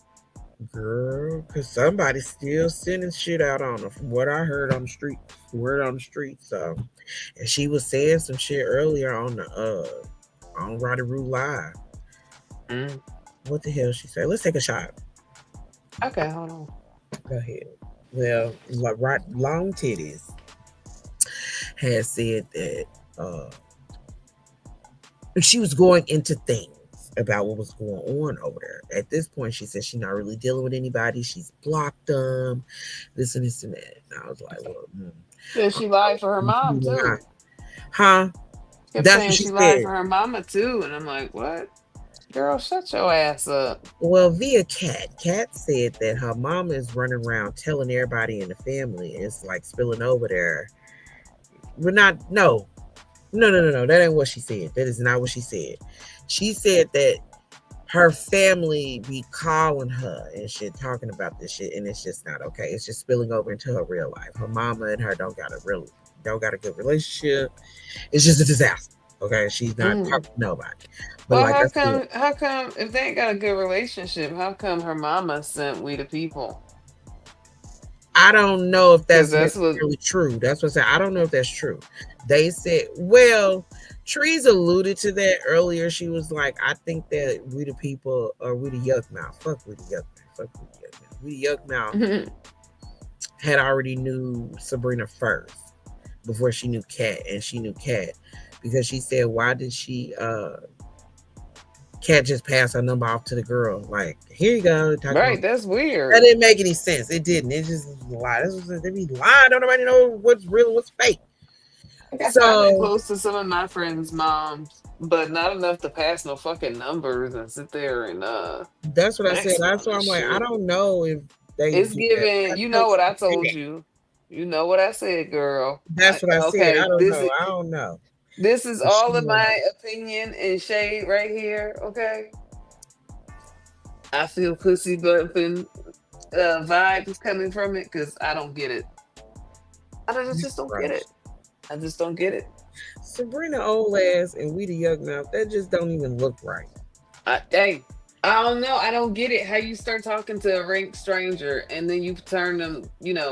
Girl, because somebody's still sending shit out on her from what I heard on the street. Word on the street. So, and she was saying some shit earlier on Roddy Roo Live. Mm. What the hell she said? Let's take a shot. Okay, hold on. Go ahead. Well, Long Titties has said that she was going into things about what was going on over there. At this point, she said she's not really dealing with anybody. She's blocked them, this and this and that. And I was like, well, Then she lied for her mom too. huh? Kept That's what saying she she lied said. for her mama too, and I'm like, what? Girl, shut your ass up. Well, via Kat said that her mama is running around telling everybody in the family. It's like spilling over there. We're not, no. No. That ain't what she said. That is not what she said. She said that her family be calling her and shit, talking about this shit, and it's just not okay. It's just spilling over into her real life. Her mama and her don't got a good relationship. It's just a disaster. Okay, she's not Mm. talking to nobody. But Well, like I said, how come if they ain't got a good relationship, how come her mama sent We the People? I don't know if Because that's that's what. necessarily true. That's what I said. I don't know if that's true. They said, well, Trees alluded to that earlier. She was like, I think that We the People or We the Yuck Mouth. Fuck We the Yuck Mouth. Fuck We the Yuck Mouth. We the Yuck Mouth had already knew Sabrina first before she knew Kat, and she knew Kat because she said, why did she Kat just pass her number off to the girl? Like, here you go. Right, that's That weird. didn't make any sense. It didn't. It just was a lie. They be lying. Don't nobody know what's real and what's fake. I guess I've been So close to some of my friends' moms, but not enough to pass no fucking numbers and sit there and that's what I said. maximum That's why and I'm like, I shit. don't know if they It's do that. given, I you know know what I people do told that. you. You know what I said, girl. That's what I said. I Okay, don't know. I don't know. this is But she all of was my opinion and shade right here. Okay, I feel pussy bumping vibes coming from it because I don't get it. Just don't get right. it. I just don't get it. Sabrina old ass and We the Young Mouth, that just don't even look right. Hey, I don't know. I don't get it. How you start talking to a rank stranger and then you turn them,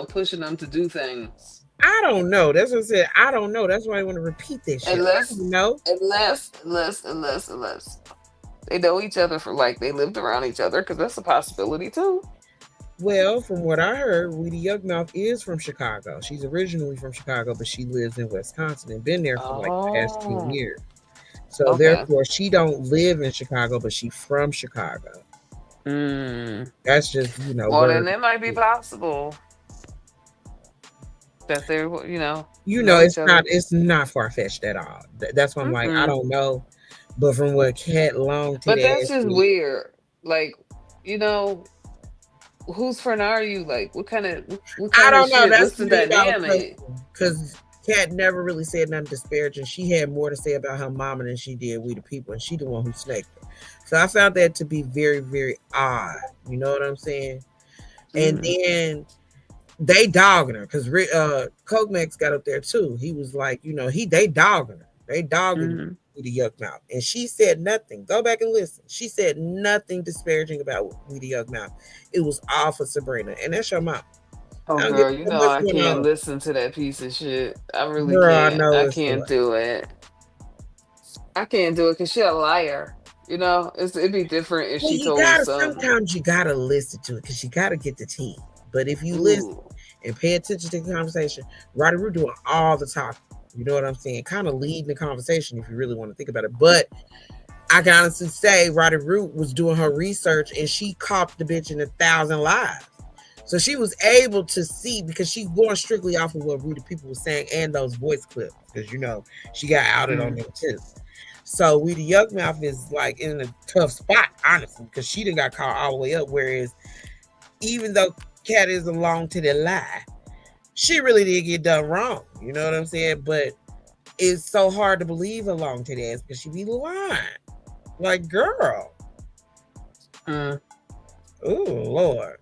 pushing them to do things. I don't know. That's what I said. I don't know. That's why I want to repeat this shit. I Unless, don't know. unless they know each other for like they lived around each other because that's a possibility too. Well, from what I heard, Weedy Yuckmouth is from Chicago. She's originally from Chicago, but she lives in Wisconsin and been there for like the past 10 Oh, years. So okay. therefore, she don't live in Chicago, but she from Chicago. Mm. That's just Well, then word. it might be possible that they're, know each other. It's not far fetched at all. That's why I'm like, I Mm-mm. don't know. But from what Cat Long But Titty that's asked just me, weird. Like, you know, whose friend are you? Like, what I kind of don't know. shit? That's What's the the thing about dynamic? because Cat never really said nothing disparaging. She had more to say about her mama than she did We the People, and she the one who snaked her. So I found that to be very, very odd. You know what I'm saying? And Mm-hmm. then they dogging her because Coke Max got up there too. He was like, they dogging her. They dogging Mm-hmm. Weedy Yuck Mouth. And she said nothing. Go back and listen. She said nothing disparaging about Weedy Yuck Mouth. It was all for Sabrina. And that's your mom. Oh, I don't give girl, you a know what's I going can't on. listen to that piece of shit. I really Girl, I can't. know I it's the can't do it. I can't do it because she a liar. It'd be different if well, she told some. sometimes you gotta listen to it because you gotta get the tea. But if you listen Ooh. and pay attention to the conversation, Roddy Roo doing all the talking. You know what I'm saying? Kind of leading the conversation if you really want to think about it. But I can honestly say Roddy Root was doing her research and she caught the bitch in 1,000 lives. So she was able to see because she's going strictly off of what Rudy people were saying and those voice clips because she got outed on Mm. them too. So Weedy Yuckmouth is like in a tough spot, honestly, because she done got caught all the way up. Whereas even though Cat is a long to the lie, she really did get done wrong. You know what I'm saying? But it's so hard to believe a long to the ass because she be lying. Like, girl. Mm. Oh, Lord.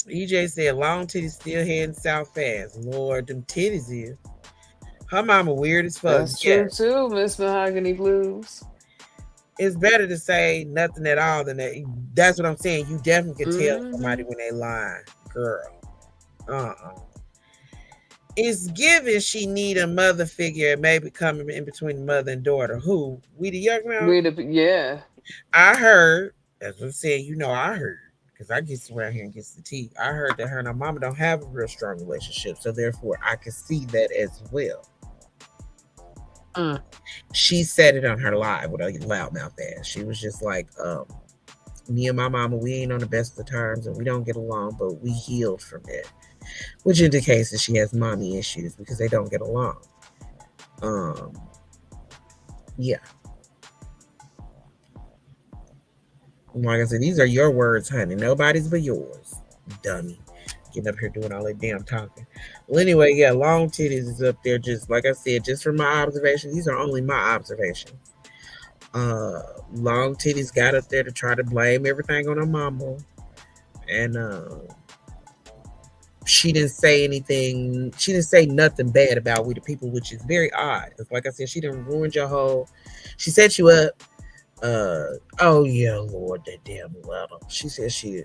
EJ said long titties still heading south fast. Lord, them titties is. Her mama weird as fuck. That's Yeah. true too, Miss Mahogany Blues. It's better to say nothing at all than that. That's what I'm saying. You definitely can tell somebody Mm-hmm. when they lying. Girl. Uh-uh. It's given she need a mother figure, maybe coming in between mother and daughter. Who? We the young man? Yeah. I heard, as I'm saying, I heard, because I get around here and gets the tea. I heard that her and her mama don't have a real strong relationship, so therefore I can see that as well. Mm. She said it on her live with a loudmouth ass. She was just like, me and my mama, we ain't on the best of terms and we don't get along, but we healed from it. Which indicates that she has mommy issues because they don't get along. Yeah. Like I said, these are your words, honey. Nobody's but yours. Dummy. Getting up here doing all that damn talking. Well, anyway, yeah, long titties is up there. Just like I said, just from my observations. These are only my observations. Long titties got up there to try to blame everything on her mama. And she didn't say anything. She didn't say nothing bad about We the People, which is very odd. Because like I said, she done ruined your whole. She set you up. Oh yeah, Lord, that damn letter. She said she.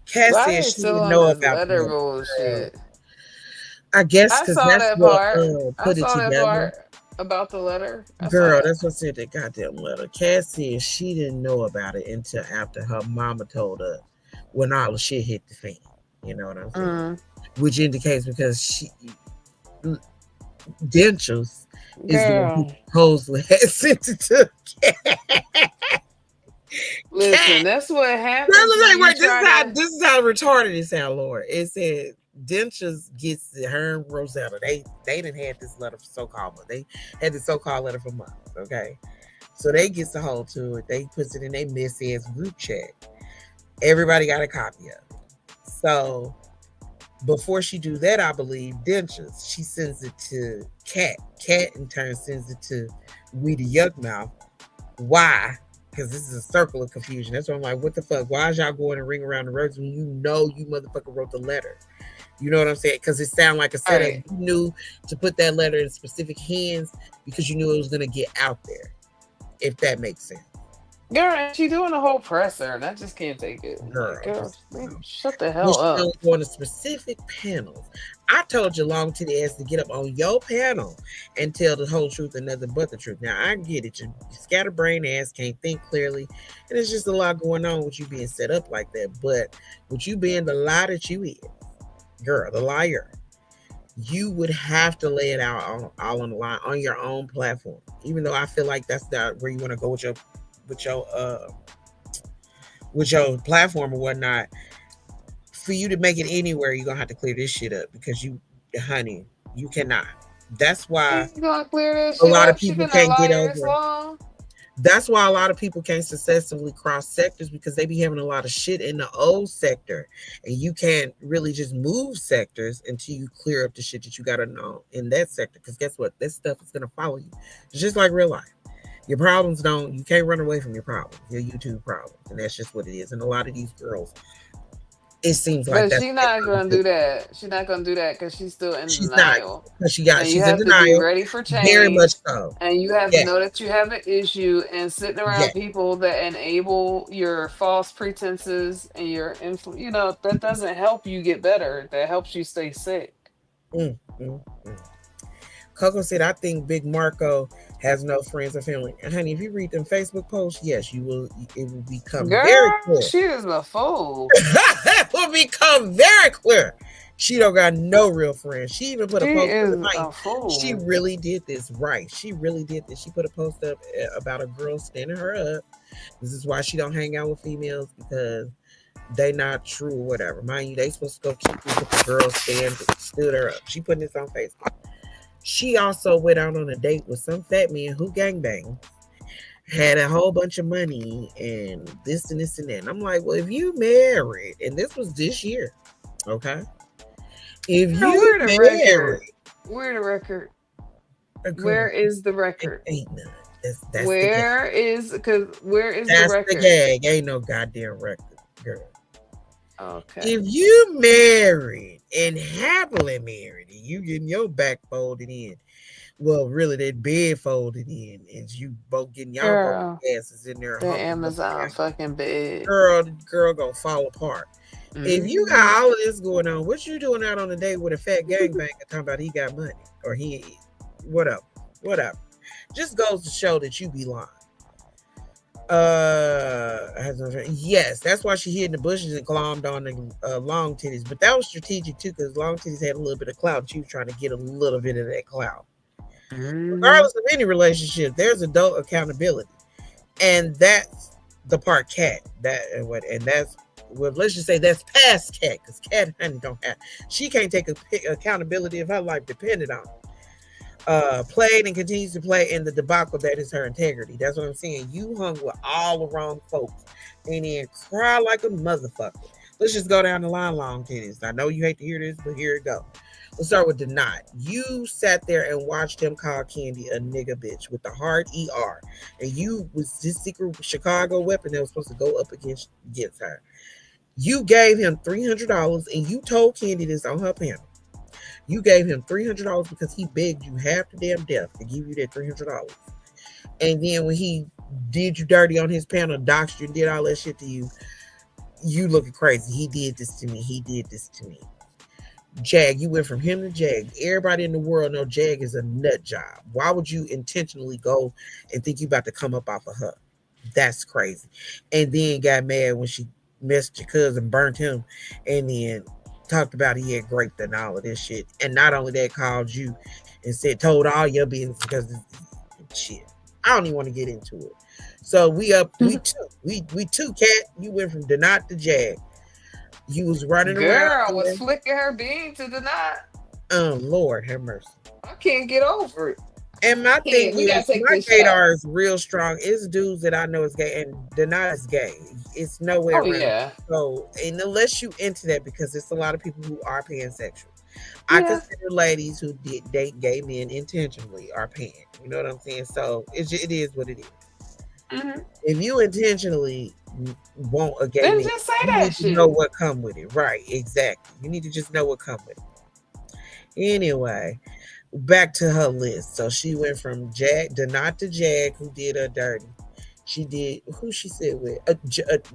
Cass Why said they she still didn't on know this about the letter letter. bullshit? I guess I because saw that's that what part. I put it saw that together. part about the letter. I saw Girl, that. that's what said that goddamn letter. Cass said she didn't know about it until after her mama told her when all the shit hit the fan. You know what I'm saying? Mm. Which indicates because she Dentures is the one who Girl, supposedly had sent it to listen, Cat. that's what No, happens look, when like, you wait, try to. this is how retarded it sound, Lord. It said Dentures gets her and Rosetta. They didn't had this letter for so-called months. They had this so-called letter for months, okay? So they gets a hold to it. They puts it in their message group chat. Everybody got a copy of it. So before she do that, I believe Dentures, she sends it to Cat. Cat in turn sends it to Weedy Yuckmouth. Why? Because this is a circle of confusion. That's why I'm like, what the fuck? Why is y'all going and ring around the roses when you know you motherfucker wrote the letter? You know what I'm saying? Because it sounded like a setup. Right. You knew to put that letter in specific hands because you knew it was going to get out there, if that makes sense. Girl, and she doing a whole presser, and I just can't take it. I'm like, Girl, girl, just shut the when hell she up. only going to specific panels. I told you long to the ass to get up on your panel and tell the whole truth and nothing but the truth. Now I get it. You scatterbrained ass can't think clearly, and there's just a lot going on with you being set up like that. But with you being the lie that you is, girl, the liar, you would have to lay it out all on the line on your own platform. Even though I feel like that's not where you want to go with your platform or whatnot. For you to make it anywhere, you're gonna have to clear this shit up because honey, you cannot. That's why She's gonna clear this a shit lot of up. She people been a can't get liar this over. long. That's why a lot of people can't successfully cross sectors because they be having a lot of shit in the old sector, and you can't really just move sectors until you clear up the shit that you gotta know in that sector. Because guess what? This stuff is gonna follow you. It's just like real life. Your problems don't. You can't run away from your problems. Your YouTube problems, and that's just what it is. And a lot of these girls It seems like But that's she's what not they're gonna trying do to do. that. She's not gonna do that because she's still in She's not, denial. because And you she's in have to be denial, ready for very much change. so. And you have to Yeah, know that you have an issue, and sitting yeah. around people that enable your false pretenses and your that doesn't help you get better. That helps you stay sick. Mm, mm, mm. Coco said, I think Big Marco has no friends or family. And honey, if you read them Facebook posts, yes, you will. It will become very Girl, clear. she is a fool. It will become very clear. She don't got no real friends. She even put a She post the is night. a She fool. really did this right. She really did this. She put a post up about a girl standing her up. This is why she don't hang out with females, because they not true or whatever. Mind you, they supposed to go keep you, but the girl stood her up. She putting this on Facebook. She also went out on a date with some fat man who gangbang, had a whole bunch of money and this and this and that. And I'm like, well, if you married, and this was this year, okay? If Girl, you where the record? married Where the record? a Where girl, is the it record? ain't none. That's the gag. Where is the That's the record? gag. Ain't no goddamn record, girl. Okay. If you married and happily married, and you getting your back folded in, well, really, that bed folded in, and you both getting y'all both Girl, asses in there the humping up Amazon together, fucking bed. girl gonna fall apart. If you Hmm. got all of this going on, what you doing out on a date with a fat gangbanger talking about he got money or he whatever, whatever? Just goes to show that you be lying. Yes, that's why she hid in the bushes and climbed on the long titties. But that was strategic too, because long titties had a little bit of clout. She was trying to get a little bit of that clout. Hmm. Regardless of any relationship, there's adult accountability, and that's the part Cat and that's, well, let's just say that's past Cat, because Cat honey don't have, she can't take accountability if her life depended on it. Played and continues to play in the debacle that is her integrity. That's what I'm saying. You hung with all the wrong folks and then cry like a motherfucker. Let's just go down the line, long titties. I know you hate to hear this, but here it go. Let's start with Deny. You sat there and watched him call Candy a nigga bitch with the hard ER. And you was this secret Chicago weapon that was supposed to go up against her. You gave him $300 and you told Candy this on her panel. You gave him $300 because he begged you half to damn death to give you that $300. And then when he did you dirty on his panel, doxed you and did all that shit to you, you looking crazy. He did this to me. He did this to me. Jag, you went from him to Jag. Everybody in the world know Jag is a nut job. Why would you intentionally go and think you about to come up off of her? That's crazy. And then got mad when she messed your cousin, burnt him, and then talked about he had raped and all of this shit. And not only that, called you and told all your business because of shit. I don't even want to get into it. So we two, Cat. You went from Denot to Jag. You was running around. Girl was flicking her bean to deny. Lord have mercy. I can't get over it. And my thing We gotta is, take my this shot. gaydar is real strong. It's dudes that I know is gay, and Denot is gay. It's nowhere Oh around. yeah. So, and unless you into that, because it's a lot of people who are pansexual. Yeah. I consider ladies who did date gay men intentionally are pan. You know what I'm saying? So it is what it is. Mm-hmm. If you intentionally want a gay Then man, just say you that need shit. to know what come with it. Right? Exactly. You need to just know what come with it. Anyway, back to her list. So she went from Denot to Jag, who did her dirty. She did, who she said with,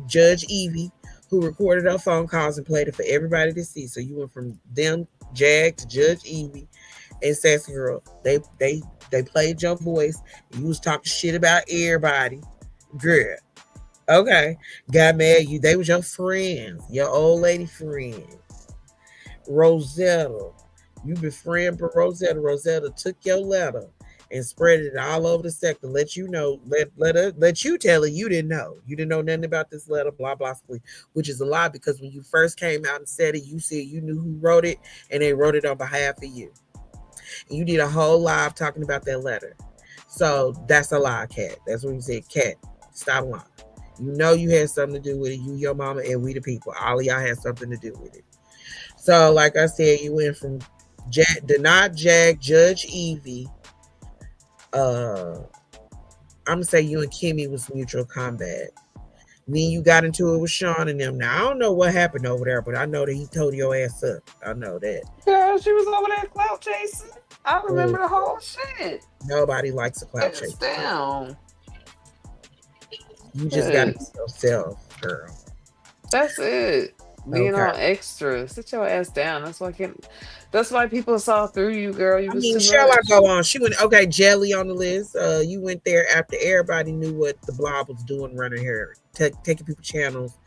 Judge Evie, who recorded her phone calls and played it for everybody to see. So you went from them, Jag, to Judge Evie and Sassy Girl. They played your voice. You was talking shit about everybody. Girl. Okay. Got mad. They was your friends, your old lady friends. Rosetta. You befriend Rosetta. Rosetta took your letter and spread it all over the sector. Let you know, let you tell her you didn't know. You didn't know nothing about this letter, blah, blah, blah, which is a lie, because when you first came out and said it, you said you knew who wrote it and they wrote it on behalf of you. And you did a whole live talking about that letter. So that's a lie, Cat. That's what you said, Cat. Stop lying. You know you had something to do with it. You, your mama, and we the people. All of y'all had something to do with it. So, like I said, you went from Denot, Jag, Judge Evie. I'm gonna say you and Kimmy was mutual combat. Then you got into it with Sean and them. Now I don't know what happened over there, but I know that he told your ass up. I know that. Girl, she was over there clout chasing. I Mm, remember the whole shit. nobody likes a clout Hands chase. down. You just got to be Yes. yourself, girl. That's it. Being Okay. all extra. Sit your ass down. That's why people saw through you, girl. You I was mean, too shall I much. go on? She went, okay, Jelly on the list. You went there after everybody knew what the blob was doing running here, taking people channels.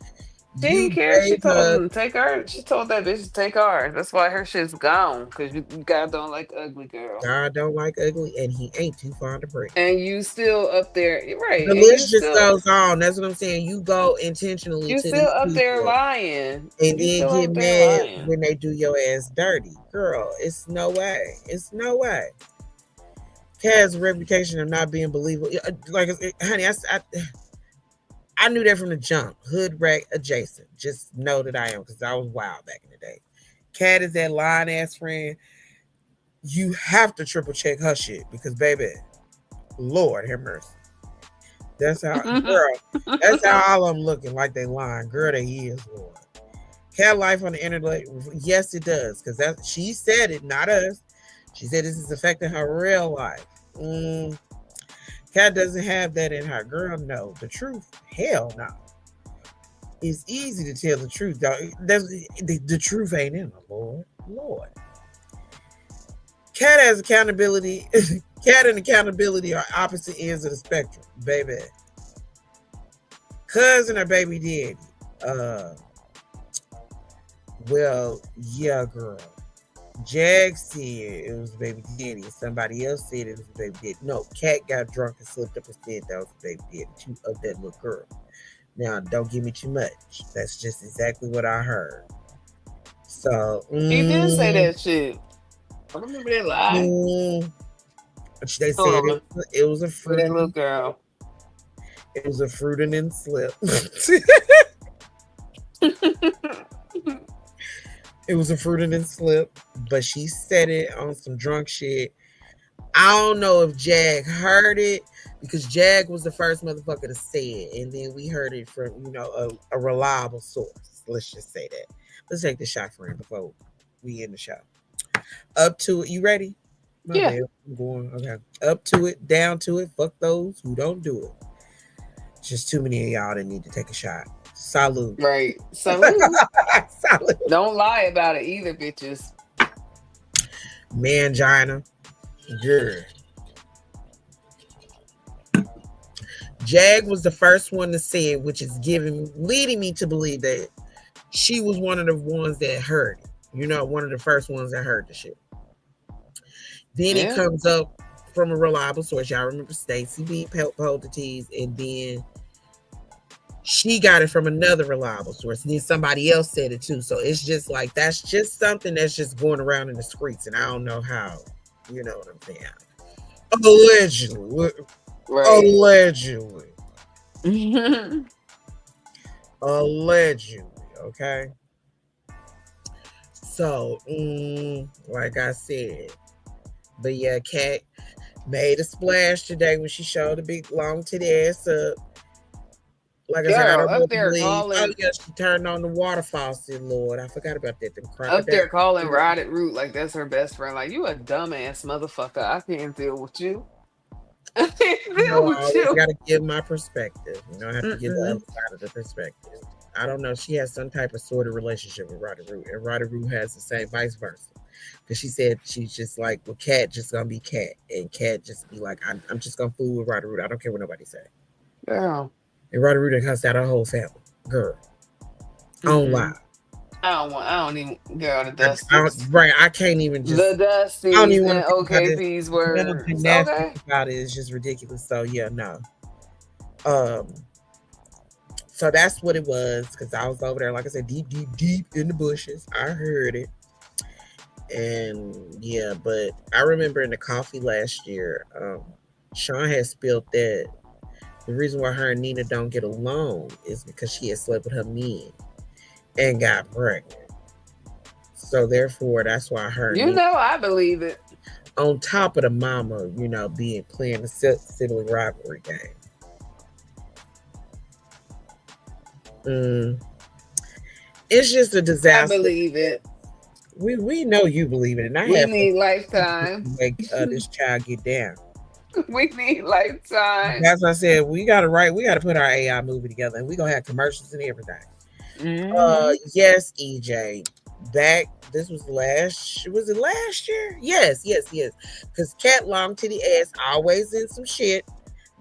She You didn't care. She gave told her, them to take her. She told that bitch to take ours. That's why her shit's gone. Cause you guys don't like ugly girl. God don't like ugly, and he ain't too fond of break. And you still up there, right? The And list just goes on. That's what I'm saying. You go intentionally you to still these up there people lying. and You then still get up there mad lying. when they do your ass dirty. Girl, it's no way. It's no way. Kat has a reputation of not being believable. Like, honey, I knew that from the jump. Hood rat adjacent. Just know that I am because I was wild back in the day. Kat is that lying ass friend. You have to triple check her shit because, baby, Lord have mercy. That's how, girl. That's how all of them looking like they lying. Girl, they is, Lord. Cat life on the internet, yes, it does. Because that she said it, not us. She said this is affecting her real life. Cat doesn't have that in her. Girl, no. The truth, hell no. It's easy to tell the truth, though. The truth ain't in her, Lord. Lord. Cat has accountability. Cat and accountability are opposite ends of the spectrum, baby. Cousin or baby daddy? Well, yeah, girl. Jag said it was baby daddy. Somebody else said it was baby daddy. No, Cat got drunk and slipped up and said that was baby daddy of that little girl. Now, don't give me too much. That's just exactly what I heard. So, You did say that shit. I remember that lie. they Hold said on. it was a For that little fruit. girl. It was a fruit and then slip. It was a fruit and then slip, but she said it on some drunk shit. I don't know if Jag heard it because Jag was the first motherfucker to say it, and then we heard it from a reliable source. Let's just say that. Let's take the shot for him before we end the show. Up to it. You ready? My Yeah. bad. I'm going. Okay. Up to it, down to it. Fuck those who don't do it. Just too many of y'all that need to take a shot. Salute. Right. Salute. Salute. Don't lie about it either, bitches. Mangina. Girl. Jag was the first one to say it, which is leading me to believe that she was one of the ones that heard it. One of the first ones that heard the shit. Then it comes up from a reliable source. Y'all remember Stacy B. Hold the tease, and then she got it from another reliable source. And then somebody else said it too. So it's just like that's just something that's just going around in the streets, and I don't know how. You know what I'm saying? Allegedly. Right. Allegedly. Allegedly. Okay. So, like I said, but yeah, Kat made a splash today when she showed a big long titty ass up. Like I said, I Girl, don't up there believe. calling. Oh yeah, she turned on the water faucet. Lord, I forgot about that. Up there calling Rotted Root like that's her best friend. Like, you a dumbass motherfucker. I can't deal with you. I can't deal with I always you. gotta give my perspective. I have to give the other side of the perspective. I don't know. She has some type of sort of relationship with Rotted Root, and Rotted Root has the same vice versa. Because she said she's just like, well, Cat just gonna be Cat, and Cat just be like, I'm just gonna fool with Rotted Root. I don't care what nobody say. Girl. And Rotted Root cussed out her whole family. Girl. I don't lie. I don't even, girl, the Dusties. Right, I can't even just. The Dusties I don't even and want to OKP's words. Okay. About it is just ridiculous. So yeah, no. So that's what it was, because I was over there, like I said, deep in the bushes. I heard it. And yeah, but I remember in the coffee last year, Sean had spilled that the reason why her and Nina don't get along is because she had slept with her men and got pregnant. So therefore, that's why her. I believe it. On top of the mama, playing the sibling rivalry game. Mm. It's just a I disaster. believe it. We know you believe it, and I We have need to Lifetime. make this child get down. We need Lifetime. As I said, we got to write. We got to put our AI movie together, and we gonna have commercials and everything. Hmm Yes, EJ. Back. This was last. Was it last year? Yes, yes, yes. Because Cat Long to the ass always in some shit,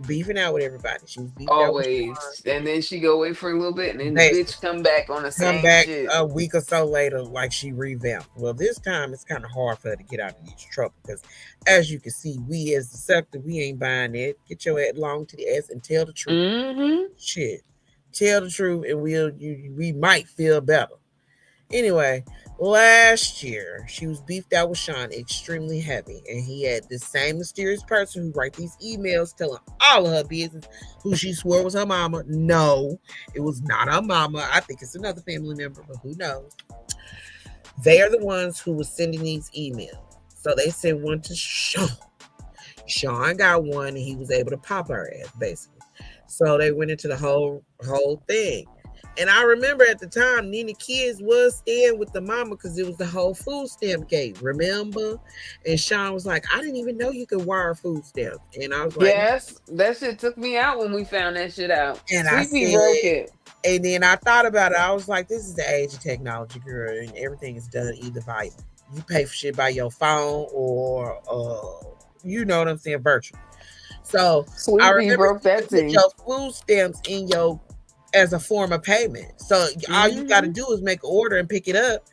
beefing out with everybody. She was beefing out with Sean. Always. And then she go away for a little bit, and then the Basically, bitch come back on the come same back shit. a week or so later, like she revamped. Well, this time it's kind of hard for her to get out of these trouble because, as you can see, we as the sector, we ain't buying it. Get your head long to the ass and tell the truth. Hmm Shit, tell the truth, and we might feel better. Anyway, last year she was beefed out with Sean extremely heavy, and he had this same mysterious person who write these emails telling all of her business, who she swore was her mama. No, it was not her mama. I think it's another family member, but who knows? They are the ones who were sending these emails. So they sent one to Sean. Sean got one, and he was able to pop her ass basically. So they went into the whole thing. And I remember at the time, Nina Kids was staying with the mama because it was the whole food stamp gate. Remember? And Sean was like, I didn't even know you could wire food stamps. And I was like, Yes, that shit took me out when we found that shit out. and I Sweet Pea broke said, it. and then I thought about it. I was like, this is the age of technology, girl, and everything is done either by you pay for shit by your phone or you know what I'm saying, virtual. So I Sweet Pea remember broke you that could put tea. your food stamps in your as a form of payment. So all you got to Hmm do is make an order and pick it up,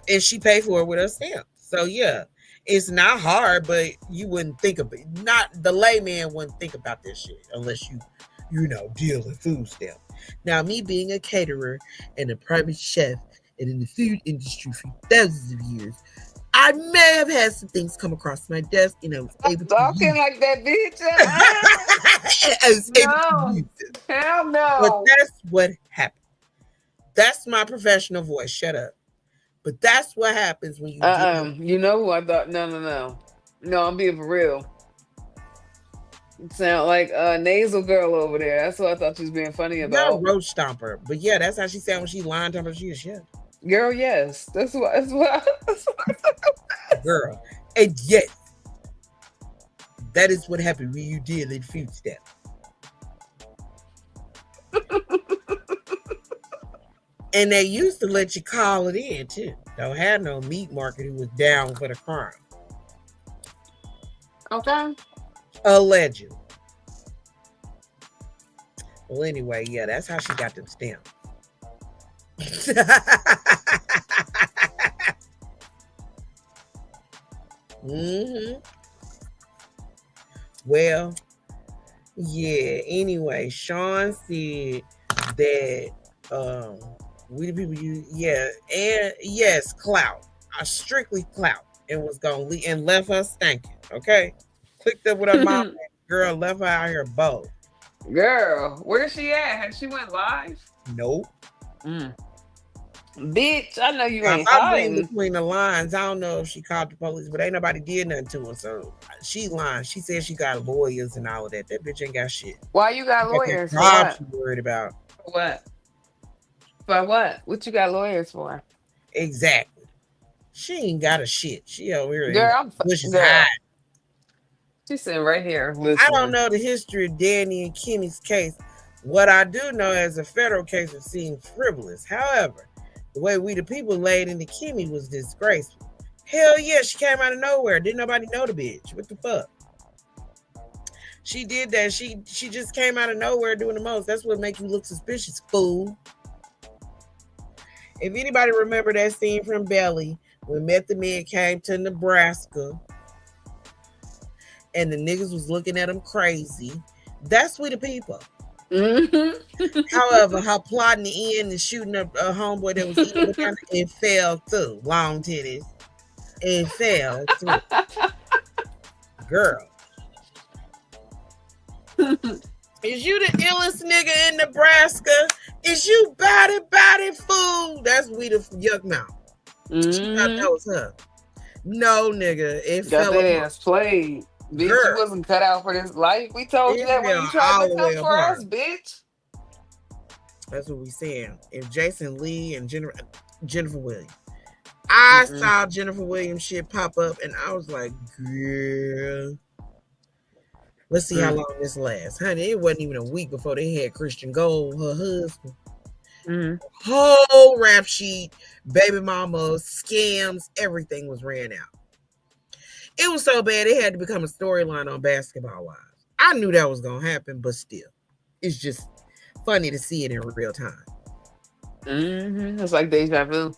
and she paid for it with her stamp. So yeah, it's not hard, but you wouldn't think of it. Not the layman wouldn't think about this shit unless you know, deal in food stamp. Now, me being a caterer and a private chef and in the food industry for thousands of years, I may have had some things come across my desk, and I was able to Talking use. like that, bitch. I was able to No. use it. Hell But no. that's what happened. That's my professional voice. Shut up. But that's what happens when you deal. You know who I thought? No, no, no. No, I'm being for real. Sound like a nasal girl over there. That's what I thought she was being funny Not about. roach stomper, but yeah, that's how she sound when she lying to her. She a chef, Girl, yes. That's what girl. And yes, that is what happened when you deal in food stamp. And they used to let you call it in too. Don't have no meat market who was down for the crime. Okay. Allegedly. Well, anyway, yeah, that's how she got them stamps. hmm Well, yeah. Anyway, Sean said that we the people you and yes, clout. Strictly clout, and was gonna leave and left her stinking. Okay, clicked up with her mom. Girl left her out here both. Girl, where's she at? Has she went live? Nope. Mm. Bitch, I know you Now, ain't if I'm reading hiding. between the lines, I don't know if she called the police, but ain't nobody did nothing to her. So she lying. She said she got lawyers and all of that. That bitch ain't got shit. Why you got She got that lawyers for job what? she worried about. For what? For what? What you got lawyers for? Exactly. She ain't got a shit. She over here in Girl, the bushes girl. high. She's sitting right here I listening. don't know the history of Danny and Kimmy's case. What I do know as a federal case it seemed frivolous. However, the way we the people laid into Kimmy was disgraceful. Hell yeah, she came out of nowhere. Didn't nobody know the bitch. What the fuck? She did that. She just came out of nowhere doing the most. That's what makes you look suspicious, fool. If anybody remember that scene from Belly when Method Man came to Nebraska and the niggas was looking at him crazy, that's we the people. However, her plotting the end and shooting up a homeboy that was eating banana, it fell through. Long titties. It fell through. Girl. Is you the illest nigga in Nebraska? Is you body fool? That's we the yuck mouth. She thought that was her. No, nigga. It got fell that apart. ass played. Bitch, Girl. you wasn't cut out for this life. We told you It that when fell you tried all to the way come for apart. us, bitch. That's what we saying. If Jason Lee and Jennifer Williams. I saw Jennifer Williams shit pop up and I was like, girl, let's see how long this lasts. Honey, it wasn't even a week before they had Christian Gold, her husband. Whole rap sheet, baby mama, scams, everything was ran out. It was so bad it had to become a storyline on Basketball Wives. I knew that was gonna happen, but still, it's just funny to see it in real time. It's like deja vu.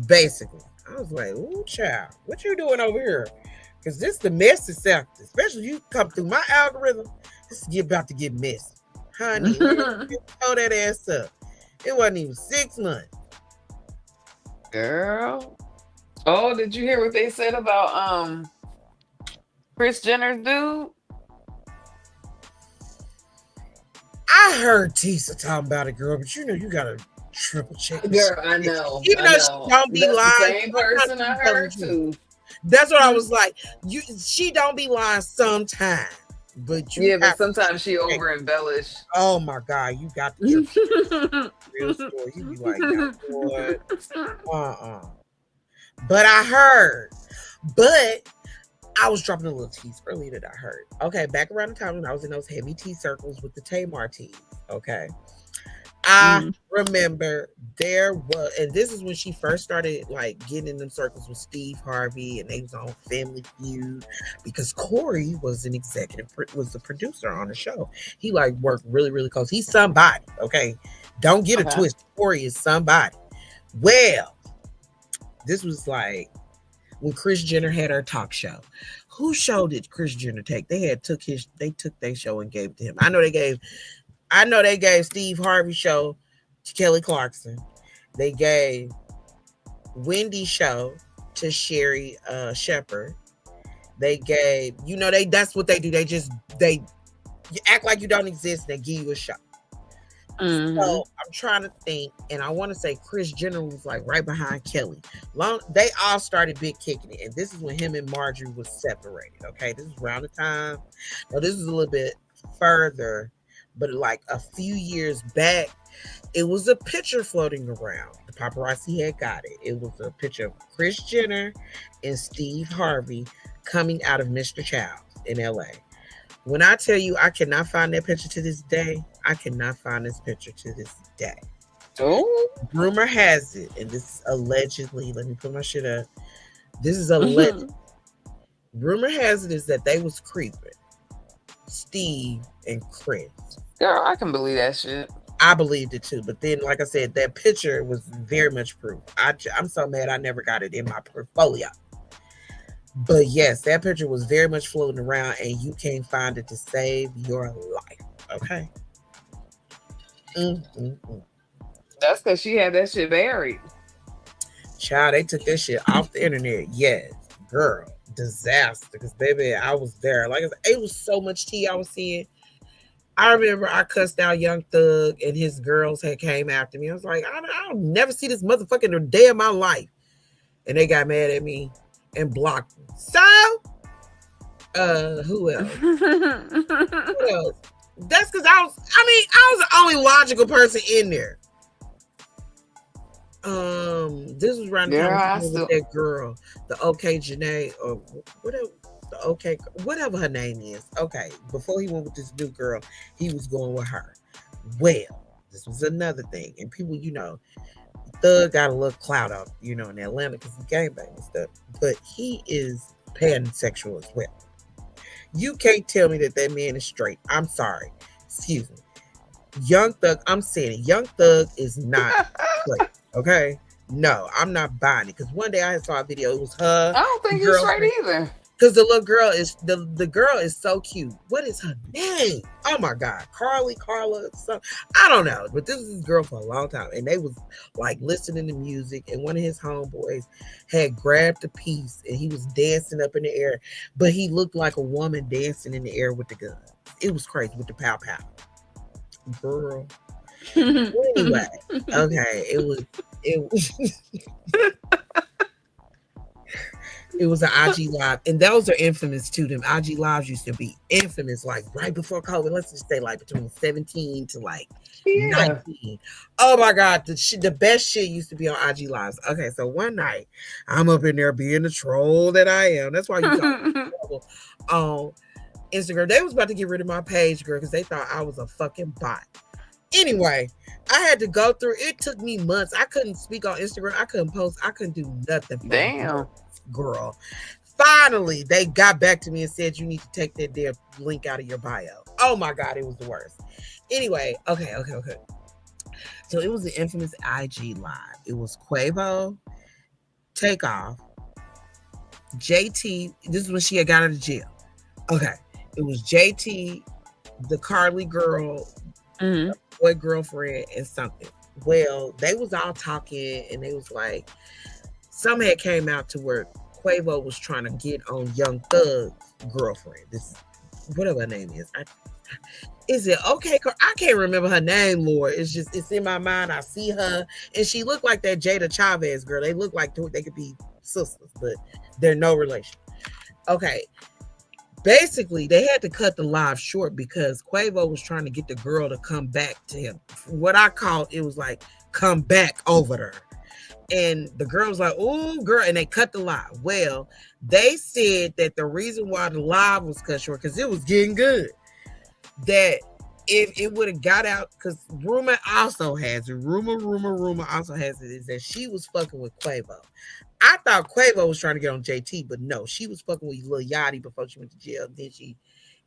Basically, I was like, "Ooh, child, what you doing over here?" Because this the messy sector, especially you come through my algorithm. This is about to get messy, honey. Hold that ass up. It wasn't even 6 months, girl. Oh, did you hear what they said about Kris Jenner's dude? I heard Tisa talking about it, girl, but you know you gotta triple check. Girl, I know. Even though she don't be lying. The same person I heard too. That's what I was like. She don't be lying sometimes, but but sometimes she over embellish. Oh my God, you got the real story. You be like, what? But I heard. But I was dropping a little tease earlier that I heard. Okay, back around the time when I was in those heavy tea circles with the Tamar teas. Okay. I remember there was, and this is when she first started like getting in them circles with Steve Harvey, and they was on Family Feud because Corey was an executive, was the producer on the show. He like worked really, really close. He's somebody, okay? Don't get a twist. Corey is somebody. Well, this was like when Kris Jenner had her talk show. Whose show did Kris Jenner take? They took their show and gave it to him. I know they gave Steve Harvey show to Kelly Clarkson. They gave Wendy's show to Sherry Shepherd. They gave, that's what they do. They act like you don't exist and they give you a show. So I'm trying to think, and I want to say Kris Jenner was like right behind Kelly. They all started big kicking it, and this is when him and Marjorie was separated. Okay, this is around the time. Now this is a little bit further, but like a few years back, it was a picture floating around. The paparazzi had got it. It was a picture of Kris Jenner and Steve Harvey coming out of Mr. Child's in LA. When I tell you I cannot find that picture to this day, I cannot find this picture to this day. Oh, rumor has it, and this is allegedly, let me put my shit up. This is alleged. Rumor has it is that they was creeping. Steve and Kris. Girl, I can believe that shit. I believed it too, but then, like I said, that picture was very much proof. I'm so mad I never got it in my portfolio. But yes, that picture was very much floating around, and you can't find it to save your life. Okay. That's because she had that shit buried. Child, they took that shit off the internet. Yes, girl, disaster. Because baby, I was there. Like I said, it was so much tea I was seeing. I remember I cussed out Young Thug, and his girls had came after me. I was like, I'll never see this motherfucker in a day of my life. And they got mad at me and blocked me. So, who else? Who else? That's because I was the only logical person in there. This was around the time with that girl, the OK Janae, or whatever, the OK, whatever her name is. Okay, before he went with this new girl, he was going with her. Well, this was another thing, and people, Thug got a little clout up, in Atlanta because he gangbang and stuff, but he is pansexual as well. You can't tell me that man is straight. I'm sorry. Excuse me. Young Thug, I'm saying it. Young Thug is not straight. Okay? No, I'm not buying it. Because one day I saw a video. It was her. I don't think he's straight either. Because the little girl is the girl is so cute. What is her name? Oh my God. Carla, something. I don't know. But this was his girl for a long time. And they was like listening to music. And one of his homeboys had grabbed a piece and he was dancing up in the air. But he looked like a woman dancing in the air with the gun. It was crazy with the pow pow. Girl. Anyway, okay. It was it was an IG live, and those are infamous too. Them IG lives used to be infamous, like right before COVID. Let's just say like between 17 to like Yeah. 19. Oh my God, the best shit used to be on IG Lives. Okay, so one night I'm up in there being the troll that I am. That's why you call me trouble on Instagram. They was about to get rid of my page, girl, because they thought I was a fucking bot. Anyway, I had to go through. It took me months. I couldn't speak on Instagram. I couldn't post. I couldn't do nothing for Damn. months, girl. Finally, they got back to me and said you need to take that damn link out of your bio. Oh my God, it was the worst. Anyway, okay. So it was the infamous IG Live. It was Quavo, Takeoff, JT. This is when she had got out of jail. Okay. It was JT, the Carly girl, boy girlfriend, and something. Well, they was all talking and they was like, some had came out to where Quavo was trying to get on Young Thug's girlfriend. This, whatever her name is. Is it okay? I can't remember her name, Lord. It's in my mind. I see her, and she looked like that Jada Chavez girl. They look like they could be sisters, but they're no relation. Okay. Basically, they had to cut the live short because Quavo was trying to get the girl to come back to him. What I called, it was like, come back over to her. And the girl was like, oh, girl, and they cut the live. Well, they said that the reason why the live was cut short, because it was getting good, that if it would have got out, because rumor also has it, rumor also has it, is that she was fucking with Quavo. I thought Quavo was trying to get on JT, but no, she was fucking with Lil Yachty before she went to jail. Then she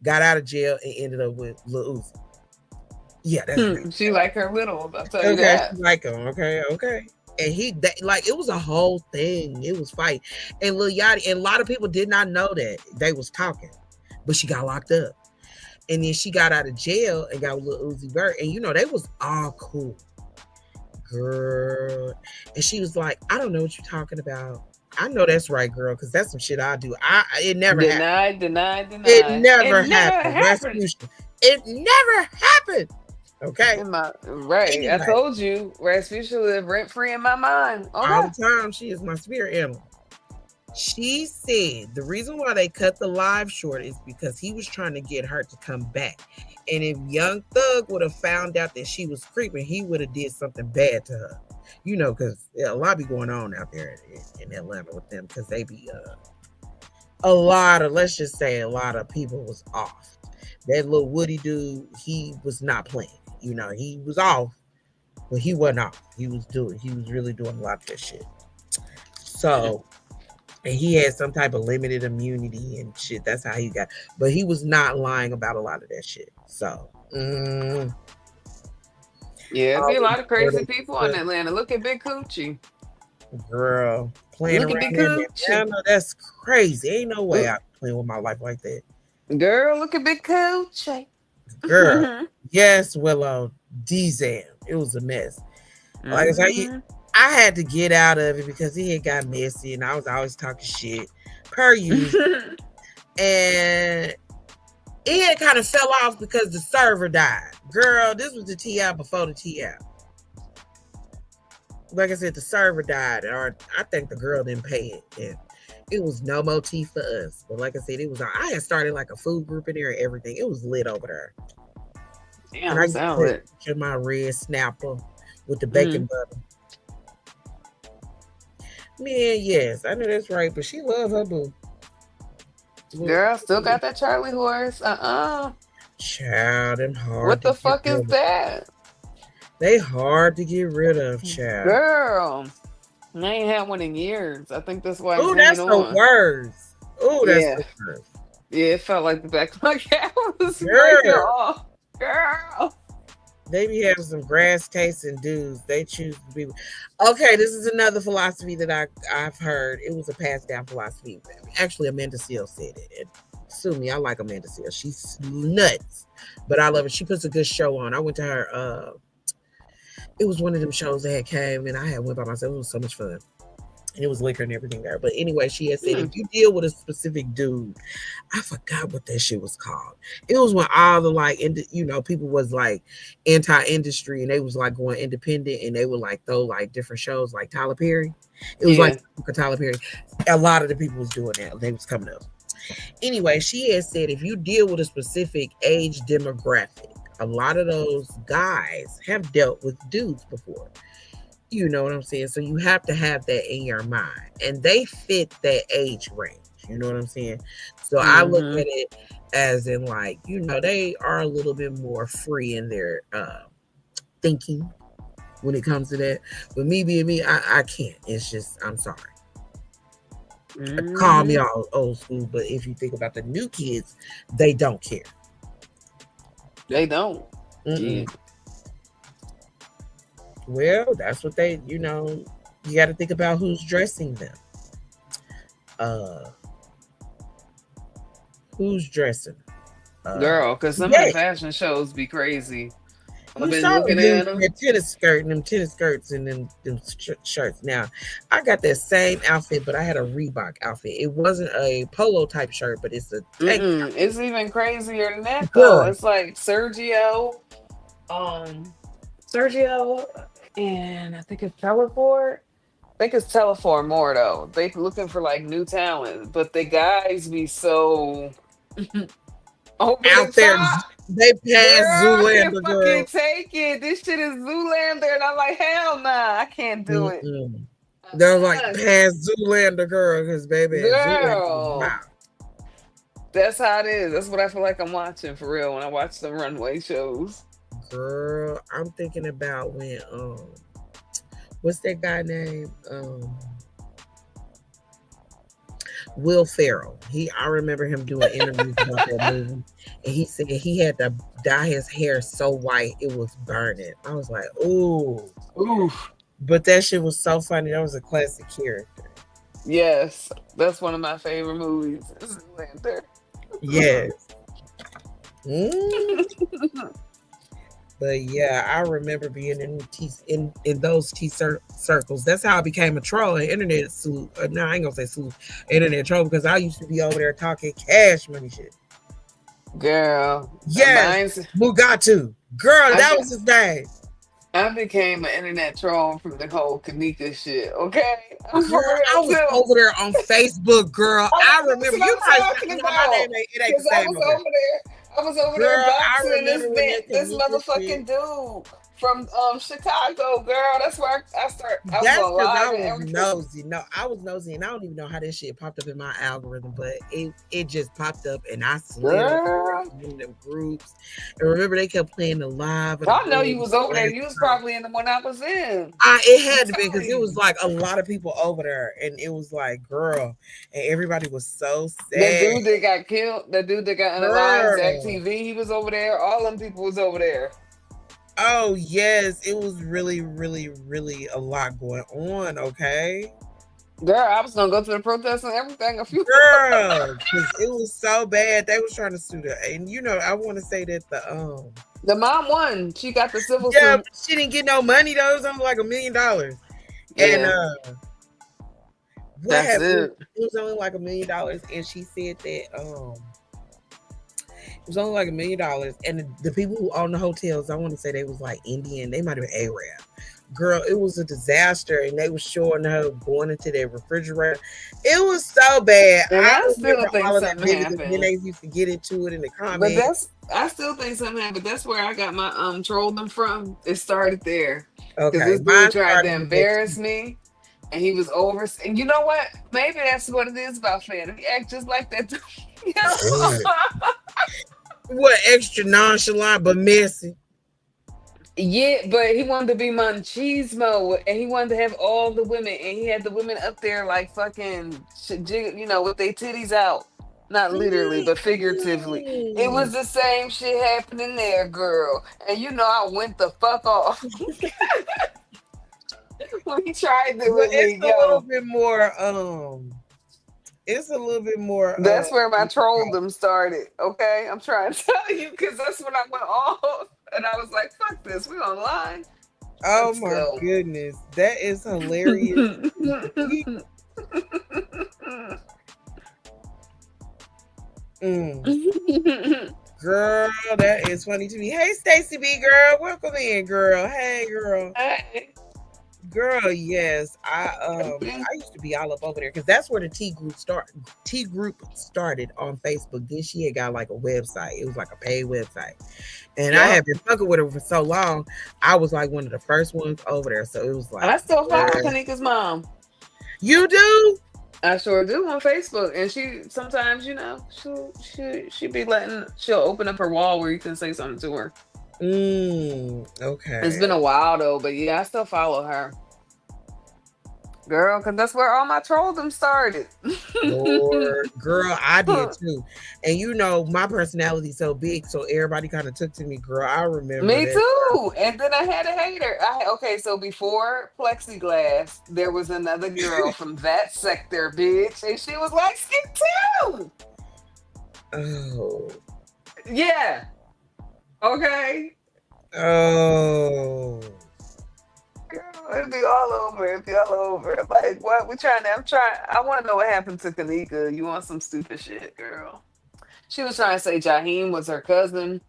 got out of jail and ended up with Lil Uzi. Yeah, that's right. She like her little, I'll tell you Okay, that. she like him. Okay. And it was a whole thing. It was fight. And Lil Yachty, and a lot of people did not know that they was talking, but she got locked up. And then she got out of jail and got with Lil Uzi Vert. And they was all cool. Girl. And she was like, I don't know what you're talking about. I know that's right, girl, because that's some shit I do. It never happened. Deny. It never happened. Rasputia. It never happened. Okay. Right. Anyway. I told you, Rasputia live rent free in my mind. All the time. She is my spirit animal. She said the reason why they cut the live short is because he was trying to get her to come back. And if Young Thug would have found out that she was creeping, he would have did something bad to her. Because a lot be going on out there in Atlanta with them, because they be let's just say a lot of people was off. That little Woody dude, he was not playing. He was off, but he wasn't off. He was really doing a lot of that shit. So, and he had some type of limited immunity and shit. That's how he got. But he was not lying about a lot of that shit. So, yeah, be a lot of crazy people in Atlanta. Look at Big Coochie. Girl, playing Look at around Big in Coochie. Atlanta, that's crazy. Ain't no way I'm playing with my life like that. Girl, look at Big Coochie. Girl, yes, Willow, D-Zam. It was a mess. Like I said, I had to get out of it because he had got messy and I was always talking shit per usual. And it had kind of fell off because the server died. Girl, this was the TI before the TI. Like I said, the server died, or I think the girl didn't pay it. And it was no more tea for us. But like I said, I had started like a food group in there and everything. It was lit over there. Damn, and I sound lit. My red snapper with the bacon butter. Man, yes, I know that's right, but she loved her boo. Girl, still got that Charlie horse. Child, them hard. What the fuck is that? They hard to get rid of, child. Girl, I ain't had one in years. I think that's why. Oh, that's the worst. Oh, that's the worst. Yeah, it felt like the back of my cat was breaking off. Girl. They be having some grass tasting dudes. They choose to be. Okay, this is another philosophy that I've heard. It was a passed down philosophy. Actually, Amanda Seales said it. And sue me, I like Amanda Seales. She's nuts, but I love it. She puts a good show on. I went to her. It was one of them shows that had came, and I had went by myself. It was so much fun. And it was liquor and everything there. But anyway, she had said, if you deal with a specific dude, I forgot what that shit was called. It was when all the people was like anti-industry and they was like going independent and they would like throw like different shows like Tyler Perry. It was like Tyler Perry. A lot of the people was doing that. They was coming up. Anyway, she had said, if you deal with a specific age demographic a lot of those guys have dealt with dudes before. You know what I'm saying? So you have to have that in your mind. And they fit that age range. You know what I'm saying? So I look Mm-hmm. at it as in like, they are a little bit more free in their thinking when it comes to that. But me being me, I can't. It's just, I'm sorry. Call me Mm-hmm. all old school, but if you think about the new kids, they don't care. They don't. Mm-mm. Yeah. Well, that's what you got to think about who's dressing them. Uh, who's dressing them? Girl, because some of the Yeah, fashion shows be crazy. I've you been saw them looking dudes at in them. their tennis skirt and them tennis skirts and them shirts. Now, I got that same outfit, but I had a Reebok outfit. It wasn't a polo type shirt, but it's a tank Mm-mm. top. It's even crazier than that though. Girl, It's like um, Sergio, and I think it's Telefort. I think it's Telefort more though. They looking for like new talent, but the guys be so over the out there, top. they passed Girl, I can't Zoolander, fucking girl. take it. This shit is Zoolander, and I'm like, hell nah, I can't do it. Mm-mm. They're like Uh-uh. past Zoolander, girl, because baby, Zoolander was Girl, wild. that's how it is. That's what I feel like I'm watching for real when I watch the runway shows. Girl, I'm thinking about when what's that guy name? Will Ferrell. I remember him doing interviews about that movie, and he said he had to dye his hair so white it was burning. I was like, ooh, Oof. but that shit was so funny. That was a classic character. Yes, that's one of my favorite movies. Zoolander. Yes. Mm. But yeah, I remember being in those circles. That's how I became a troll and internet sleuth. No, I ain't gonna say sleuth, internet troll because I used to be over there talking cash money shit. Girl, Yes, mine's Mugatu. Girl, I that be, was his name. I became an internet troll from the whole Kanika shit. Okay, I'm for Girl, I real was too. over there on Facebook, girl. I That's remember what you I'm probably talking no, my name about. it ain't the Cause I same was over there. over there. I was over there Girl, I boxing remember when that this Kanika shit. motherfucking dude from Chicago, girl. That's where I was That's on because I live and was everything. nosy. No, I was nosy, and I don't even know how this shit popped up in my algorithm, but it just popped up, and I slid over there Girl, to one of them groups. And remember, they kept playing the live of the I know you boys was over there. last You was night. probably in the one I was in. It I'm had to be because telling it was you. like a lot of people over there, and it was like, girl, and everybody was so That sad, dude that got killed, that dude that got unalived, Zach girl. TV, he was over there. All them people was over there. Oh yes, it was really, really, really a lot going on. Okay. Girl, I was gonna go to the protest and everything. A few. Girl, because it was so bad. They was trying to sue her. And I want to say that The mom won. She got the civil yeah, suit. but she didn't get no money though. It was only like $1 million. And Yeah, what that's happened? it. It was only like $1 million. And she said that it was only like $1 million. And the people who own the hotels, I want to say they was like Indian. They might have been Arab. Girl, it was a disaster, and they was showing her going into their refrigerator. It was so bad. And I I still remember think all of that something vividly. Then they happened. used to get into it in the But comments. I still think something happened. That's where I got my troll them from. It started there. Because Okay, this dude mine tried to started with that too. embarrass me. And he was over. And you know what? Maybe that's what it is about Fandom. He act just like that dude. What extra nonchalant but messy? Yeah, but he wanted to be machismo, and he wanted to have all the women, and he had the women up there like fucking, with their titties out. Not literally, but figuratively. It Mm. was the same shit happening there, girl. And I went the fuck off when he tried it But with it's me, a little yo. bit more. It's a little bit more. That's where my trolldom started. Okay, I'm trying to tell you because that's when I went off, and I was like, "Fuck this, we online. Oh Let's my go." goodness, that is hilarious. Mm. Girl, that is funny to me. Hey, Stacy B, girl, welcome in, girl. Hey, girl. Hey. Girl, yes. I used to be all up over there because that's where the T group started on Facebook. Then she had got like a website. It was like a paid website. And I Yep. had been fucking with her for so long. I was like one of the first ones over there. So it was like, I still follow girl. Kanika's mom. You do? I sure do on Facebook, and she sometimes, she'll be she'll open up her wall where you can say something to her. Okay. It's been a while though, but yeah, I still follow her, girl, because that's where all my trolldom started. Lord, girl, I did too. And you know, my personality's so big, so everybody kind of took to me, girl. I remember Me that. too. And then I had a hater. Okay, so before plexiglass, there was another girl from that sector, bitch, and she was like skin too. Oh. Yeah. Okay. Oh. Girl, it'd be all over. Like, what? I want to know what happened to Kanika. You want some stupid shit, girl. She was trying to say Jaheim was her cousin.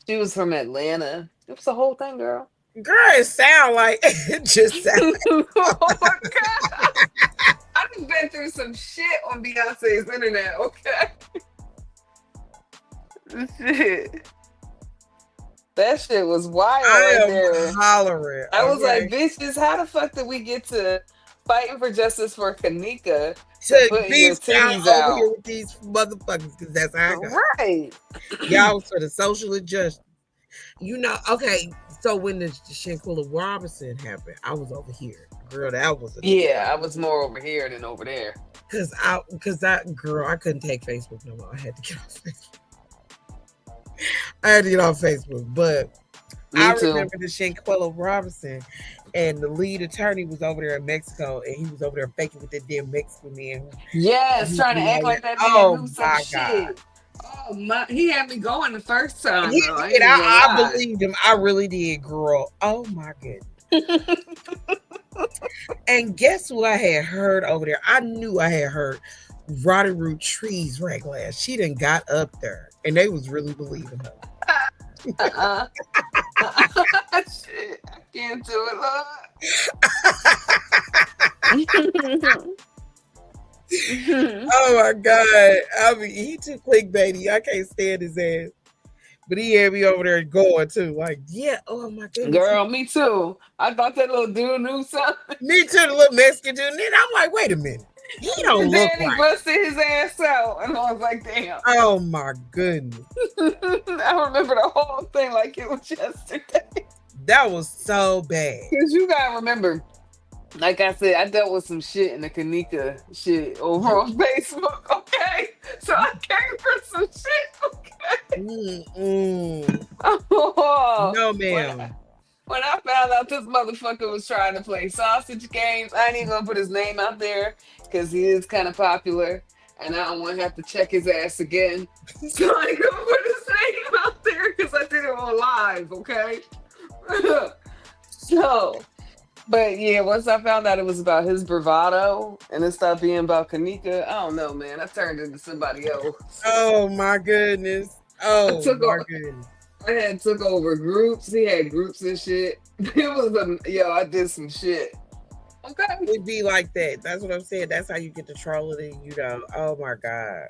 She was from Atlanta. It was the whole thing, girl. Girl, it sound like it just sound Oh my God. I've been through some shit on Beyonce's internet, okay? Shit. That shit was wild right there. hollering. I was like, bitches, how the fuck did we get to fighting for justice for Kanika to putting your titties over out? here with these motherfuckers because that's how I got. Right. Y'all for the social injustice. You know, okay, so when the Shanquilla Robinson happened, I was over here. Girl, that was I was more over here than over there. Cause I couldn't take Facebook no more. I had to get off Facebook. But I remember the Shanquilla Robinson and the lead attorney was over there in Mexico and he was over there faking with that damn Mexican man. Yes, trying to act like that man knew some shit. God. Oh my, he had me going the first time. I believed him. I really did, girl. Oh my goodness. And guess what I had heard over there? I knew I had heard Rotted Root Trees Raglass. She done got up there and they was really believing her. Shit, I can't do it, Lord. Oh my God. I mean, he too clickbaity. I can't stand his ass. But he had me over there going too. Like, yeah, oh my goodness. Girl, me too. I thought that little dude knew something. Me too, the little Mexican dude. And then I'm like, wait a minute. He don't and look then he right. busted his ass out. And I was like, damn. Oh my goodness. I remember the whole thing like it was yesterday. That was so bad. Because you gotta remember, like I said, I dealt with some shit in the Kanika shit over on Facebook, okay? So I came for some shit, okay? Oh, no, ma'am. When I found out this motherfucker was trying to play sausage games, I ain't even gonna put his name out there because he is kind of popular and I don't want to have to check his ass again. So I ain't gonna put his name out there because I did it on live, okay? So, but yeah, once I found out it was about his bravado and it stopped being about Kanika, I don't know, man. I turned into somebody else. Oh my goodness. Oh my goodness. I had took over groups. He had groups and shit. It was I did some shit. Okay. It'd be like that. That's what I'm saying. That's how you get the trolling, Oh my God.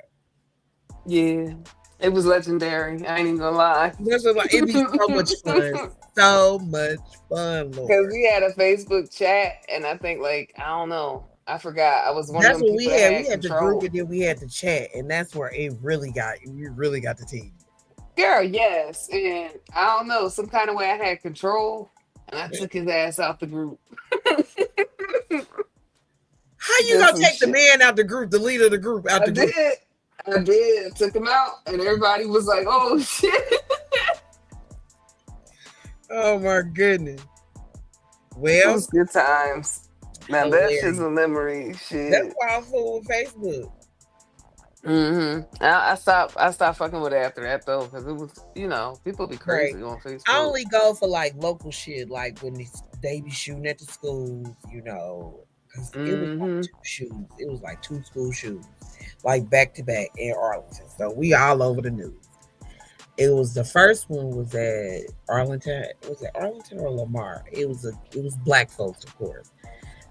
Yeah. It was legendary. I ain't even gonna lie. It'd be so much fun. So much fun, Lord. Because we had a Facebook chat, and I think I don't know. I forgot. I was one of them people we had. We had control. the group, and then we had the chat, and that's where we really got the team. Girl, yes, and I don't know. Some kind of way I had control, and I took his ass out the group. How you gonna take the man out the group, the leader of the group out the group? I did. Took him out, and everybody was like, "Oh shit!" Oh my goodness. Well, it was good times. Now that shit's a memory. Shit. That's why I'm full with Facebook. I stopped fucking with it after that though, because it was, people be crazy on Facebook. I only go for local shit, like when they be shooting at the schools, because it was like 2 shootings. It was like 2 school shootings, like back to back in Arlington. So we all over the news. It was the first one was at Arlington. Was it Arlington or Lamar? It was black folks, of course.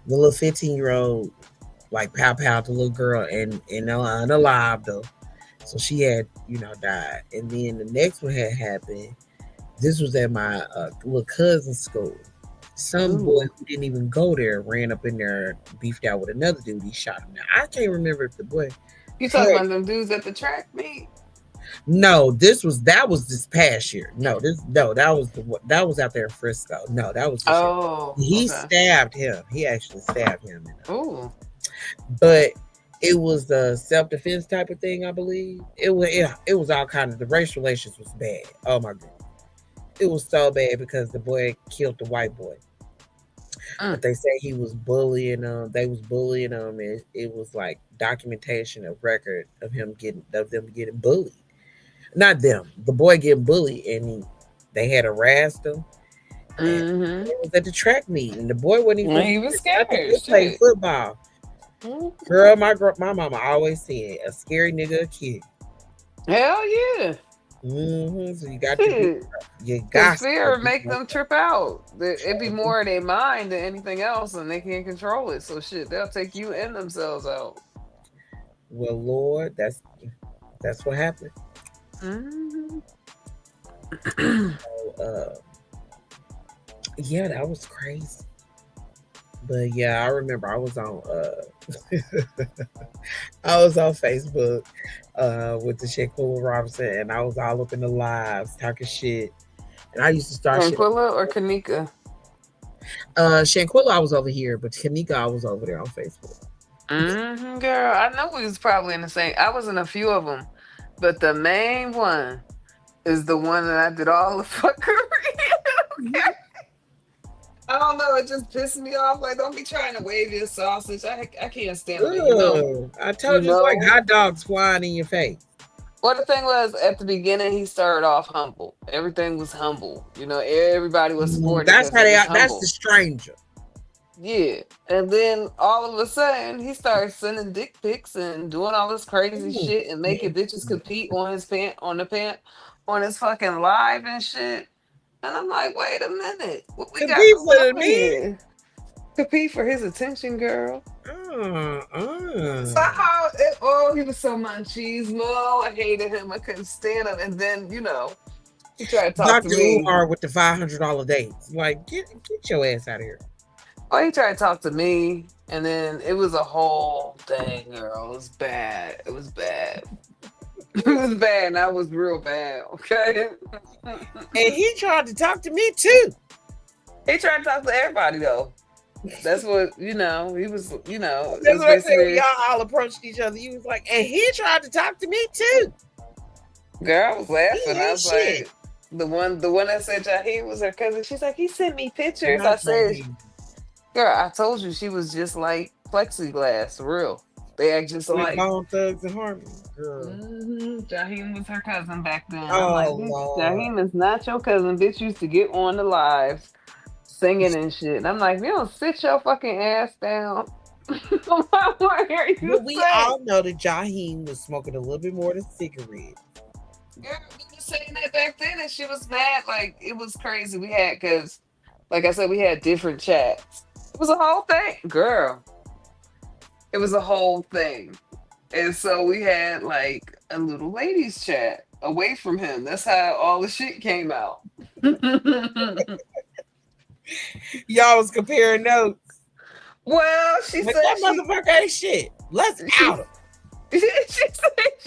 The little 15-year-old like pow pow the little girl and unalive though. So she had, died. And then the next one had happened. This was at my little cousin's school. Some boy who didn't even go there ran up in there, beefed out with another dude. He shot him. Now I can't remember if the boy. You talking about them dudes at the track meet? No, that was this past year. That was out there in Frisco. No, that was this year. He stabbed him. He actually stabbed him. Oh, but it was the self-defense type of thing, I believe. It was all kind of, the race relations was bad. Oh my god, it was so bad because the boy killed the white boy. But they say he was bullying them. They was bullying him, and it was like documentation of record of them getting bullied. Not them, the boy getting bullied, and they had harassed him. And it was at the track meet, and the boy wasn't even. He was scared. He played football. Girl, my mama always said, a scary nigga a kid. Hell yeah. So you got to. You got fear make them trip out. It'd be more in their mind than anything else, and they can't control it. So shit, they'll take you and themselves out. Well, Lord, that's what happened. So, yeah, that was crazy. But yeah, I remember I was on I was on Facebook with the Shanquilla Robinson, and I was all up in the lives talking shit. And I used to start Shanquilla or Kanika? Shanquilla I was over here, but Kanika I was over there on Facebook. Girl, I know we was probably in the same. I was in a few of them, but the main one is the one that I did all the fuckery. Okay? I don't know. It just pissed me off. Like, don't be trying to wave your sausage. I can't stand it. I told you, it's like hot dogs flying in your face. Well, the thing was, at the beginning, he started off humble. Everything was humble. Everybody was supporting. That's how that's the stranger. Yeah. And then all of a sudden, he started sending dick pics and doing all this crazy shit and making bitches compete on his fucking live and shit. And I'm like, wait a minute. What we got going on here? Compete for his attention, girl. Somehow, he was so machismo. I hated him. I couldn't stand him. And then, he tried to talk to me. Dr. Umar with the $500 dates. Like, get your ass out of here. Oh, he tried to talk to me. And then it was a whole thing, girl. It was bad. It was bad. It was bad, and I was real bad, okay? And he tried to talk to me, too. He tried to talk to everybody, though. That's what, he was, That's what I said when y'all all approached each other. You was like, and he tried to talk to me, too. Girl, I was laughing. I was like, the one that said Jaheim was her cousin, she's like, he sent me pictures. I said, girl, I told you she was just like plexiglass, for real. They act just like Bone Thugs and Harmony, girl. Jaheim was her cousin back then. Oh, I'm like, Jaheim is not your cousin. Bitch used to get on the lives singing and shit. And I'm like, you don't sit your fucking ass down. I want to hear you we all know that Jaheim was smoking a little bit more than cigarettes. Girl, we were saying that back then, and she was mad. Like, it was crazy. We had, because, like I said, we had different chats. It was a whole thing, girl. It was a whole thing. And so we had like a little ladies chat away from him. That's how all the shit came out. Y'all was comparing notes. Well, she said that motherfucker ain't shit. Let's out him. She said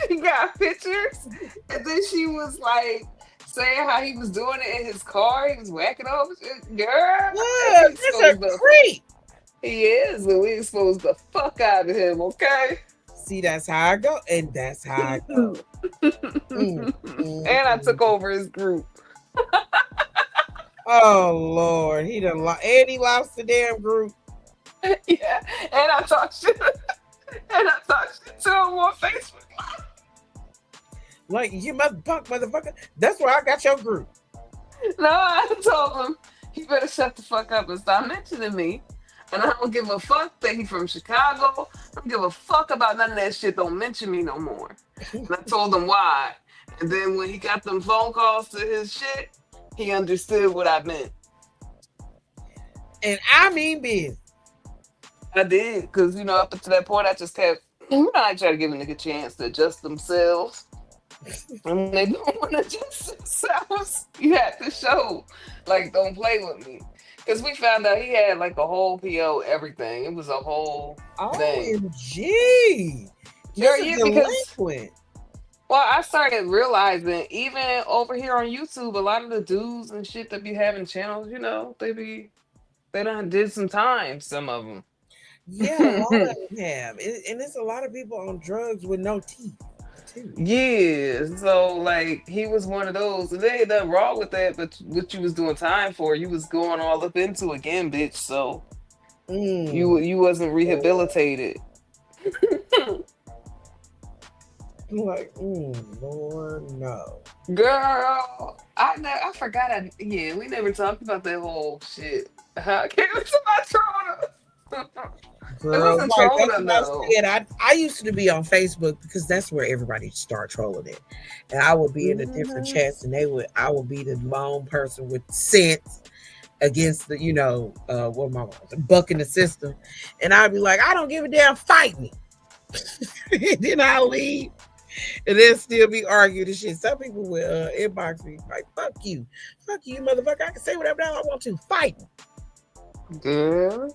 she got pictures. And then she was like saying how he was doing it in his car. He was whacking off shit. Girl. Yeah, that's a creep. He is, but we exposed the fuck out of him, okay? See, that's how I go, and that's how I go. And I took over his group. Oh, Lord. He lost the damn group. Yeah, and I talked shit. And I talked shit to him on Facebook Live. Like, you motherfucker. That's where I got your group. No, I told him, he better shut the fuck up and stop mentioning me. And I don't give a fuck that he from Chicago. I don't give a fuck about none of that shit. Don't mention me no more. And I told him why. And then when he got them phone calls to his shit, he understood what I meant. And I mean business. I did, because, up until that point, I just kept, I try to give a nigga a chance to adjust themselves. And when they don't want to adjust themselves, you have to show, like, don't play with me. Because we found out he had, like, a whole PO, everything. It was a whole thing. OMG. Girl, He's yeah, a because, delinquent. well, I started realizing, even over here on YouTube, a lot of the dudes and shit that be having channels, they done did some time, some of them. Yeah, a lot of them have. And there's a lot of people on drugs with no teeth, too. Yeah, so like he was one of those. And there ain't nothing wrong with that, but what you was doing time for, you was going all up into again, bitch. So you wasn't rehabilitated. I'm like, Lord, no. Girl, I forgot. We never talked about that whole shit. How came to my trauma? Girl, wasn't right, trolling, that's what I said. I used to be on Facebook because that's where everybody start trolling it. And I would be in the different chats and I would be the lone person with sense against the, bucking the system. And I'd be like, I don't give a damn, fight me. And then I'll leave. And then still be arguing and shit. Some people will inbox me like, fuck you, motherfucker. I can say whatever the hell I want to. Fight me. Girl.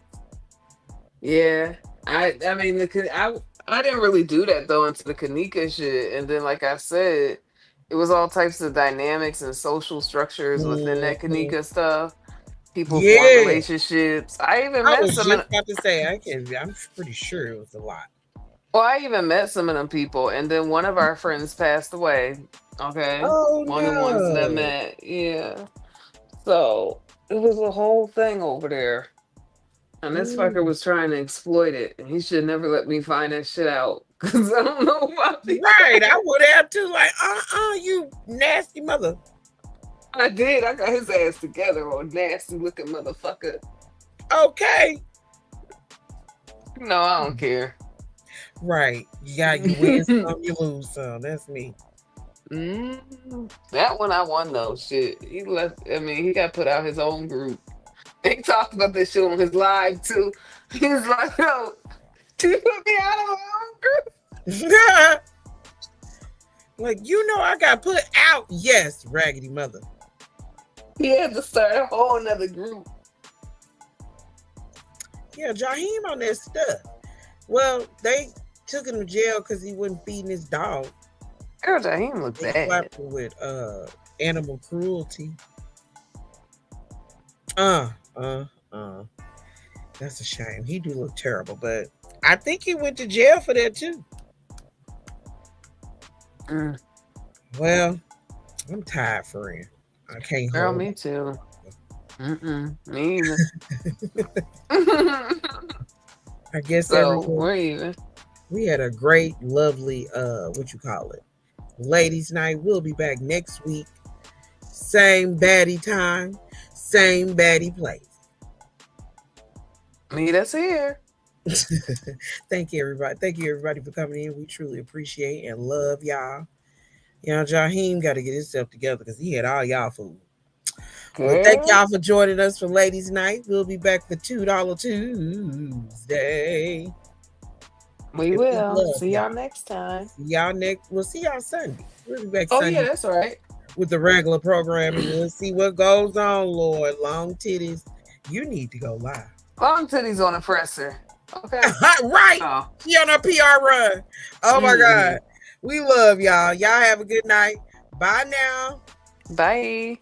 Yeah. I mean, I didn't really do that though into the Kanika shit. And then, like I said, it was all types of dynamics and social structures within that Kanika stuff. People form relationships. I was just about to say, I'm pretty sure it was a lot. Well, I even met some of them people, and then one of our friends passed away. Okay. One of the ones that met. Yeah. So it was a whole thing over there. And this fucker was trying to exploit it. And he should never let me find that shit out. Because I don't know about the right. I would have too. Like, you nasty mother. I did. I got his ass together, old nasty looking motherfucker. Okay. No, I don't care. Right. You win some, you lose some. That's me. That one I won though. Shit. He left. I mean, he got put out his own group. He talked about this shit on his live too. He was like, yo, do you put me out of my own group? Like, I got put out. Yes, raggedy mother. He had to start a whole nother group. Yeah, Jaheim on that stuff. Well, they took him to jail because he wasn't feeding his dog. Girl, Jaheim looked bad. Slapped him with animal cruelty. That's a shame. He do look terrible, but I think he went to jail for that too. Well, I'm tired, friend. I can't. Girl, me too. Me either. I guess so. We're even. We had a great, lovely, ladies' night. We'll be back next week. Same baddie time, same baddie place. Meet us here. Thank you, everybody. Thank you, everybody, for coming in. We truly appreciate and love y'all. Jaheim got to get himself together because he had all y'all food. Well, thank y'all for joining us for Ladies' Night. We'll be back for $2 Tuesday. We will. See y'all next time. We'll see y'all Sunday. We'll be back Sunday. Oh, yeah, that's right. With the regular programming. We'll see what goes on, Lord. Long titties. You need to go live. Long titties on a presser. Okay. Right. Oh. She on her PR run. Oh, my God. We love y'all. Y'all have a good night. Bye now. Bye.